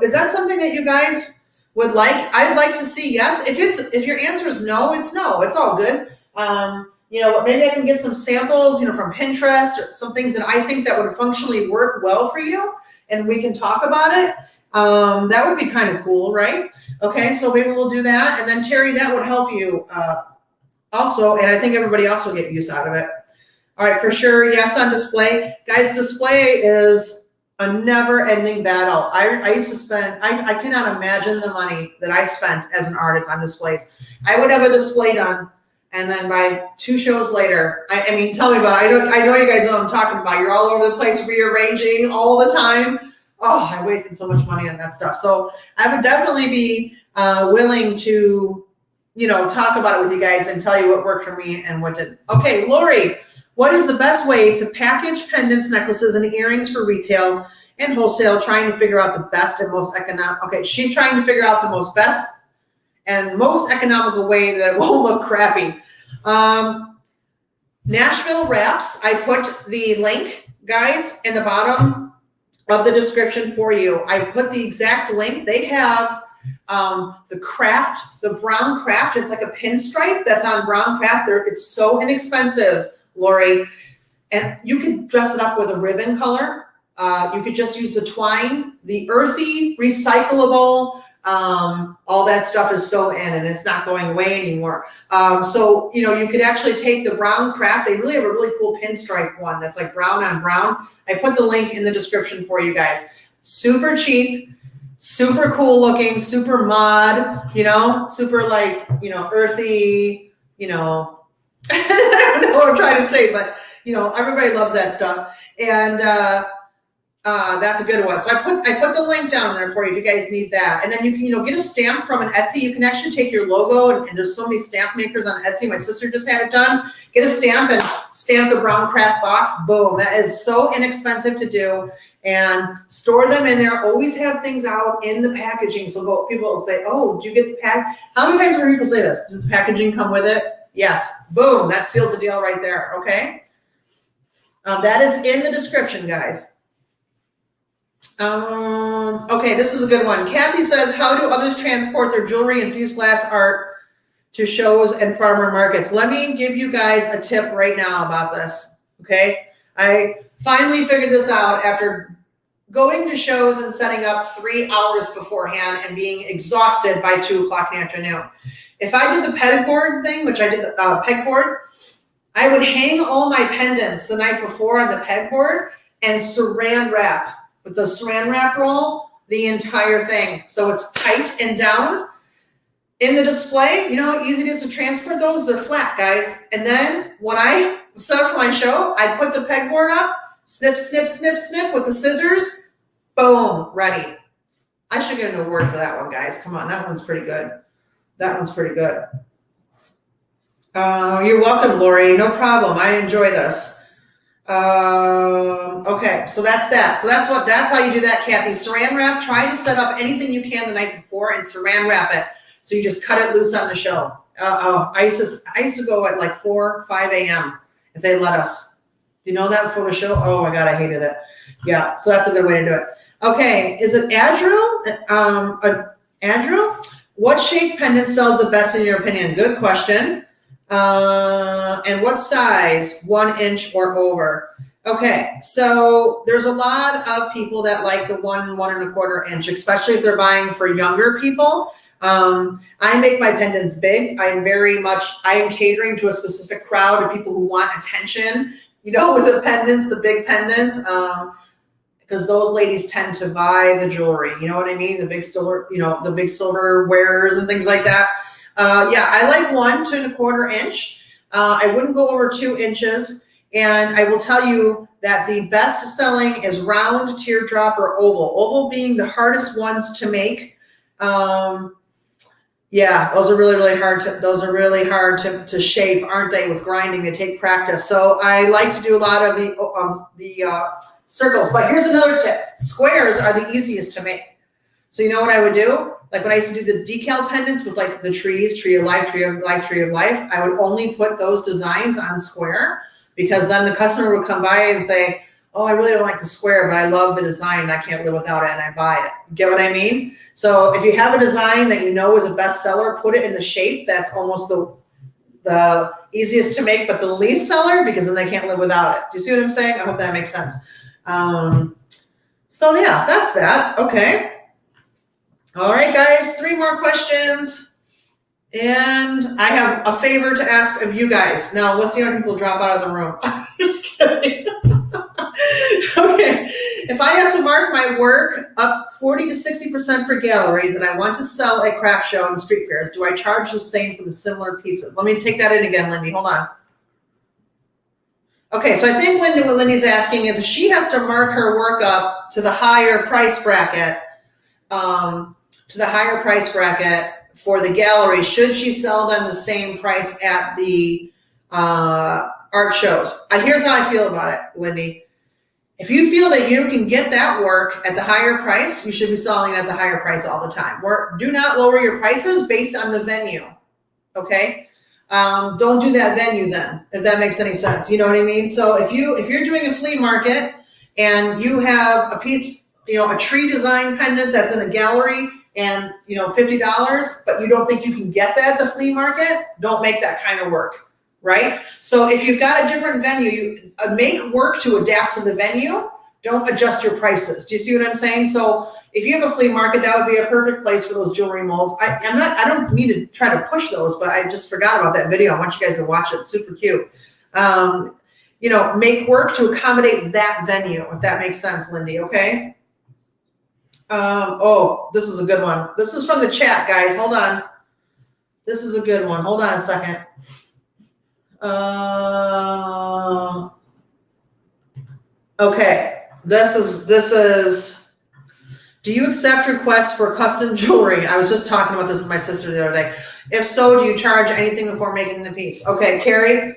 Is that something that you guys would like? I'd like to see yes. If your answer is no, it's no. It's all good. Maybe I can get some samples, from Pinterest, or some things that I think that would functionally work well for you, and we can talk about it. That would be kind of cool, right? Okay, so maybe we'll do that, and then Terry, that would help you also, and I think everybody else will get use out of it. All right, for sure, yes on display, guys. Display is a never-ending battle. I used to spend, I cannot imagine the money that I spent as an artist on displays. I would have a display done, and then by 2 shows later, I mean, tell me about it. I know you guys know what I'm talking about. You're all over the place rearranging all the time. Oh, I wasted so much money on that stuff. So I would definitely be willing to, talk about it with you guys and tell you what worked for me and what didn't. Okay, Lori. What is the best way to package pendants, necklaces, and earrings for retail and wholesale, trying to figure out the best and most economic? Okay, she's trying to figure out the most best and most economical way that it won't look crappy. Nashville Wraps, I put the link, guys, in the bottom of the description for you. I put the exact link. They have the craft, the brown craft. It's like a pinstripe that's on brown craft. It's so inexpensive, Lori, and you could dress it up with a ribbon color. You could just use the twine, the earthy, recyclable, all that stuff is so in, and it's not going away anymore. So, you could actually take the brown craft. They really have a really cool pinstripe one that's like brown on brown. I put the link in the description for you guys. Super cheap, super cool looking, super mod, super like, earthy, I don't know what I'm trying to say, but everybody loves that stuff, and that's a good one. So I put the link down there for you if you guys need that, and then you can get a stamp from an Etsy. You can actually take your logo, and there's so many stamp makers on Etsy. My sister just had it done. Get a stamp and stamp the brown craft box. Boom! That is so inexpensive to do, and store them in there. Always have things out in the packaging. So people will say, "Oh, did you get the pack?" How many times do people say this? Does the packaging come with it? Yes. Boom. That seals the deal right there. Okay. That is in the description, guys. Okay, this is a good one. Kathy says, how do others transport their jewelry and fused glass art to shows and farmer markets? Let me give you guys a tip right now about this, okay? I finally figured this out after going to shows and setting up 3 hours beforehand and being exhausted by 2 o'clock in the afternoon. If I did the pegboard thing, which I did the pegboard, I would hang all my pendants the night before on the pegboard and saran wrap with the saran wrap roll the entire thing. So it's tight and down. In the display, you know how easy it is to transport those? They're flat, guys. And then when I set up for my show, I put the pegboard up, snip, snip, snip, snip with the scissors, boom, ready. I should get an award for that one, guys. Come on, that one's pretty good. That one's pretty good. You're welcome, Lori. No problem. I enjoy this. Okay, so that's that. So that's how you do that, Kathy. Saran wrap. Try to set up anything you can the night before and saran wrap it. So you just cut it loose on the show. I used to go at like 4, 5 a.m. if they let us. Do you know that before the show? Oh my God, I hated it. Yeah, so that's a good way to do it. Okay, is it Adril? Adril? What shape pendant sells the best in your opinion? Good question. And what size? 1 inch or over? Okay, so there's a lot of people that like the 1 1/4 inch, especially if they're buying for younger people. I make my pendants big. I am catering to a specific crowd of people who want attention, you know, with the pendants, the big pendants, because those ladies tend to buy the jewelry, you know what I mean? The big silver, you know, the big silver wearers and things like that. Yeah, I like 1 to 1/4 inch. I wouldn't go over 2 inches. And I will tell you that the best selling is round, teardrop, or oval. Oval being the hardest ones to make. Yeah, those are really hard to shape, aren't they? With grinding, they take practice. So I like to do a lot of the circles. But here's another tip: squares are the easiest to make. So you know what I would do? Like when I used to do the decal pendants with like the trees, tree of life, tree of life, tree of life. I would only put those designs on square because then the customer would come by and say, oh, I really don't like the square, but I love the design and I can't live without it, and I buy it. Get what I mean? So if you have a design that you know is a bestseller, put it in the shape that's almost the easiest to make, but the least seller, because then they can't live without it. Do you see what I'm saying? I hope that makes sense. So yeah, that's that. Okay. All right, guys, 3 more questions. And I have a favor to ask of you guys. Now, let's see how many people drop out of the room. Just kidding. Okay, if I have to mark my work up 40 to 60% for galleries and I want to sell at craft show and street fairs, do I charge the same for the similar pieces? Let me take that in again, Lindy. Hold on. Okay, so I think what Lindy's asking is if she has to mark her work up to the higher price bracket, for the gallery, should she sell them the same price at the art shows? Here's how I feel about it, Lindy. If you feel that you can get that work at the higher price, you should be selling it at the higher price all the time. Do not lower your prices based on the venue, okay? Don't do that venue then, if that makes any sense. You know what I mean? So if you're doing a flea market and you have a piece, you know, a tree design pendant that's in a gallery and, you know, $50, but you don't think you can get that at the flea market, don't make that kind of work. Right? So if you've got a different venue, you make work to adapt to the venue. Don't adjust your prices. Do you see what I'm saying? So if you have a flea market, that would be a perfect place for those jewelry molds. I don't mean to try to push those, but I just forgot about that video. I want you guys to watch it. It's super cute. You know, make work to accommodate that venue, if that makes sense, Lindy, okay? Oh, this is a good one. This is from the chat, guys. Hold on. This is a good one. Hold on a second. Okay, this is, do you accept requests for custom jewelry? I was just talking about this with my sister the other day. If so, do you charge anything before making the piece? Okay, Carrie,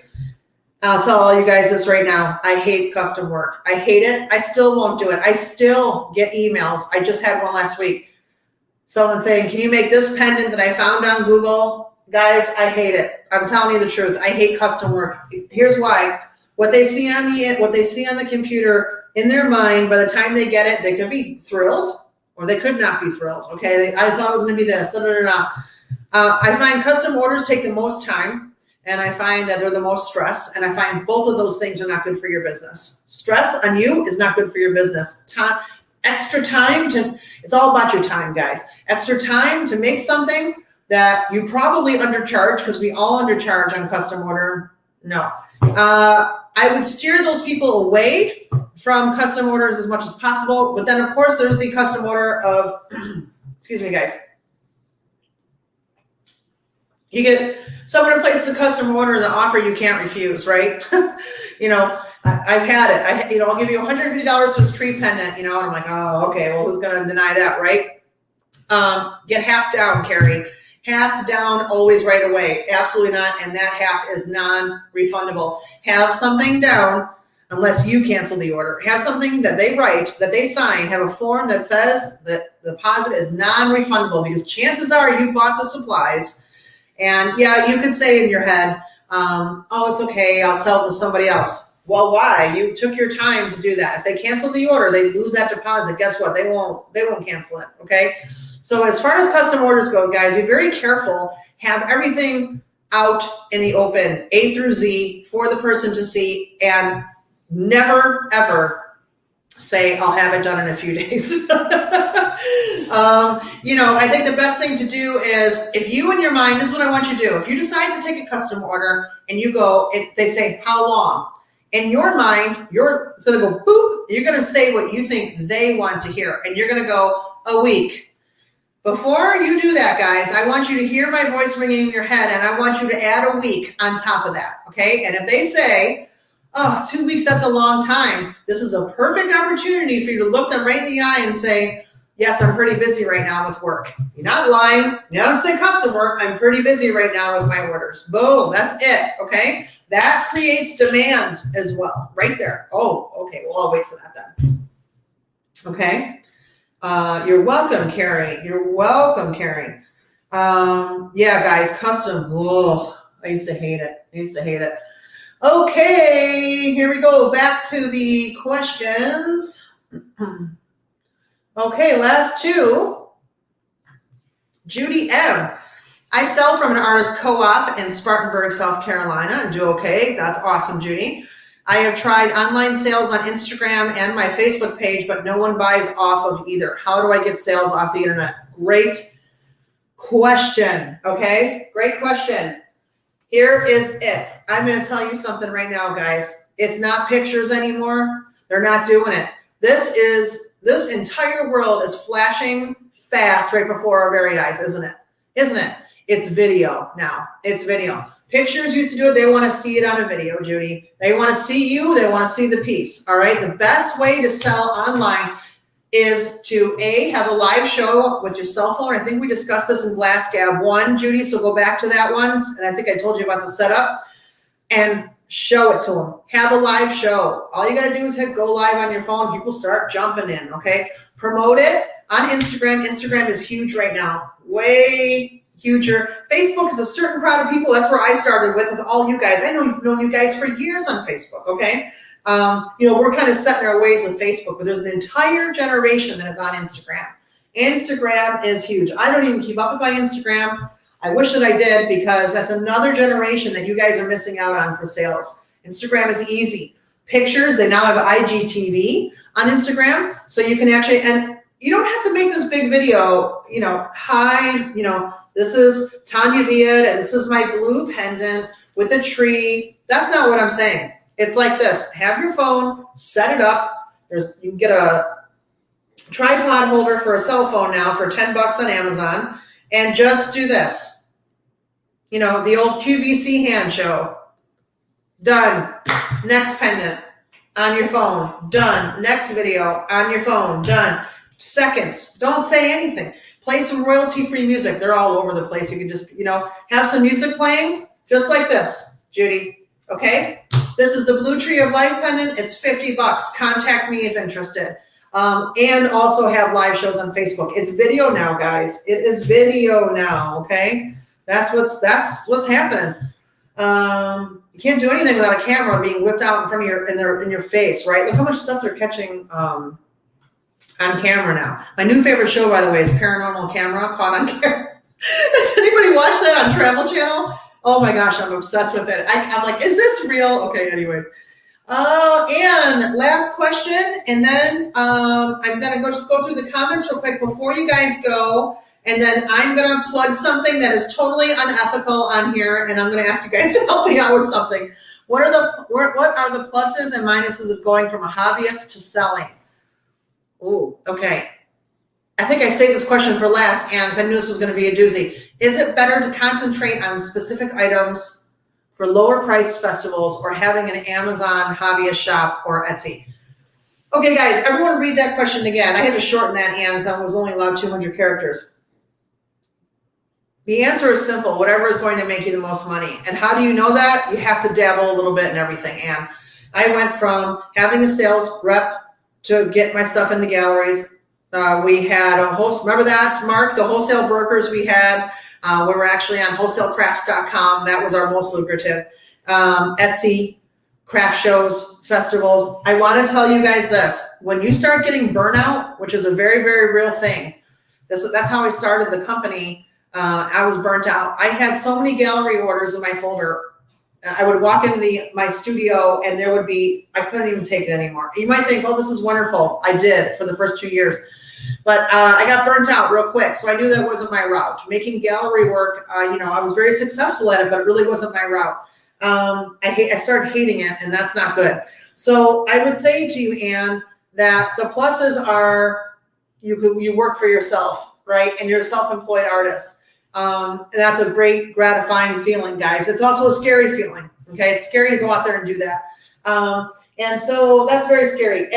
I'll tell all you guys this right now. I hate custom work. I hate it. I still won't do it. I still get emails. I just had one last week. Someone saying, can you make this pendant that I found on Google? Guys, I hate it. I'm telling you the truth. I hate custom work. Here's why. What they see on the computer in their mind, by the time they get it, they could be thrilled or they could not be thrilled. Okay, I thought it was going to be this. I find custom orders take the most time, and I find that they're the most stress, and I find both of those things are not good for your business. Stress on you is not good for your business. Extra time it's all about your time, guys. Extra time to make something that you probably undercharge, because we all undercharge on custom order. No. I would steer those people away from custom orders as much as possible. But then, of course, there's the custom order of, excuse me, guys. You get someone to place a custom order, the offer you can't refuse, right? I've had it. I'll give you $150 for this tree pendant, and I'm like, oh, okay, well, who's going to deny that, right? Get half down, Carrie. Half down always right away. Absolutely not. And that half is non-refundable. Have something down unless you cancel the order. Have something that they write, that they sign. Have a form that says that the deposit is non-refundable, because chances are you bought the supplies. And yeah, you could say in your head, oh, it's okay, I'll sell it to somebody else. Well, why? You took your time to do that. If they cancel the order, they lose that deposit. Guess what? They won't cancel it, okay? So as far as custom orders go, guys, be very careful. Have everything out in the open, A through Z, for the person to see, and never, ever say, I'll have it done in a few days. I think the best thing to do is, if you in your mind, this is what I want you to do. If you decide to take a custom order and you go, they say, how long? In your mind, it's going to go boop. You're going to say what you think they want to hear. And you're going to go, a week. Before you do that, guys, I want you to hear my voice ringing in your head, and I want you to add a week on top of that, okay? And if they say, oh, 2 weeks, that's a long time, this is a perfect opportunity for you to look them right in the eye and say, yes, I'm pretty busy right now with work. You're not lying. You don't say custom work. I'm pretty busy right now with my orders. Boom, that's it, okay? That creates demand as well, right there. Oh, okay, well, I'll wait for that then. Okay? You're welcome, Carrie. You're welcome, Carrie. Yeah, guys, custom. Whoa, I used to hate it. Okay, here we go. Back to the questions. Okay, last two. Judy M. I sell from an artist co-op in Spartanburg, South Carolina, and do okay. That's awesome, Judy. I have tried online sales on Instagram and my Facebook page, but no one buys off of either. How do I get sales off the internet? Great question, okay? Great question. Here is it. I'm going to tell you something right now, guys. It's not pictures anymore. They're not doing it. This entire world is flashing fast right before our very eyes, isn't it? Isn't it? It's video now. It's video. Pictures used to do it. They want to see it on a video, Judy. They want to see you. They want to see the piece. All right. The best way to sell online is to have a live show with your cell phone. I think we discussed this in Glass Gab 1, Judy. So go back to that one. And I think I told you about the setup, and show it to them. Have a live show. All you got to do is hit go live on your phone. People start jumping in. Okay. Promote it on Instagram. Instagram is huge right now. Way huger. Facebook is a certain crowd of people. That's where I started with all you guys. I know you've known you guys for years on Facebook, okay? We're kind of set in our ways with Facebook, but there's an entire generation that is on Instagram. Instagram is huge. I don't even keep up with my Instagram. I wish that I did, because that's another generation that you guys are missing out on for sales. Instagram is easy. Pictures, they now have IGTV on Instagram, so you can actually, and you don't have to make this big video, hi, this is Tanya Veit, and this is my blue pendant with a tree. That's not what I'm saying. It's like this. Have your phone, set it up. You can get a tripod holder for a cell phone now for $10 on Amazon, and just do this. The old QVC hand show. Done. Next pendant on your phone. Done. Next video on your phone. Done. Seconds. Don't say anything. Play some royalty-free music. They're all over the place. You can just, have some music playing, just like this, Judy. Okay? This is the Blue Tree of Life pendant. It's $50. Contact me if interested. And also have live shows on Facebook. It's video now, guys. It is video now. Okay? That's what's happening. You can't do anything without a camera being whipped out in front of in your face, right? Look how much stuff they're catching on camera now. My new favorite show, by the way, is Paranormal Camera, Caught on Camera. Does anybody watch that on Travel Channel? Oh my gosh, I'm obsessed with it. I'm like, is this real? Okay, anyways. And last question, and then I'm gonna just go through the comments real quick before you guys go, and then I'm gonna plug something that is totally unethical on here, and I'm gonna ask you guys to help me out with something. What are the pluses and minuses of going from a hobbyist to selling? Ooh, okay. I think I saved this question for last, and I knew this was going to be a doozy. Is it better to concentrate on specific items for lower priced festivals or having an Amazon hobbyist shop or Etsy? Okay, guys, everyone read that question again. I had to shorten that, and I was only allowed 200 characters. The answer is simple. Whatever is going to make you the most money. And how do you know that? You have to dabble a little bit in everything. And I went from having a sales rep to get my stuff into galleries. We had a remember that, Mark? The wholesale brokers we had. We were actually on wholesalecrafts.com. That was our most lucrative. Etsy, craft shows, festivals. I want to tell you guys this. When you start getting burnout, which is a very, very real thing, that's how I started the company. I was burnt out. I had so many gallery orders in my folder. I would walk into my studio and there would be, I couldn't even take it anymore. You might think, oh, this is wonderful. I did for the first 2 years. But I got burnt out real quick, so I knew that wasn't my route. Making gallery work, I was very successful at it, but it really wasn't my route. I started hating it, and that's not good. So I would say to you, Anne, that the pluses are you work for yourself, right? And you're a self-employed artist. And that's a great, gratifying feeling, guys. It's also a scary feeling, okay? It's scary to go out there and do that. And so that's very scary.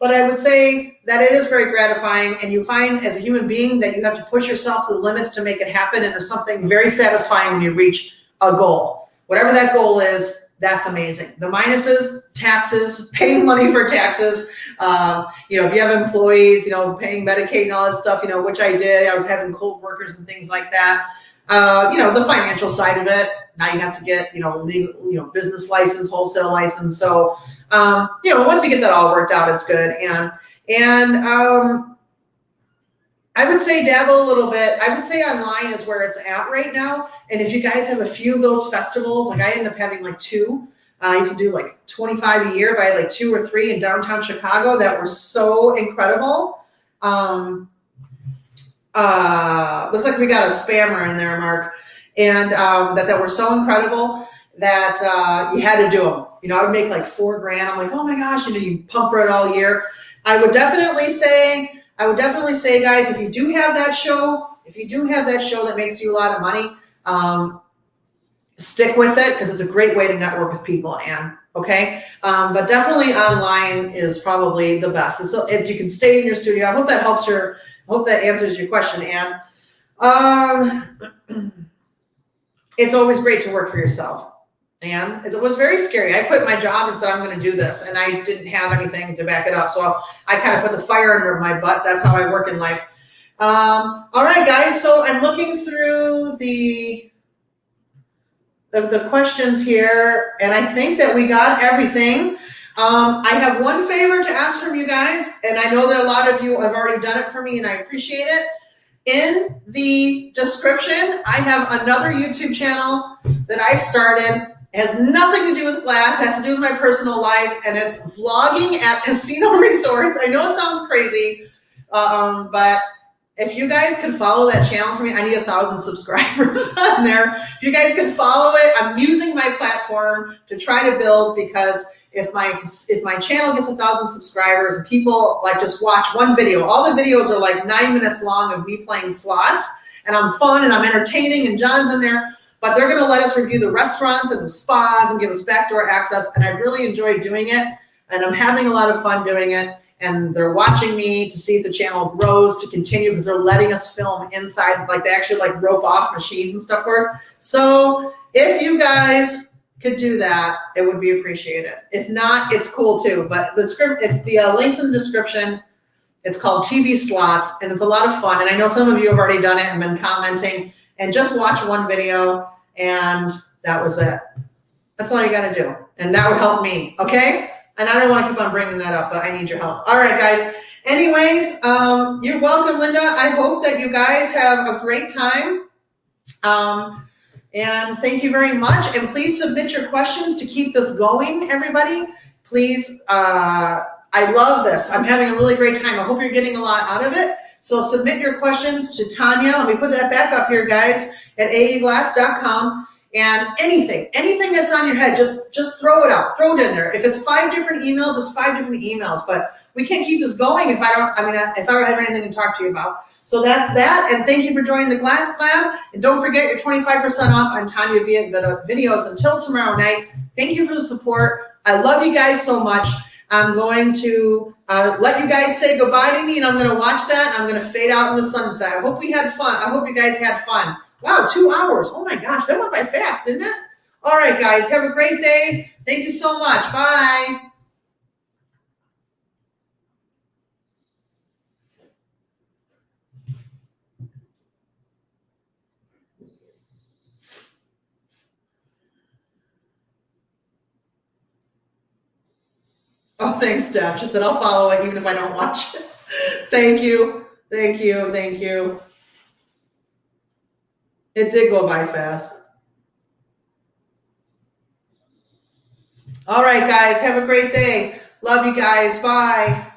But I would say that it is very gratifying, and you find as a human being that you have to push yourself to the limits to make it happen, and there's something very satisfying when you reach a goal. Whatever that goal is, that's amazing. The minuses, taxes, paying money for taxes. If you have employees, paying Medicaid and all that stuff, which I did. I was having cold workers and things like that. The financial side of it. Now you have to get, legal, business license, wholesale license. So, once you get that all worked out, it's good. And I would say dabble a little bit. I would say online is where it's at right now. And if you guys have a few of those festivals, like I ended up having like 2. I used to do like 25 a year, but I had like 2 or 3 in downtown Chicago that were so incredible. Looks like we got a spammer in there, Mark. And that were so incredible that you had to do them. I would make like $4,000. I'm like, oh my gosh, you pump for it all year. I would definitely say, guys, if you do have that show that makes you a lot of money, stick with it because it's a great way to network with people, Anne. Okay, but definitely online is probably the best. If you can stay in your studio, I hope that helps I hope that answers your question, Anne. It's always great to work for yourself. And it was very scary. I quit my job and said, I'm going to do this. And I didn't have anything to back it up. So I kind of put the fire under my butt. That's how I work in life. All right, guys. So I'm looking through the questions here, and I think that we got everything. I have one favor to ask from you guys, and I know that a lot of you have already done it for me, and I appreciate it. In the description, I have another YouTube channel that I've started. It has nothing to do with glass, it has to do with my personal life, and it's vlogging at casino resorts. I know it sounds crazy, but if you guys can follow that channel for me, I need 1,000 subscribers on there. If you guys can follow it, I'm using my platform to try to build, because if my channel gets 1,000 subscribers and people like just watch one video, all the videos are like 9 minutes long of me playing slots, and I'm fun and I'm entertaining and John's in there, but they're gonna let us review the restaurants and the spas and give us backdoor access, and I really enjoy doing it, and I'm having a lot of fun doing it. And they're watching me to see if the channel grows to continue, because they're letting us film inside, like they actually like rope off machines and stuff for us. So if you guys could do that, it would be appreciated. If not, it's cool too. But it's the links in the description. It's called TV Slots, and it's a lot of fun. And I know some of you have already done it and been commenting, and just watch one video, and that was it. That's all you got to do. And that would help me, okay? And I don't want to keep on bringing that up, but I need your help. All right, guys. Anyways, you're welcome, Linda. I hope that you guys have a great time. And thank you very much. And please submit your questions to keep this going, everybody. Please, I love this. I'm having a really great time. I hope you're getting a lot out of it. So submit your questions to Tanya. Let me put that back up here, guys, at aaglass.com. And anything that's on your head, just throw it out, throw it in there. If it's 5 different emails, it's 5 different emails. But we can't keep this going if I don't have anything to talk to you about. So that's that. And thank you for joining the Glass Gab. And don't forget your 25% off on Tanya Veit videos until tomorrow night. Thank you for the support. I love you guys so much. I'm going to let you guys say goodbye to me, and I'm going to watch that. And I'm going to fade out in the sunset. I hope we had fun. I hope you guys had fun. Wow, 2 hours. Oh my gosh, that went by fast, didn't it? All right, guys, have a great day. Thank you so much. Bye. Oh, thanks, Deb. She said, I'll follow it even if I don't watch it. Thank you. Thank you. Thank you. It did go by fast. All right, guys, have a great day. Love you guys. Bye.